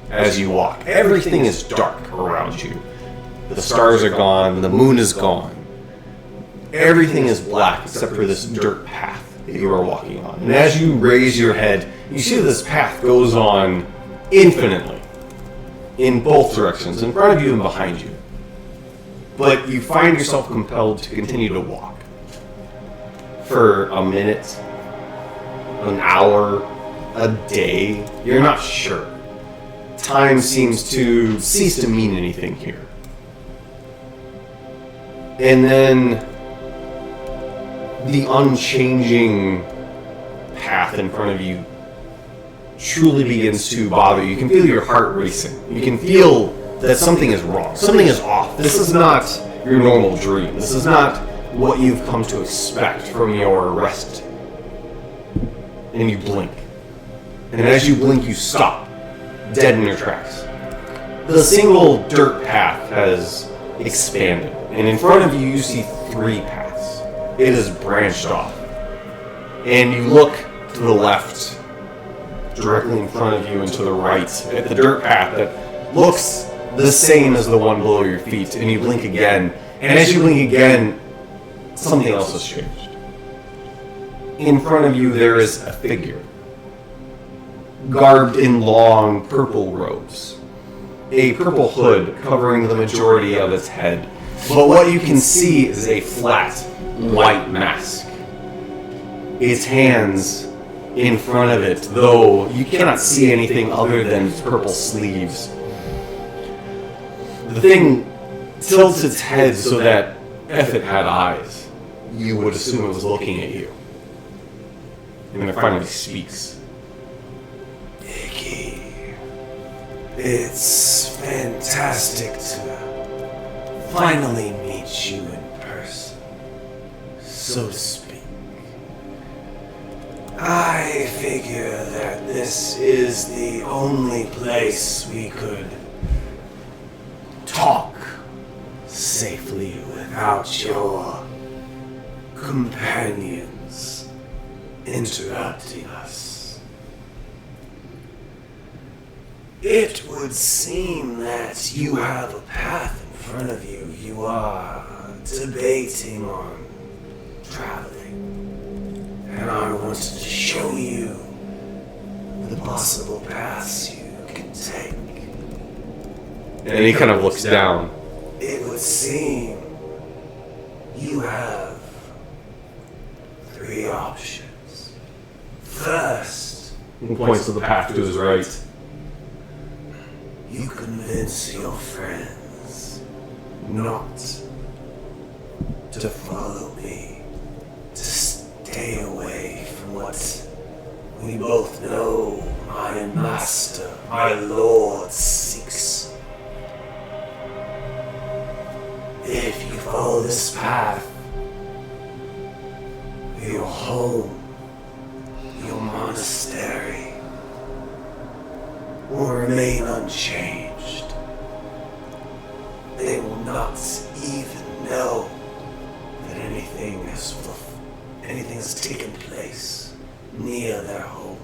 as you walk. Everything is dark around you. The stars are gone, the moon is gone. Everything is black except for this dirt path that you are walking on. And as you raise your head, you see that this path goes on infinitely in both directions, in front of you and behind you. But you find yourself compelled to continue to walk for a minute, an hour, a day. You're not sure. Time seems to cease to mean anything here. And then the unchanging path in front of you truly begins to bother you. You can feel your heart racing. You can feel that something is wrong. Something is off. This is not your normal dream. This is not what you've come to expect from your rest. And you blink. And as you blink, you stop, dead in your tracks. The single dirt path has expanded, and in front of you, you see 3 paths. It is branched off. And you look to the left, directly in front of you, and to the right, at the dirt path that looks the same as the one below your feet, and you blink again. And as you blink again, something else has changed. In front of you, there is a figure, garbed in long purple robes, a purple hood covering the majority of its head. But what you can see is a flat, white mask. Its hands in front of it, though you cannot see anything other than purple sleeves. The thing tilts its head so that if it had eyes, you would assume it was looking at you. And it finally speaks. Icky, it's fantastic to finally meet you in person, so to speak. I figure that this is the only place we could talk safely without your companions interrupting us. It would seem that you have a path in front of you. You are debating on traveling. And I wanted to show you the possible paths you can take. And he kind of looks down. It would seem you have 3 options. First, he points to the path to his right. You convince your friends not to follow me, to stay away from what we both know my master, my lord, seeks. If you follow this path, your home, your monastery, will remain unchanged. They will not even know that anything has taken place near their home.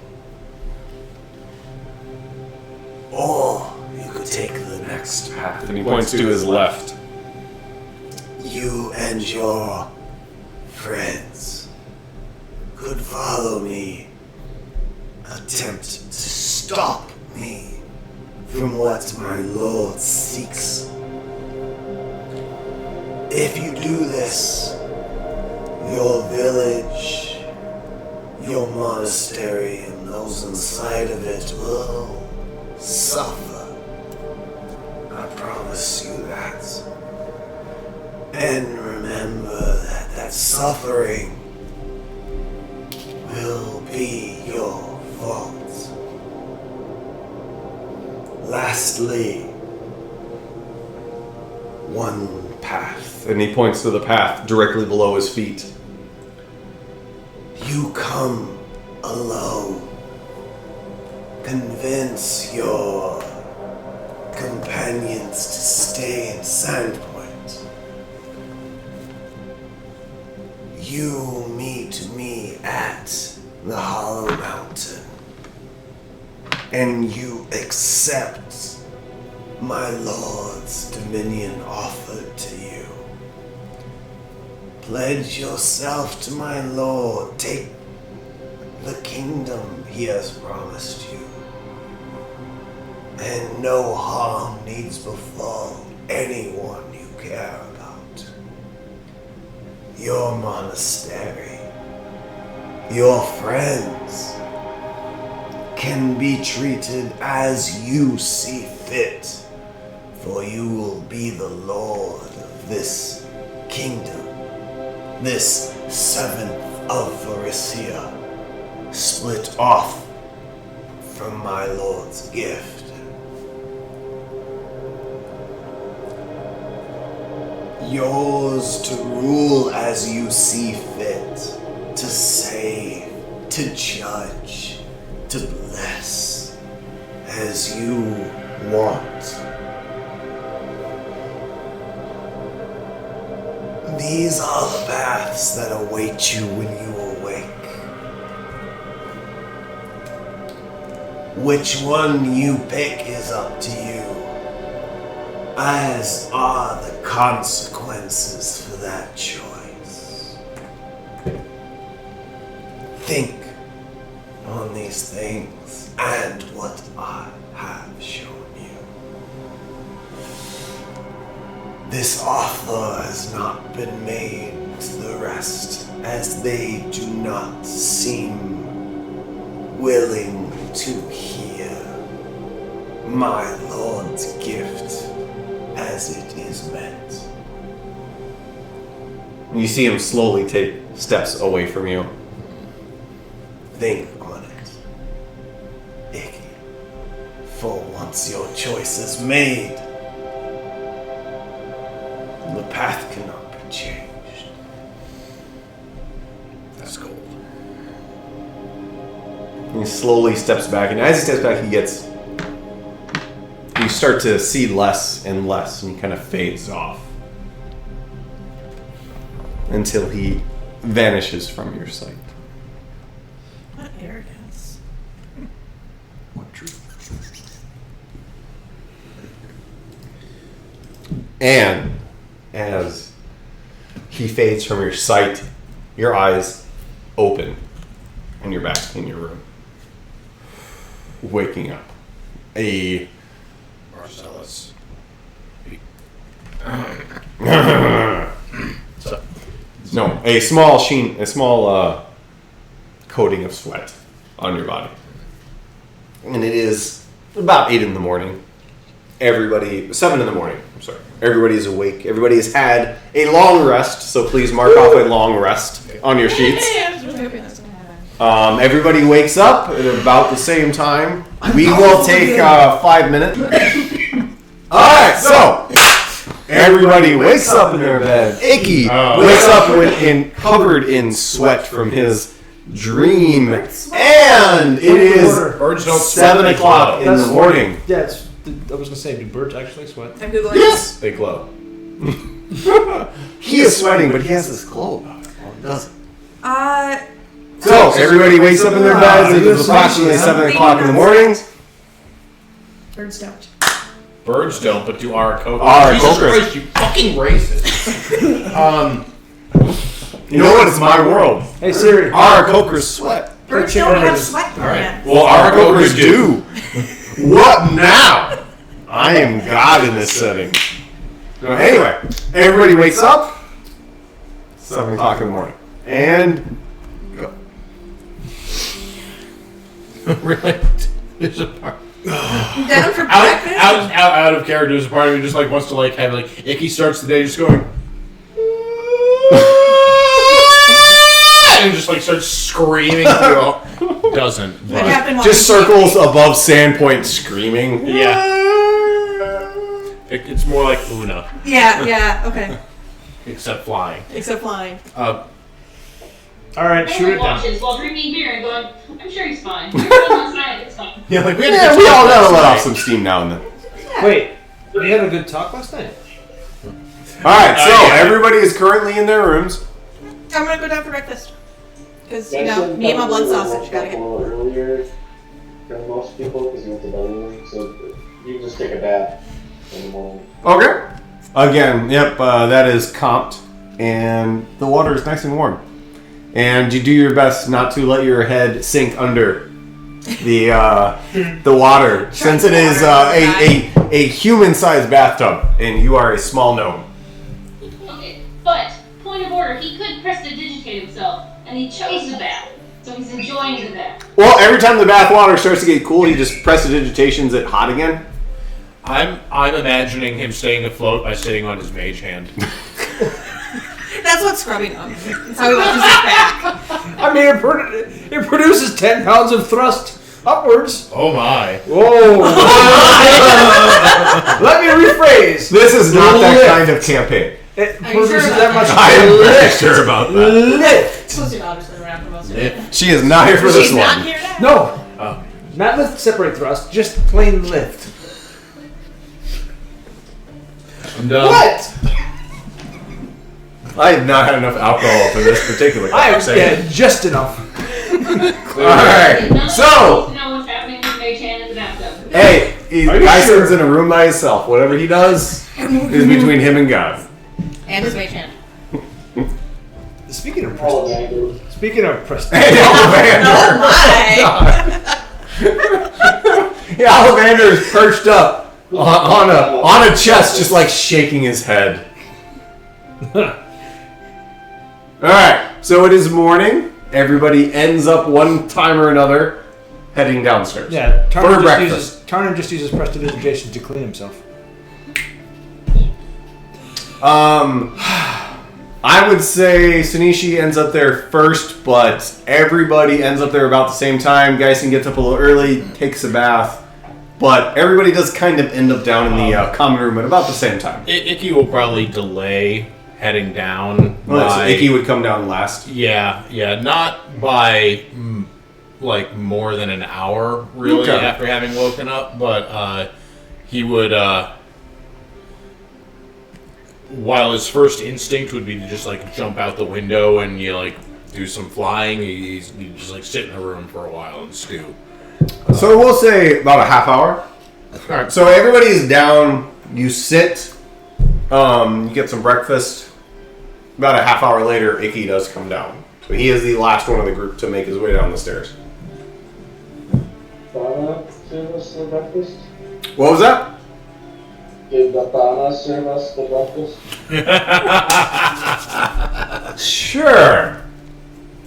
Or you could take the next path. And he points to his left. You and your friends could follow me, attempt to stop me from what my lord seeks. If you do this, your village, your monastery and those inside of it will suffer. I promise you that. And remember that suffering will be your fault. Lastly, one path. And he points to the path directly below his feet. You come alone. Convince your companions to stay in Sandpoint. You meet me at the Hollow Mountain, and you accept my Lord's dominion offered to you. Pledge yourself to my Lord. Take the kingdom he has promised you. And no harm needs befall anyone you care about. Your monastery, your friends, can be treated as you see fit, for you will be the lord of this kingdom, this 7th of Varissia, split off from my lord's gift. Yours to rule as you see fit, to save, to judge, to bless as you want. These are the paths that await you when you awake. Which one you pick is up to you, as are the consequences for that choice. Think on these things and what I have shown you. This offer has not been made to the rest, as they do not seem willing to hear my Lord's gift as it is meant. You see him slowly take steps away from you. Think on it, Icky. For once your choice is made, the path cannot be changed. That's gold. He slowly steps back, and as he steps back, you start to see less and less, and he kind of fades off until he vanishes from your sight. What arrogance. What truth? And as he fades from your sight, your eyes open, and you're back in your room, waking up. Marcellus. No, a small coating of sweat on your body. And it is about 8 in the morning. 7 in the morning, I'm sorry. Everybody is awake. Everybody has had a long rest, so please mark off a long rest on your sheets. Everybody wakes up at about the same time. We will take 5 minutes. Alright, so everybody wakes up in their bed. Icky wakes up covered in sweat from his dream. And it is 7 o'clock in the morning. Yeah, I was gonna say, do birds actually sweat? I'm Googling. Yes! They glow. He is sweating, but he has this glow about it. Well, it doesn't. So, everybody wakes up in their beds. It is approximately 7 o'clock in the morning. Birds don't. Birds don't, but do Aarakocra. Aarakocra. Jesus Christ, you fucking racist. You know what? It's my world. Hey Siri. Aarakocras sweat. Birds don't have sweat glands. Well, Aarakocras do. What now? I am God in this setting. So anyway, everybody wakes up. 7 o'clock in the morning. And go. Really? There's a part. Down for breakfast? Out of character. There's a part of me just like wants to like have like Icky starts the day just going. And just like starts screaming. Doesn't. But. Just circles above Sandpoint screaming. Yeah. It's more like Una. Yeah, okay. Except flying. All right, shoot it down. Watches while drinking beer and going, I'm sure he's fine. We were last night, it's fine. Yeah, like we all gotta let off some steam now and then. Wait, we had a good talk last night. Alright, so everybody is currently in their rooms. I'm gonna go down for breakfast. Because, you know, me and my blood sausage gotta get. A little earlier than most people because you went to bed, so you can just take a bath in the morning. Okay. Again, yep, that is comped, and the water is nice and warm. And you do your best not to let your head sink under the water, since it is a human-sized bathtub, and you are a small gnome. Okay, but, point of order, he could prestidigitate himself, and he chose the bath. So he's enjoying the bath. Well, every time the bath water starts to get cool, he just prestidigitations it hot again. I'm imagining him staying afloat by sitting on his mage hand. That's what scrubbing does. That's how he watches his back. I mean, it produces 10 pounds of thrust upwards. Oh my. Whoa. Let me rephrase. This is not that kind of campaign. It produces that much. I am very sure about that. Lift. Suppose your daughter's been around for most of it. She is not here for this She's one. not here now. No. Not lift, separate thrust, just plain lift. I'm done. What? I have not had enough alcohol for this particular conversation. Yeah, just enough. Alright, so. To know what's happening with Mage Hand in the bathtub. Hey, Gyson's in a room by himself. Whatever he does is between him and God. And his mage hand. Speaking of Oh, prestige. Hey, Ollivander! Yeah, Ollivander is perched up on a chest, just like shaking his head. Alright, so it is morning. Everybody ends up one time or another heading downstairs. Yeah, for breakfast. Tarnan just uses prestidigitation to clean himself. I would say Sunishi ends up there first, but everybody ends up there about the same time. Gyson gets up a little early, takes a bath, but everybody does kind of end up down in the common room at about the same time. Icky will probably delay heading down. So Icky would come down last. Yeah, not by like more than an hour, really, after having woken up, but he would. While his first instinct would be to just like jump out the window and do some flying, he just like sit in a room for a while and stew. So we'll say about a half hour. Alright. So everybody's down. You sit. You get some breakfast. About a half hour later, Icky does come down. So he is the last one of the group to make his way down the stairs. Thana serve us the breakfast? What was that? Did the Thana serve us the breakfast? Sure.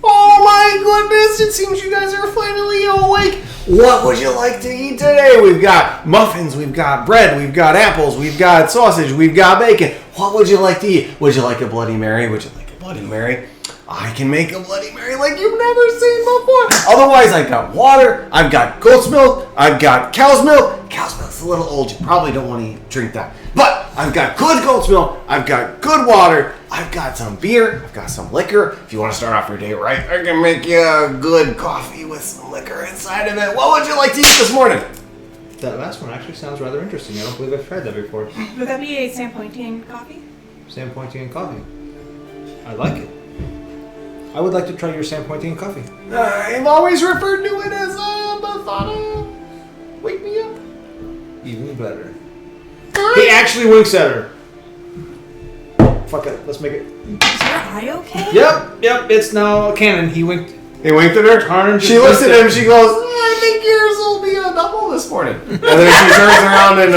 Oh my goodness, it seems you guys are finally awake. What would you like to eat today? We've got muffins, we've got bread, we've got apples, we've got sausage, we've got bacon. What would you like to eat? Would you like a Bloody Mary? Would you like a Bloody Mary? I can make a Bloody Mary like you've never seen before. Otherwise, I've got water, I've got goat's milk, I've got cow's milk. Cow's milk's a little old, you probably don't want to drink that. But I've got good goat's milk, I've got good water, I've got some beer, I've got some liquor. If you want to start off your day right, I can make you a good coffee with some liquor inside of it. What would you like to eat this morning? That last one actually sounds rather interesting. I don't believe I've tried that before. Would that be a Sandpointian coffee? Sandpointian coffee. I like it. I would like to try your Sandpointian coffee. I've always referred to it as Bathana. Wake me up. Even better. He actually winks at her. Fuck it, let's make it. Is your eye okay? Yep, it's now canon. He winked. He winked at her? She looks at him, she goes, I think yours will be a double this morning. And then she turns around and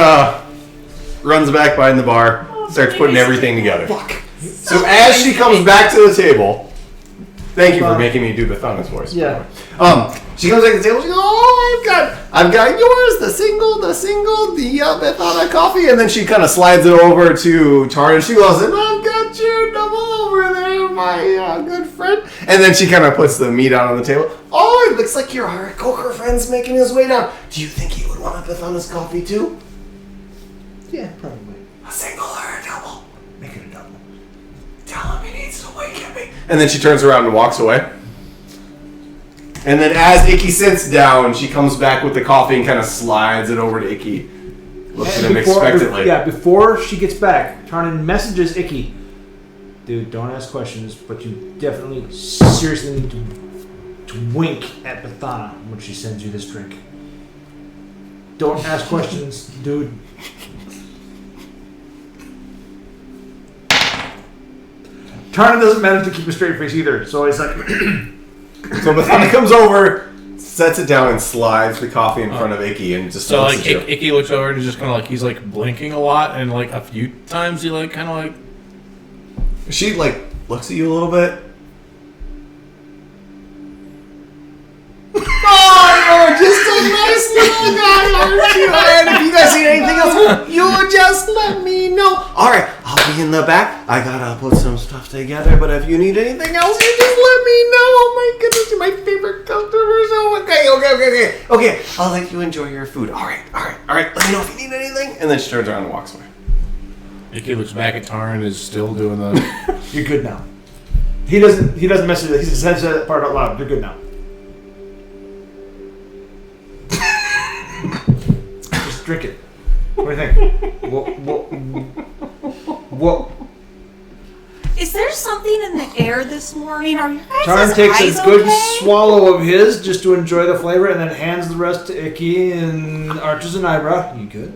runs back behind the bar, starts putting everything together. Fuck. So as she comes back to the table, thank you for making me do Bathana's voice. Yeah. She comes back to the table. She goes, "Oh, I've got yours, the single, the Bethana coffee." And then she kind of slides it over to Tarn, and she goes, "And I've got you double over there, my good friend." And then she kind of puts the meat out on the table. "Oh, it looks like your Coker friend's making his way down. Do you think he would want a Bethana's coffee too?" Yeah, probably. "A single or a double?" "Make it a double." "Tell him he needs to wake me." And then she turns around and walks away. And then as Icky sits down, she comes back with the coffee and kind of slides it over to Icky. Looks at him expectantly. Before she gets back, Tarnan messages Icky. "Dude, don't ask questions, but you definitely seriously need to wink at Bethana when she sends you this drink. Don't ask questions, dude." Tarnan doesn't manage to keep a straight face either, so he's like... So Bethana comes over, sets it down, and slides the coffee in front of Icky, and just so like Icky looks over and just kind of like he's like blinking a lot, and like a few times he like kind of like she like looks at you a little bit. "Oh, you're just a nice little guy, aren't you? And if you guys need anything else, you just let me know. All right, I'll be in the back. I gotta put some stuff together, but if you need anything else, you just let me know. Oh my goodness, you're my favorite customer. So okay. I'll let you enjoy your food. All right. Let me know if you need anything." And then she turns around and walks away. Icky looks back at Tarn and is still doing the. You're good now. He doesn't mess with it. He just says that part out loud. You're good now. Just drink it. What do you think? What? Is there something in the air this morning? Are you guys' Tarn takes eyes a good okay? swallow of his just to enjoy the flavor, and then hands the rest to Icky and arches an eyebrow. You good?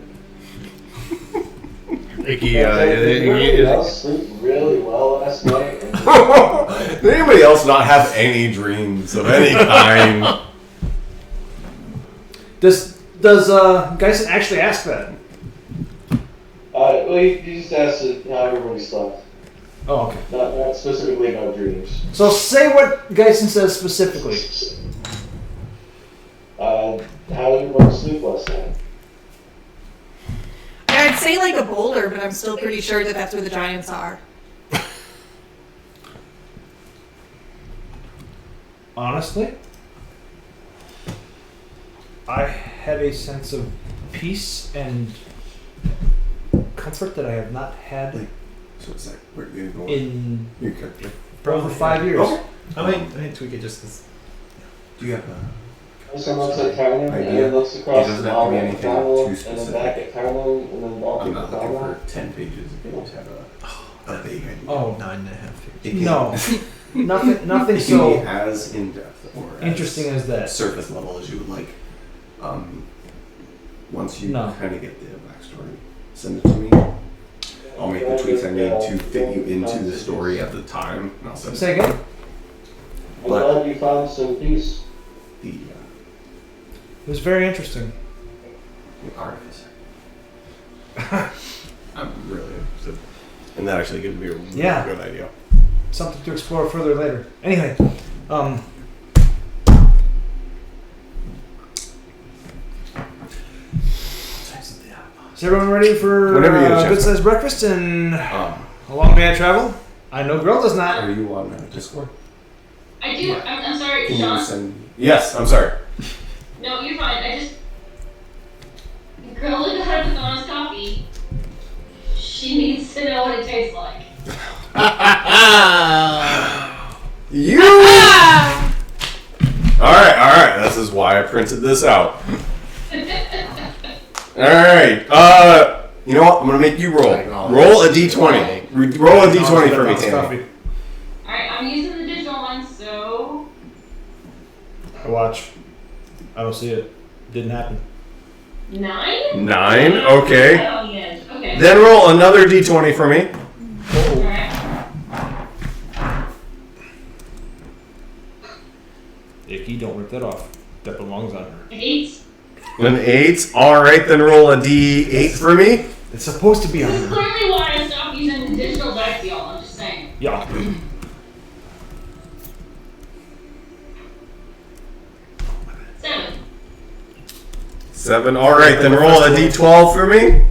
Icky, I sleep really well last night. Did anybody else not have any dreams of any kind? Does Geisen actually ask that? Well, you just asked how everybody slept. Oh, okay. Not specifically about dreams. So say what Geisen says specifically. How did everyone sleep last night? I'd say like a boulder, but I'm still pretty sure that that's where the giants are. Honestly, I had a sense of peace and comfort that I have not had So it's like we're going in you could over 5 years. Okay. I think tweak it just because. Do you have a Someone said Tyler, and idea? then looks across It doesn't the have to hall be at anything Tyler, too and then specific. back at Tyler, and then all I'm to not looking Tyler. for 10 pages. If you just have a vague idea. Oh, 9.5 It can- no, nothing It can so be as in-depth or interesting as that. surface level as you would like. Once you No. kind of get the backstory, send it to me. I'll make the tweaks I need to fit you into the story at the time, and I'll send it. Say again? I'm But- glad you found some peace. The It was very interesting. artificer. I'm really interested. And that actually gives me a really Yeah. good idea. Something to explore further later. Anyway, is everyone ready for Whenever you get a a chance. good-sized breakfast and Um, a long day of travel? I know girl does not. are you on Discord? I do. I'm sorry, Can you Sean. send? Yes, I'm sorry. No, you're fine. I just. Girl, look at her with honest coffee. She needs to know what it tastes like. You. All right. This is why I printed this out. All right. You know what? I'm gonna make you roll. Roll a d20. Roll a d20 for me, Tammy. Alright, I'm using the digital one, so. I watch. I don't see it. Didn't happen. 9? 9. Okay. Oh, yeah. Okay. Then roll another d20 for me. Alright. Icky, don't rip that off. That belongs on her. 8. An 8. All right. Then roll a d8 for me. It's supposed to be on This is her. clearly why I stopped using digital dice, y'all. I'm just saying. Yeah. 7. All right, then roll a d12 for me.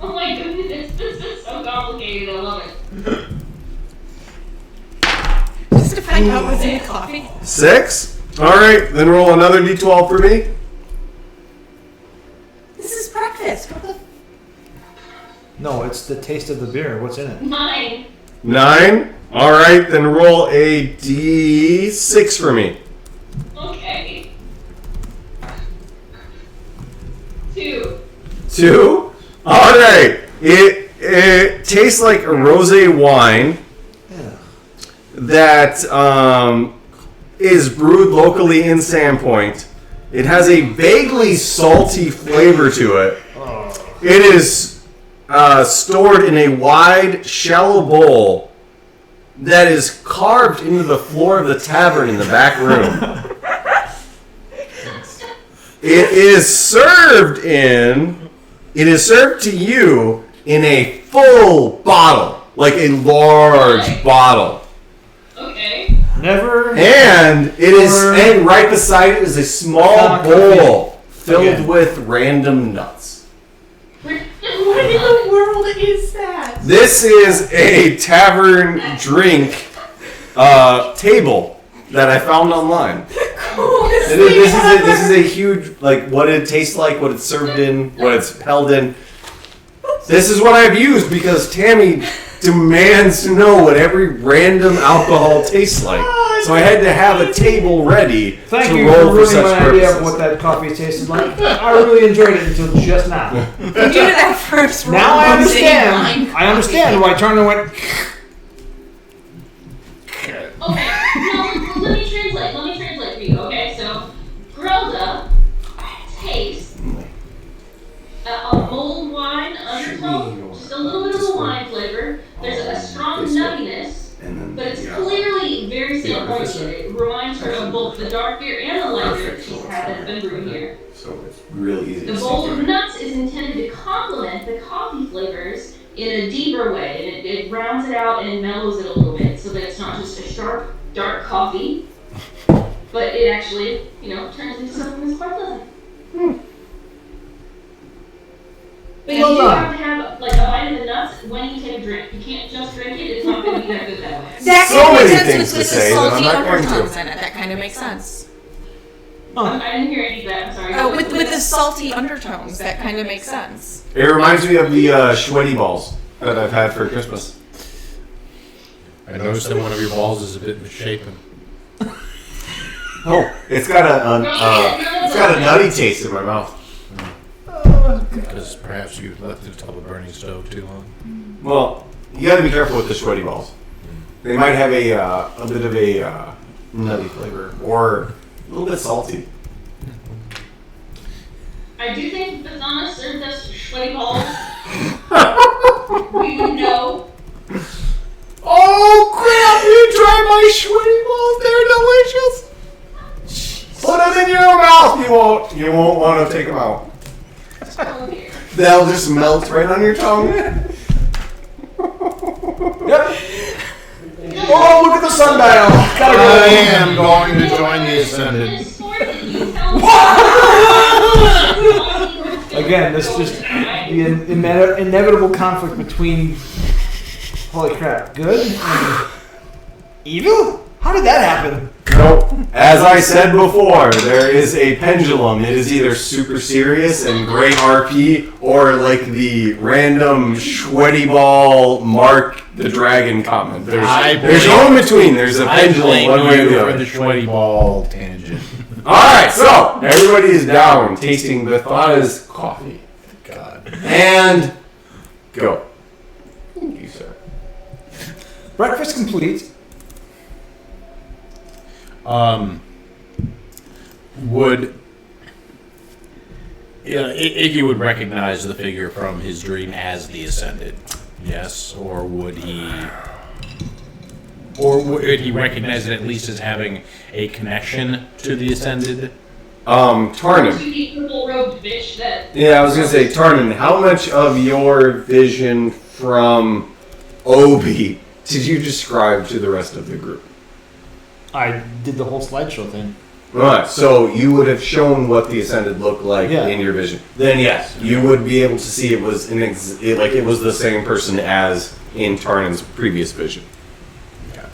Oh my goodness, this is so complicated. I love it. Just to find out what's in the coffee. 6. All right, then roll another d12 for me. This is breakfast. What the? No, it's the taste of the beer. What's in it? 9. 9. All right, then roll a d6 for me. Okay. 2. 2. All right. It tastes like a rosé wine that is brewed locally in Sandpoint. It has a vaguely salty flavor to it. It is stored in a wide, shallow bowl that is carved into the floor of the tavern in the back room. It is served to you in a full bottle, like a large bottle. Okay. Never. And and right beside it is a small bowl filled with random nuts. What in the world is that? This is a tavern drink table that I found online. This is a huge, like, what it tastes like, what it's served in, what it's held in. This is what I've used because Tammy demands to know what every random alcohol tastes like. So I had to have a table ready Thank to you roll for for ruining such my idea purposes. of what that coffee tasted like. I really enjoyed it until just now. Due to that first roll, Now I of sitting understand. wine I understand why Turner went. Okay, no, let me translate for you, okay? So, Grelda tastes a mulled wine undertone, just a little bit of a wine flavor. There's a strong nuttiness, but it's clearly very Sandpoint. It reminds her of both the dark beer and the light beer that she's had that's been brewed here. So it's really easy The to bowl see of through. nuts is intended to complement the coffee flavors in a deeper way, and it rounds it out and mellows it a little bit so that it's not just a sharp, dark coffee, but it actually, turns into something that's quite pleasant. But you do have to have, like, a bite of the nuts when you take a drink. You can't just drink it. It's not going to be that good that way. That So kind of many makes things sense to with say the that I'm salty not going to. undertones in it. That kind of makes sense. I didn't hear any of that. I'm sorry. With the salty undertones, that kind of makes sense. It reminds me of the sweaty balls that I've had for Christmas. I noticed that one of your balls is a bit misshapen. Oh, it's got a nutty taste in my mouth. Because perhaps you left it atop a burning stove too long. Well, you got to be careful with the sweaty balls. They might have a bit of a nutty flavor or a little bit salty. I do think if Bathana served us sweaty balls, we would know. Oh crap! You try my sweaty balls? They're delicious. Put them in your mouth. You won't want to take them out. Oh dear. They'll just melt right on your tongue. Yep. Oh, look at the sundial. Gotta I go. am going to join the Ascended. Again, this just the inevitable conflict between. Holy crap! Good and evil? How did that happen? Nope. As I said before, there is a pendulum. It is either super serious and great RP, or like the random sweaty ball Mark the Dragon comment. There's no in between. There's a pendulum one way or the for other. the sweaty ball tangent. Alright, so everybody is down tasting Bathana's coffee. God. And go. Thank you, sir. Breakfast complete. Would Iggy would recognize the figure from his dream as the Ascended? Yes, or would he recognize it at least as having a connection to the Ascended? Tarnan. Purple-robed bitch that. Yeah, I was gonna say, Tarnan, how much of your vision from Obi did you describe to the rest of the group? I did the whole slideshow thing. Alright, so you would have shown what the Ascended looked like Yeah. in your vision. Then yes, you would be able to see it was it was the same person as in Tarnan's previous vision. Okay.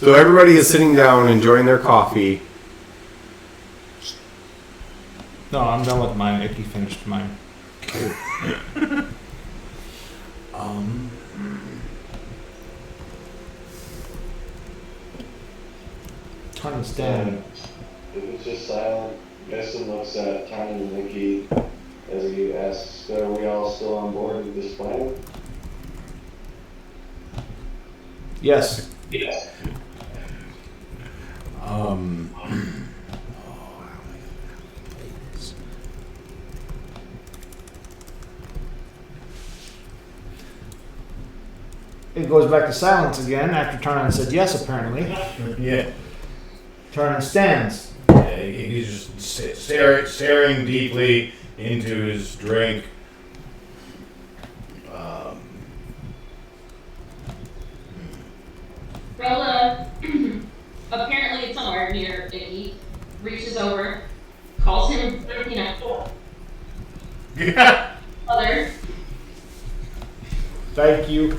So everybody is sitting down enjoying their coffee. No, I'm done with mine. Icky finished mine. Ton of stand. It's just silent. Destin looks at Tiny and Nikki as he asks, are we all still on board with this plan? Yes. Yes. It goes back to silence again after Tarnan said yes, apparently. Yeah. Tarnan stands. He's just staring deeply into his drink. Rella, apparently it's somewhere near Icky, reaches over, calls him, Yeah. mother, Thank you.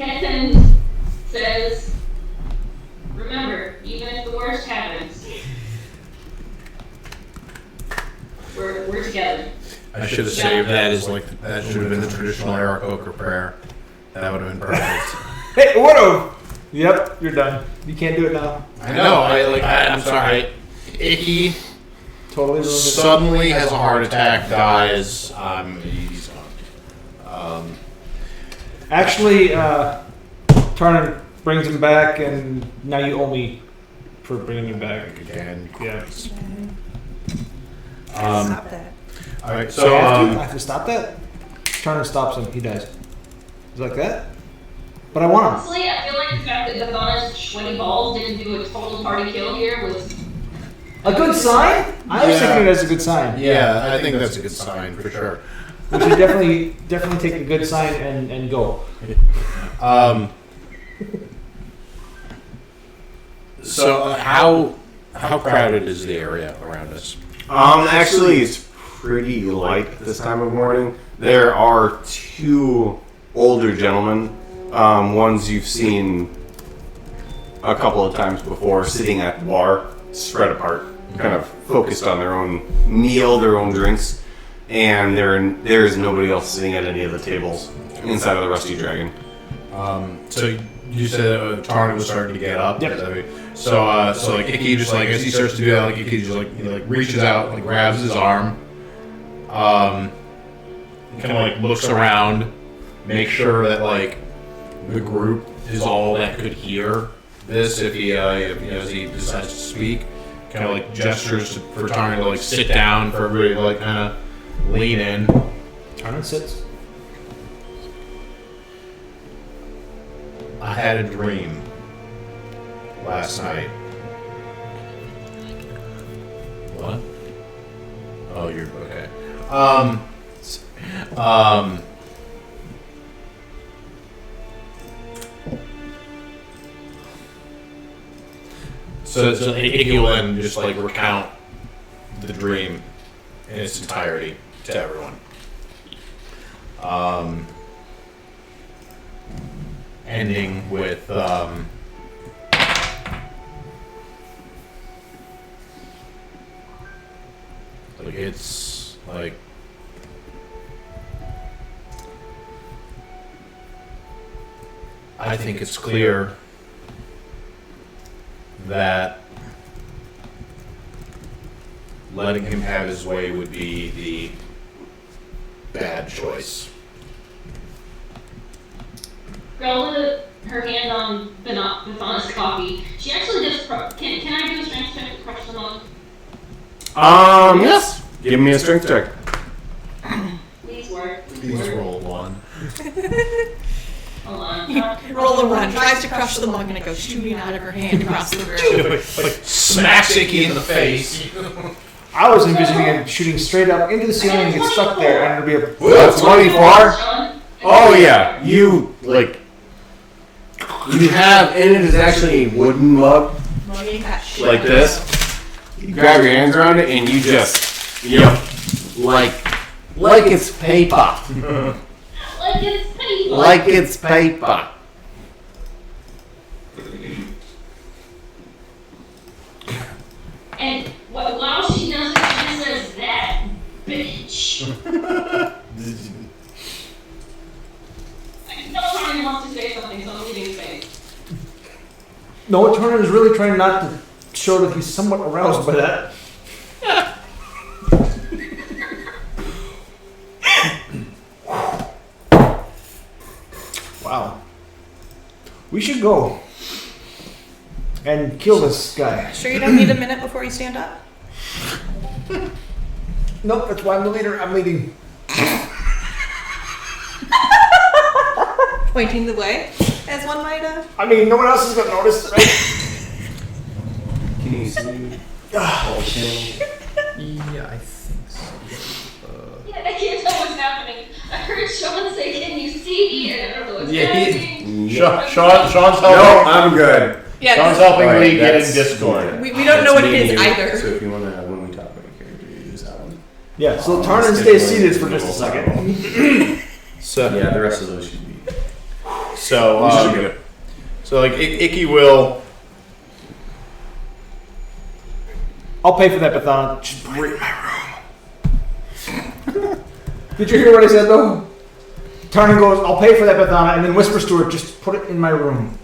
and says, remember, even if the worst happens, we're together. I should have saved that as that should have been the traditional Aarakocra prayer. That would have been perfect. Hey, would've. Yep, you're done. You can't do it now. I know. I'm sorry. Icky Totally ruined it. suddenly has a heart attack, dies. He's gone. Actually, Tarnan brings him back, and now you owe me for bringing him back. Again. Yeah. Stop that. All right. So So I have to stop that? Tarnan stops him. He dies. He's like that? But I want him. Honestly, I feel like the fact that Gathana's sweaty balls didn't do a total party kill here was... A good sign? I was Yeah. thinking that's a good sign. yeah, I think that's a good sign for sure. We should definitely take a good sign and go. So how crowded is the area around us? Actually, it's pretty light at this time of morning. There are two older gentlemen, ones you've seen a couple of times before, sitting at the bar, spread apart, kind of focused on their own meal, their own drinks, and there is nobody else sitting at any of the tables inside of the Rusty Dragon. So you said Tarn was starting to get up. Yep. So like Icky just like as he starts to do that, like Icky just like he like reaches out, like grabs his arm, kind of like looks around, make sure that like the group is all that could hear this if he as he decides to speak. Kind of like gestures for Tarn to like sit down for everybody to like kind of lean in. Tarnan sits. I had a dream last night. What? Oh, you're okay. So Icky will then just like recount the dream in its entirety to everyone. Ending with like it's like I think it's clear that letting him have his way would be the bad choice. Rella, her hand on Gathana's coffee, she actually does... Can I do a strength check to crush them on? Yes. Give me a strength check. Please work. Please roll one. Hold on. Roll a run, tries to crush the mug, and it goes shooting out of her hand across the room. like smacks Icky in the face. I was envisioning it shooting straight up into the ceiling and get stuck there, and it'd be a. That's 24. Sean? Oh yeah, you like. You have, and it is actually a wooden mug Mugging that shit. like this. You grab your hands around it and you just, like it's paper. Like it's paper. Like it's paper. And while she does it, she says, that bitch. I can tell Tony wants to say something, so I'm leaving his face. No, Turner is really trying not to show that he's somewhat aroused by that. Wow. We should go and kill this guy. Sure you don't need a minute before you stand up? Nope, that's why I'm the leader. I'm leading. Pointing the way, as one might have. I mean, no one else is gonna notice, right? Can you see? Yeah, I think so. Yeah, I can't tell what's happening. I heard Sean say, can you see? And I don't know what's Yeah, happening. Sean's helping. No, I'm good. Yeah, Sean's this- helping Alright, me get in that's- Discord. we don't know what it is either. So if you want to, when we talk about a character, you use that one. Yeah, so Tarnan stays seated for just a second. So Yeah, the rest of those should be. So like Icky will. I'll pay for that, Bethana. Just put it in my room. Did you hear what I said, though? Tarnan goes, I'll pay for that, Bethana, and then whispers to her, just put it in my room.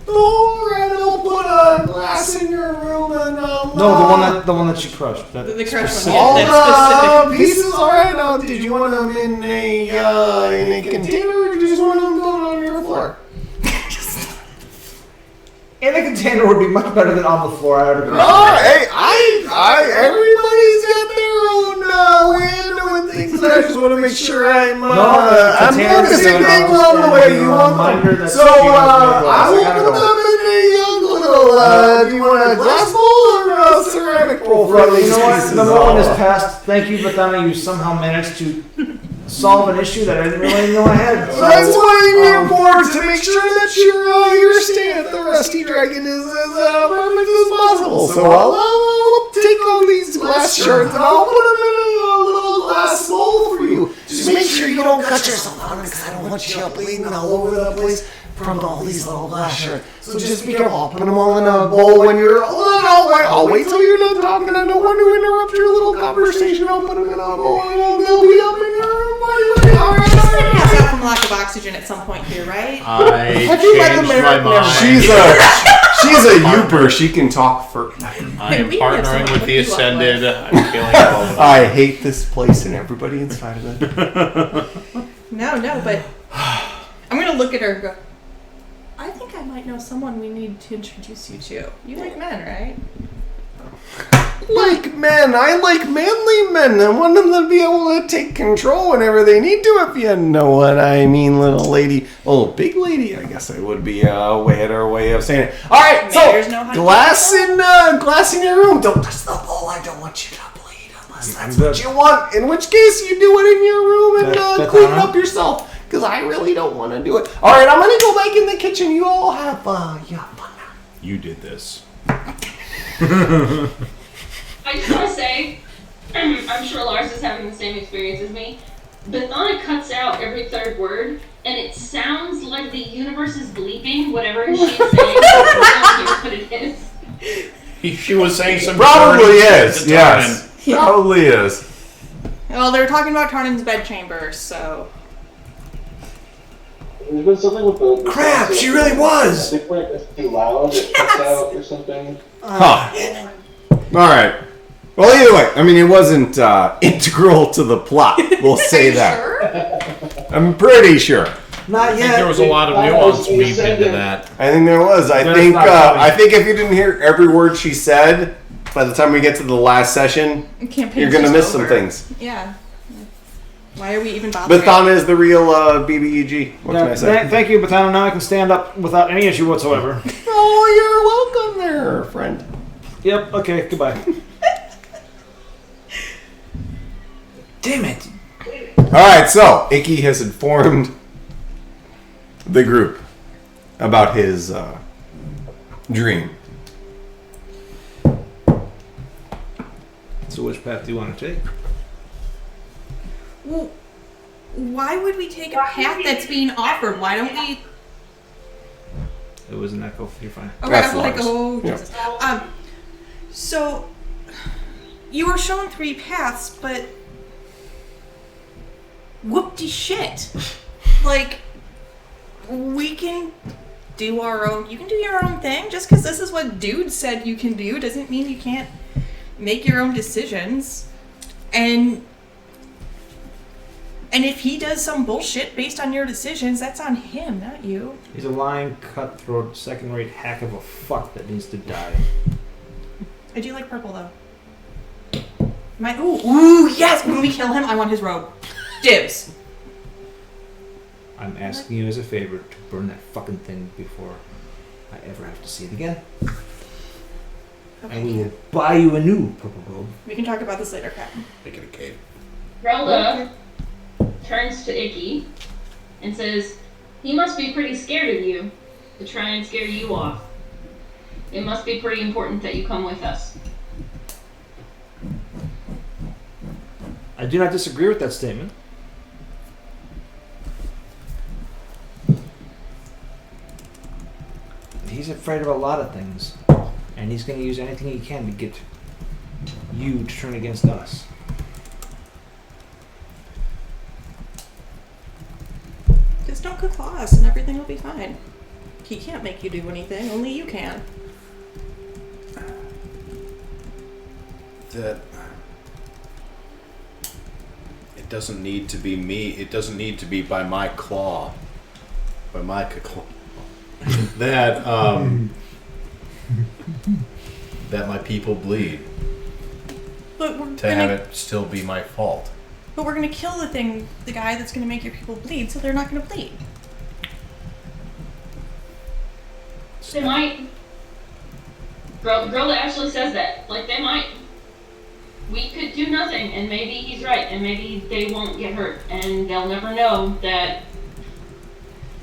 Alright, I'll put a glass in your room and I'll. No, the one that she crushed. That The crush one, specific- yeah, All that's the specific. pieces, alright. Now, did you want them in a container, or did you just want them going on your floor? In a container would be much better than on the floor, I would agree. Oh, hey, everybody's got their own way of doing things. I just want to make sure I'm container focusing is things on the way you want reminder them. that So, she was I made will glass. I put gotta them in a little, do you want a glass bowl or a ceramic bowl for at You least know what? pieces? The moment has passed. Thank you, Bethana. You somehow managed to solve an issue that I didn't really know I had. So that's what I'm here for, to make sure that your stay at the Rusty Dragon is as perfect as possible. So I'll take all these glass shards and I'll put them in a little glass bowl for you. Just make sure you don't cut yourself on it, because I don't want you bleeding all over the place from all these little glass shards. So just be careful. I'll put them all in a bowl when you're. I'll wait till you're done talking. I don't want to interrupt your little conversation. I'll put them in a bowl and they'll be up in your room. Pass out from lack of oxygen at some point here, right? I Have you met the changed my mayor? mind. She's a youper. She can talk for. I am We have partnering someone with the look you up, Ascended. like. I'm killing all of them. I hate this place and everybody inside of it. No, but I'm gonna look at her and go, I think I might know someone we need to introduce you to. You like men, right? Like men, I like manly men. I want them to be able to take control whenever they need to, if you know what I mean, little lady. Oh, big lady, I guess I would be a better way of saying it. All right, Mayors so know how to glass in your room. Don't touch the bowl. I don't want you to bleed unless that's what you want. In which case, you do it in your room and clean it up yourself. Because I really don't want to do it. All right, I'm gonna go back in the kitchen. You all have fun now. You did this. I just want to say, I'm sure Lars is having the same experience as me. Bethana cuts out every third word, and it sounds like the universe is bleeping whatever she's saying. I don't know what it is. She was saying some. Probably words is. at the Yes. time. Yeah. Probably is. Well, they were talking about Tarnan's bedchamber, so. There's been something with the Crap, she really was. I think when it's too loud, it cuts out or something. Huh. Alright. Well, either way, I mean, it wasn't integral to the plot. We'll say that. Sure? I'm pretty sure. Not I think yet. there was a lot of nuance weaved into that. I think there was. I That's think not coming. I think if you didn't hear every word she said, by the time we get to the last session, Campaign's you're gonna just miss some over. things. Yeah. Why are we even bothering? Bathana is the real BBEG. What can I say? Thank you, Batana. Now I can stand up without any issue whatsoever. Oh, you're welcome there, friend. Yep, okay, goodbye. Damn it. Alright, so Icky has informed the group about his dream. So which path do you want to take? Well, why would we take a path that's being offered? Why don't we? It was an echo. You're fine. Okay, That's I was like, lies. oh, Yeah. Jesus. So you were shown 3 paths, but whoop-de shit. Like, we can do our own. You can do your own thing. Just because this is what dude said you can do doesn't mean you can't make your own decisions. And if he does some bullshit based on your decisions, that's on him, not you. He's a lying, cutthroat, second-rate hack of a fuck that needs to die. I do like purple though. Ooh, yes! When we kill him, I want his robe. Dibs. I'm asking you as a favor to burn that fucking thing before I ever have to see it again. And we will buy you a new purple robe. We can talk about this later, Captain. Make it a cave. Relda turns to Icky and says, he must be pretty scared of you to try and scare you off. It must be pretty important that you come with us. I do not disagree with that statement. He's afraid of a lot of things, and he's going to use anything he can to get you to turn against us. Just don't cook claws and everything will be fine. He can't make you do anything, only you can. That it doesn't need to be me. It doesn't need to be by my claw, by my claw. that that my people bleed. But we're To have it still be my fault. But we're gonna kill the guy that's gonna make your people bleed, so they're not gonna bleed. They might. Girl that actually says that. Like, they might. We could do nothing, and maybe he's right, and maybe they won't get hurt, and they'll never know that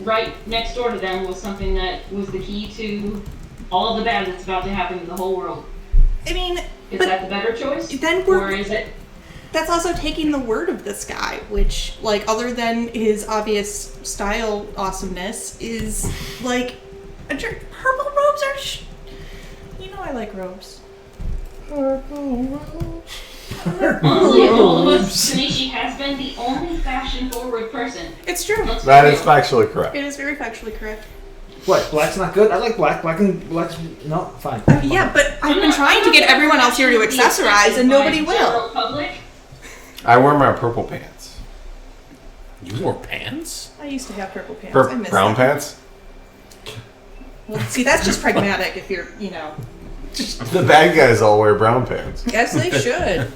right next door to them was something that was the key to all the bad that's about to happen to the whole world. I mean, is that the better choice? Then or is it? That's also taking the word of this guy, which, like, other than his obvious style awesomeness, is like a jerk. Purple robes are. You know I like robes. Purple robes. Honestly, of all of us, Shinichi has been the only fashion-forward person. It's true. That is factually correct. It is very factually correct. What? Black's not good? I like black. Black's no, fine. Yeah, but I've been trying to get everyone else here to accessorize, and nobody will. I wear my purple pants. You wore pants? I used to have purple pants. I miss brown them. pants? Well, see, that's just pragmatic if you're, you know. The bad guys all wear brown pants. Yes, they should.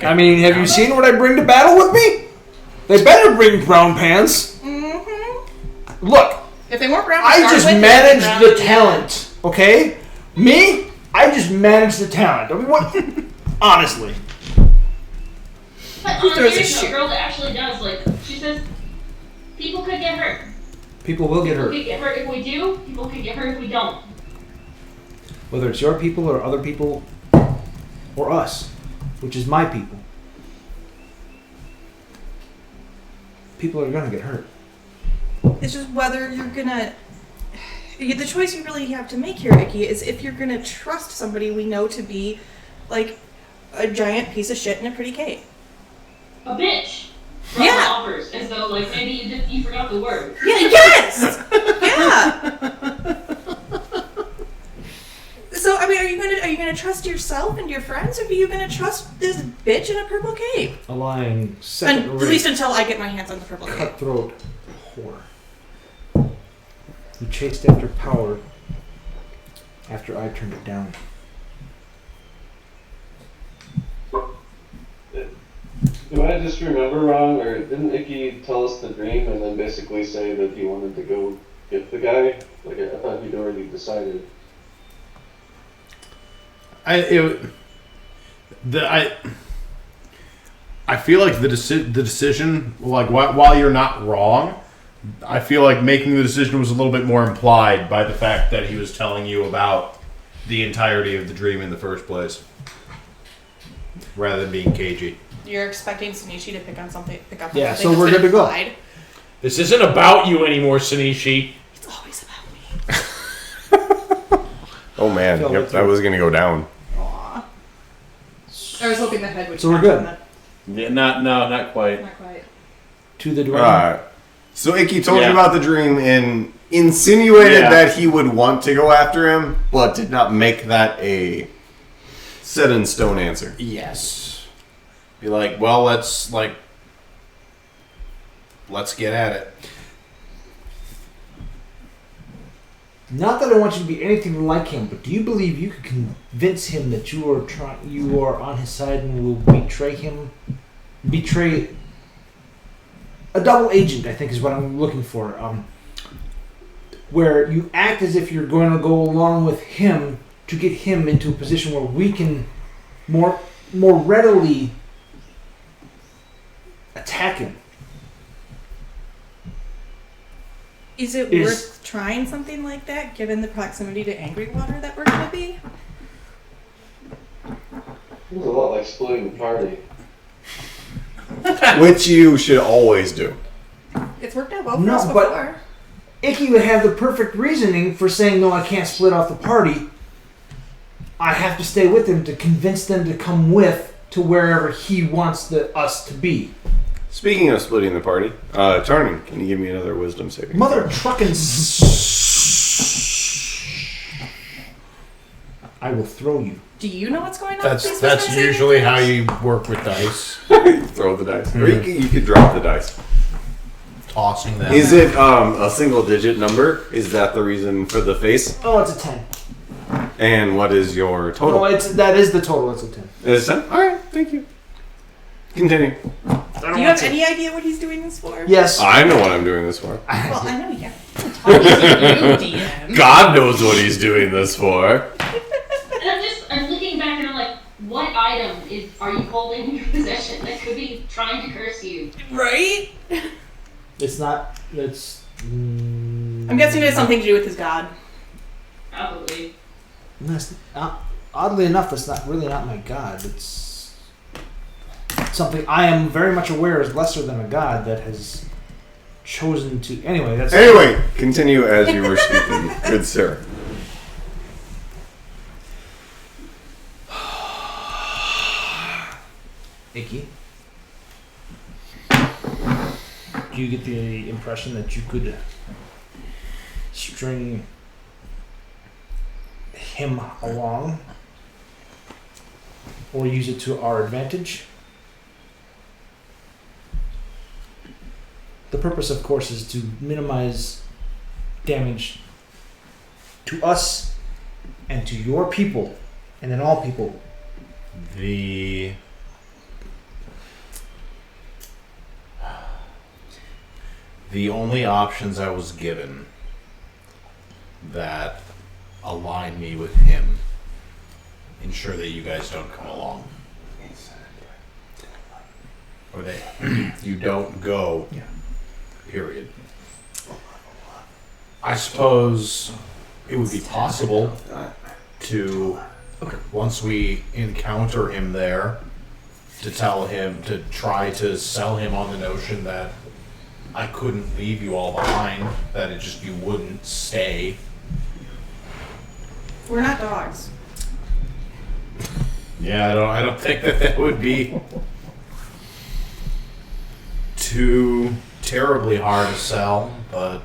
I mean, have you seen what I bring to battle with me? They better bring brown pants. Mm-hmm. Look, If they weren't brown, I just manage the talent, okay? Me, I just manage the talent. I mean, what? Honestly. But on a serious note, girl that actually does, like, she says, people could get hurt. People will get People hurt. could get hurt if we do, people could get hurt if we don't. Whether it's your people or other people or us, which is my people. People are going to get hurt. It's just whether you're gonna. The choice you really have to make here, Icky, is if you're gonna trust somebody we know to be, like, a giant piece of shit in a pretty cape. A bitch. Yeah. Offers, as though, like, maybe you forgot the word. Yeah. Yes. Yeah. So I mean, are you gonna trust yourself and your friends, or are you gonna trust this bitch in a purple cape? A lying At second least until I get my hands on the purple cape. cutthroat whore. Who chased after power after I turned it down. Do I just remember wrong, or didn't Icky tell us the dream and then basically say that he wanted to go get the guy? Like, I thought he'd already decided. I feel like the decision, like while you're not wrong, I feel like making the decision was a little bit more implied by the fact that he was telling you about the entirety of the dream in the first place, rather than being cagey. You're expecting Sunichi to pick up something. Yeah, so we're good to go. This isn't about you anymore, Sunichi. It's always about me. Oh man, yep, that was gonna go down. Aww. I was hoping the head would. So we're good. Yeah, not quite. Not quite. To the dwelling. So Icky told you about the dream and insinuated that he would want to go after him, but did not make that a set in stone answer. Yes. Be like, well, let's get at it. Not that I want you to be anything like him, but do you believe you could convince him that you are on his side and will betray him? Betray a double agent, I think, is what I'm looking for. Where you act as if you're going to go along with him to get him into a position where we can more readily attack him. Is it worth trying something like that, given the proximity to Angry Water that we're going to be? It was a lot like splitting the party. Which you should always do. It's worked out well for us before. Icky would have the perfect reasoning for saying, no, I can't split off the party. I have to stay with him to convince them to come with to wherever he wants us to be. Speaking of splitting the party, Turning, can you give me another wisdom saving? Mother truckin'. I will throw you. Do you know what's going on? That's usually how you work with dice. Throw the dice. Or you could drop the dice. Tossing them. Is it a single digit number? Is that the reason for the face? Oh, it's a 10. And what is your total? No, that is the total. It's a 10. It's 10? Alright, thank you. Continue. Do you have any idea what he's doing this for? Yes. I know what I'm doing this for. Well, I know you. I'm talking to you, DM. God knows what he's doing this for. And I'm looking back and I'm like, what item are you holding in your possession that could be trying to curse you? Right? It's not. I'm guessing it has something to do with his god. Probably. Oddly enough, that's not my god. It's something I am very much aware is lesser than a god that has chosen to. Anyway, continue as you were speaking, good sir. Icky. Do you get the impression that you could string him along or use it to our advantage? The purpose, of course, is to minimize damage to us and to your people, and then all people. The only options I was given that align me with him ensure that you guys don't come along. Or that you don't go. Period. I suppose it would be possible to, once we encounter him there, to try to sell him on the notion that I couldn't leave you all behind, that you wouldn't stay. We're not dogs. Yeah, I don't think that would be too terribly hard to sell, but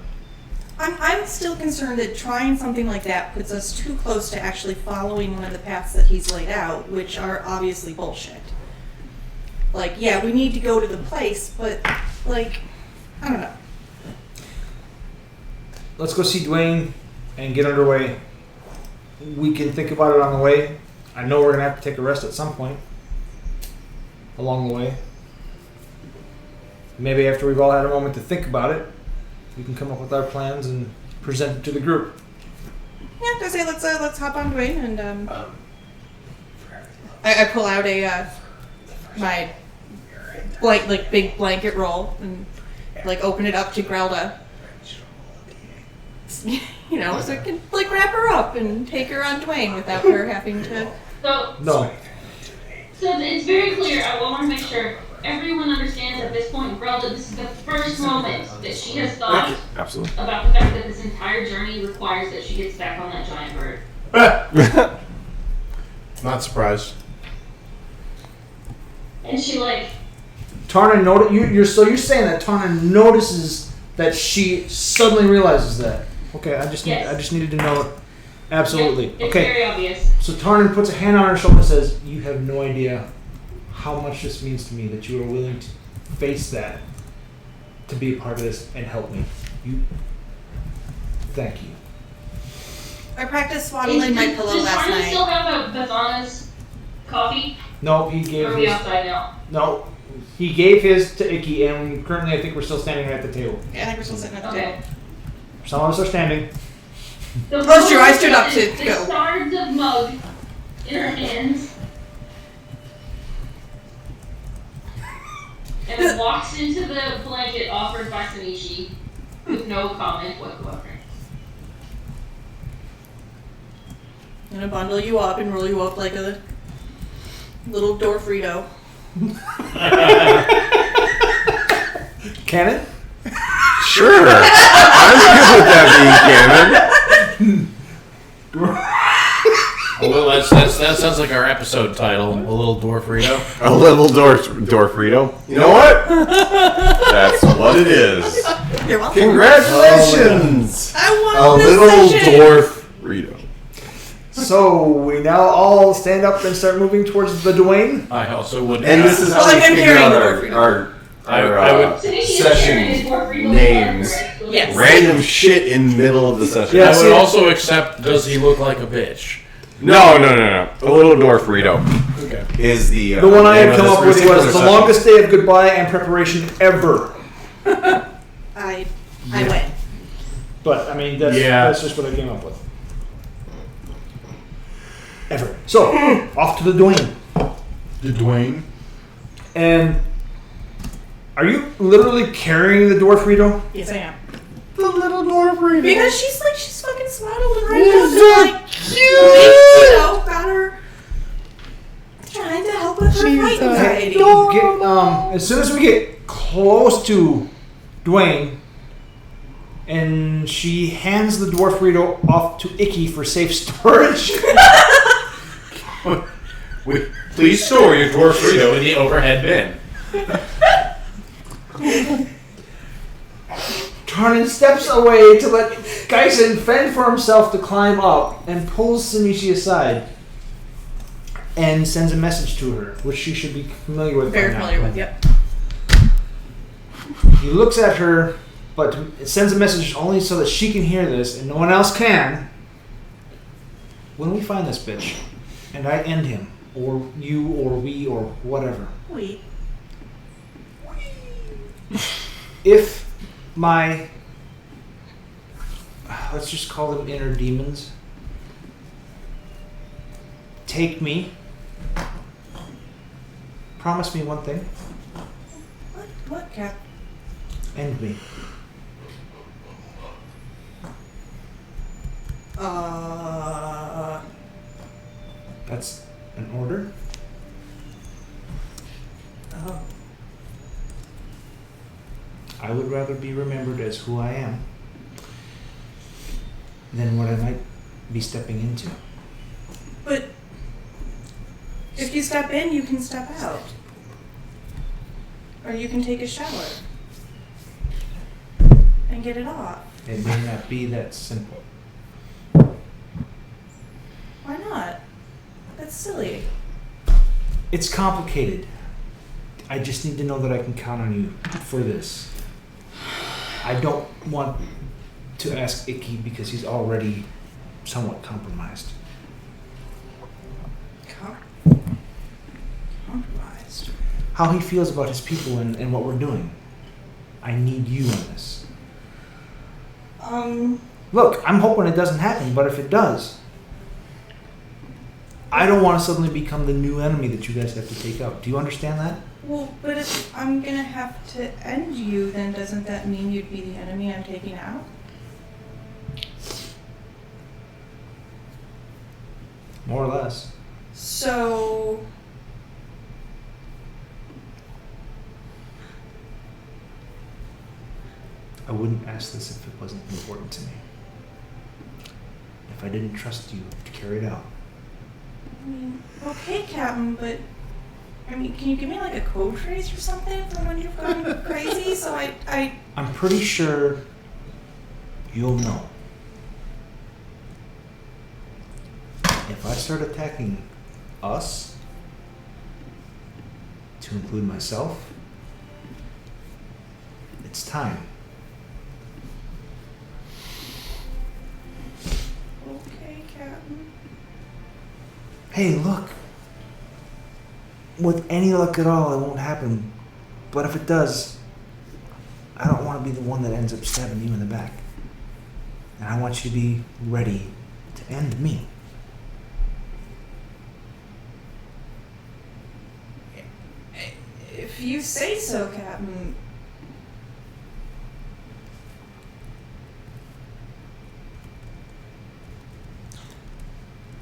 I'm still concerned that trying something like that puts us too close to actually following one of the paths that he's laid out, which are obviously bullshit. Like, yeah, we need to go to the place, but, like, I don't know. Let's go see Dwayne and get underway. We can think about it on the way. I know we're going to have to take a rest at some point along the way. maybe after we've all had a moment to think about it, we can come up with our plans and present it to the group. Yeah, I say let's hop on Dwayne and I pull out a my big blanket roll and open it up to Grelda. So I can wrap her up and take her on Dwayne without her having to. No. So it's very clear. I want to make sure everyone understands at this point, Grelda, this is the first moment that she has thought about the fact that this entire journey requires that she gets back on that giant bird. Not surprised. And she Tarna you're saying that Tarna notices that she suddenly realizes that. Okay, I just needed to know it. Absolutely. Yeah, it's very obvious. So Tarnan puts a hand on her shoulder and says, "You have no idea how much this means to me that you are willing to face that, to be a part of this and help me. Thank you." I practiced swaddling my pillow last Does night. still have a Bathana's coffee? No, he gave Or are we outside now? No, he gave his to Icky, and currently I think we're still standing at the table. Yeah, I think we're still sitting at the Okay. table. Some of us are standing. That's true, I stood up to the go. shards of mug in her hands. And walks into the blanket offered by Sanichi with no comment whatsoever. I'm gonna bundle you up and roll you up like a little Dwarfritto. Cannon? Sure. I'm good with that being canon. Well, that sounds like our episode title, A Little Dwarfritto. A little Dwarfritto. You know what? That's what it is. You're welcome. Congratulations! I A won this little session. Dwarfritto. So we now all stand up and start moving towards the Dwayne. I also would. And this is how we I'm figure carrying out the our I would. session names. Yes. Random shit in the middle of the session. Yeah, I so- would also accept. Does he look like a bitch? No. A little Dwarfritto Okay. is the The one I name had of come this up with particular was the session. longest day of goodbye and preparation ever. I win. But I mean, that's just what I came up with. Ever. So off to the Dwayne. The Dwayne. And are you literally carrying the Dwarfritto? Yes, I am. The little Dwarfritto. Because she's fucking swaddled and right now. So got her trying to help with her fight anxiety. As soon as we get close to Dwayne, and she hands the Dwarfritto off to Icky for safe storage. Please store your Dwarfritto in the overhead bin. Tarnan steps away to let Geisen fend for himself to climb up and pulls Sanichi aside and sends a message to her, which she should be familiar with. Very by now. familiar with, yep. He looks at her, but it sends a message only so that she can hear this and no one else can. When we find this bitch, and I end him, or you, or we, or whatever. Wait. If my, let's just call them inner demons, take me, promise me one thing, What, Cap? end me. That's an order. Oh. I would rather be remembered as who I am than what I might be stepping into. But if you step in, you can step out. Or you can take a shower. And get it off. It may not be that simple. Why not? That's silly. It's complicated. I just need to know that I can count on you for this. I don't want to ask Icky because he's already somewhat compromised. Compromised. How he feels about his people and what we're doing. I need you in this. Look, I'm hoping it doesn't happen, but if it does, I don't want to suddenly become the new enemy that you guys have to take out. Do you understand that? Well, but if I'm gonna have to end you, then doesn't that mean you'd be the enemy I'm taking out? More or less. So... I wouldn't ask this if it wasn't important to me. If I didn't trust you to carry it out. I mean, okay, Captain, but... I mean, can you give me like a code phrase or something for when you've gone crazy? So I'm pretty sure you'll know. If I start attacking us, to include myself, it's time. Okay, Captain. Hey, look. With any luck at all, it won't happen. But if it does, I don't want to be the one that ends up stabbing you in the back. And I want you to be ready to end me. If you say so, Captain.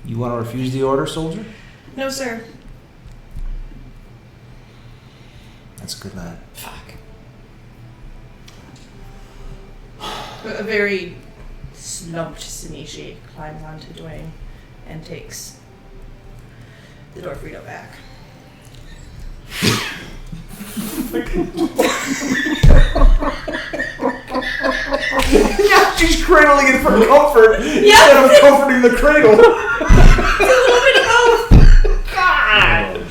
You want to refuse the order, soldier? No, sir. That's a good lad. Fuck. A very slumped Sinishi climbs onto Dwayne and takes the Dwarfritto back. Now she's cradling it for comfort instead of comforting the cradle. It's a little bit of both. God.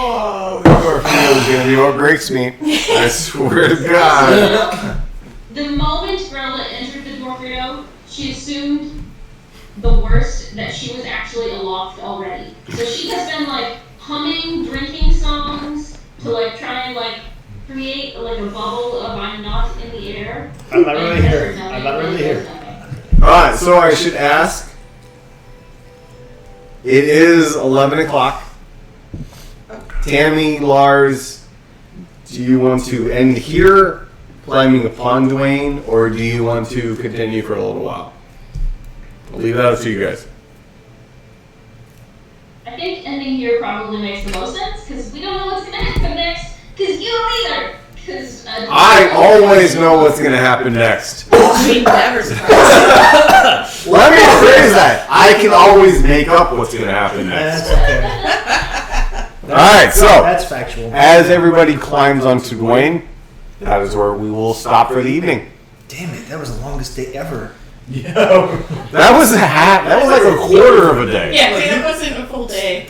Oh, Dwarfritto's gonna be what breaks me. I swear to God. The moment Grella entered the Dwarfritto, she assumed the worst, that she was actually aloft already. So she has been like humming drinking songs to like try and like create like a bubble of I'm not in the air. I'm not really here. I'm not really here. Alright, so I should ask. It is 11 o'clock. Tammy, Lars, do you want to end here, climbing upon Dwayne, or do you want to continue for a little while? I'll leave that up to you guys. I think ending here probably makes the most sense because we don't know what's gonna happen next. Because you don't either. Because I always know what's going to happen next. We never surprise. Let me rephrase that. I can always make up what's going to happen next. That's okay. Alright, so That's factual. as everybody climbs onto Dwayne, that is where we will stop for the evening. Damn it, that was the longest day ever. That was like a quarter of a day. Yeah, see, that wasn't a full day.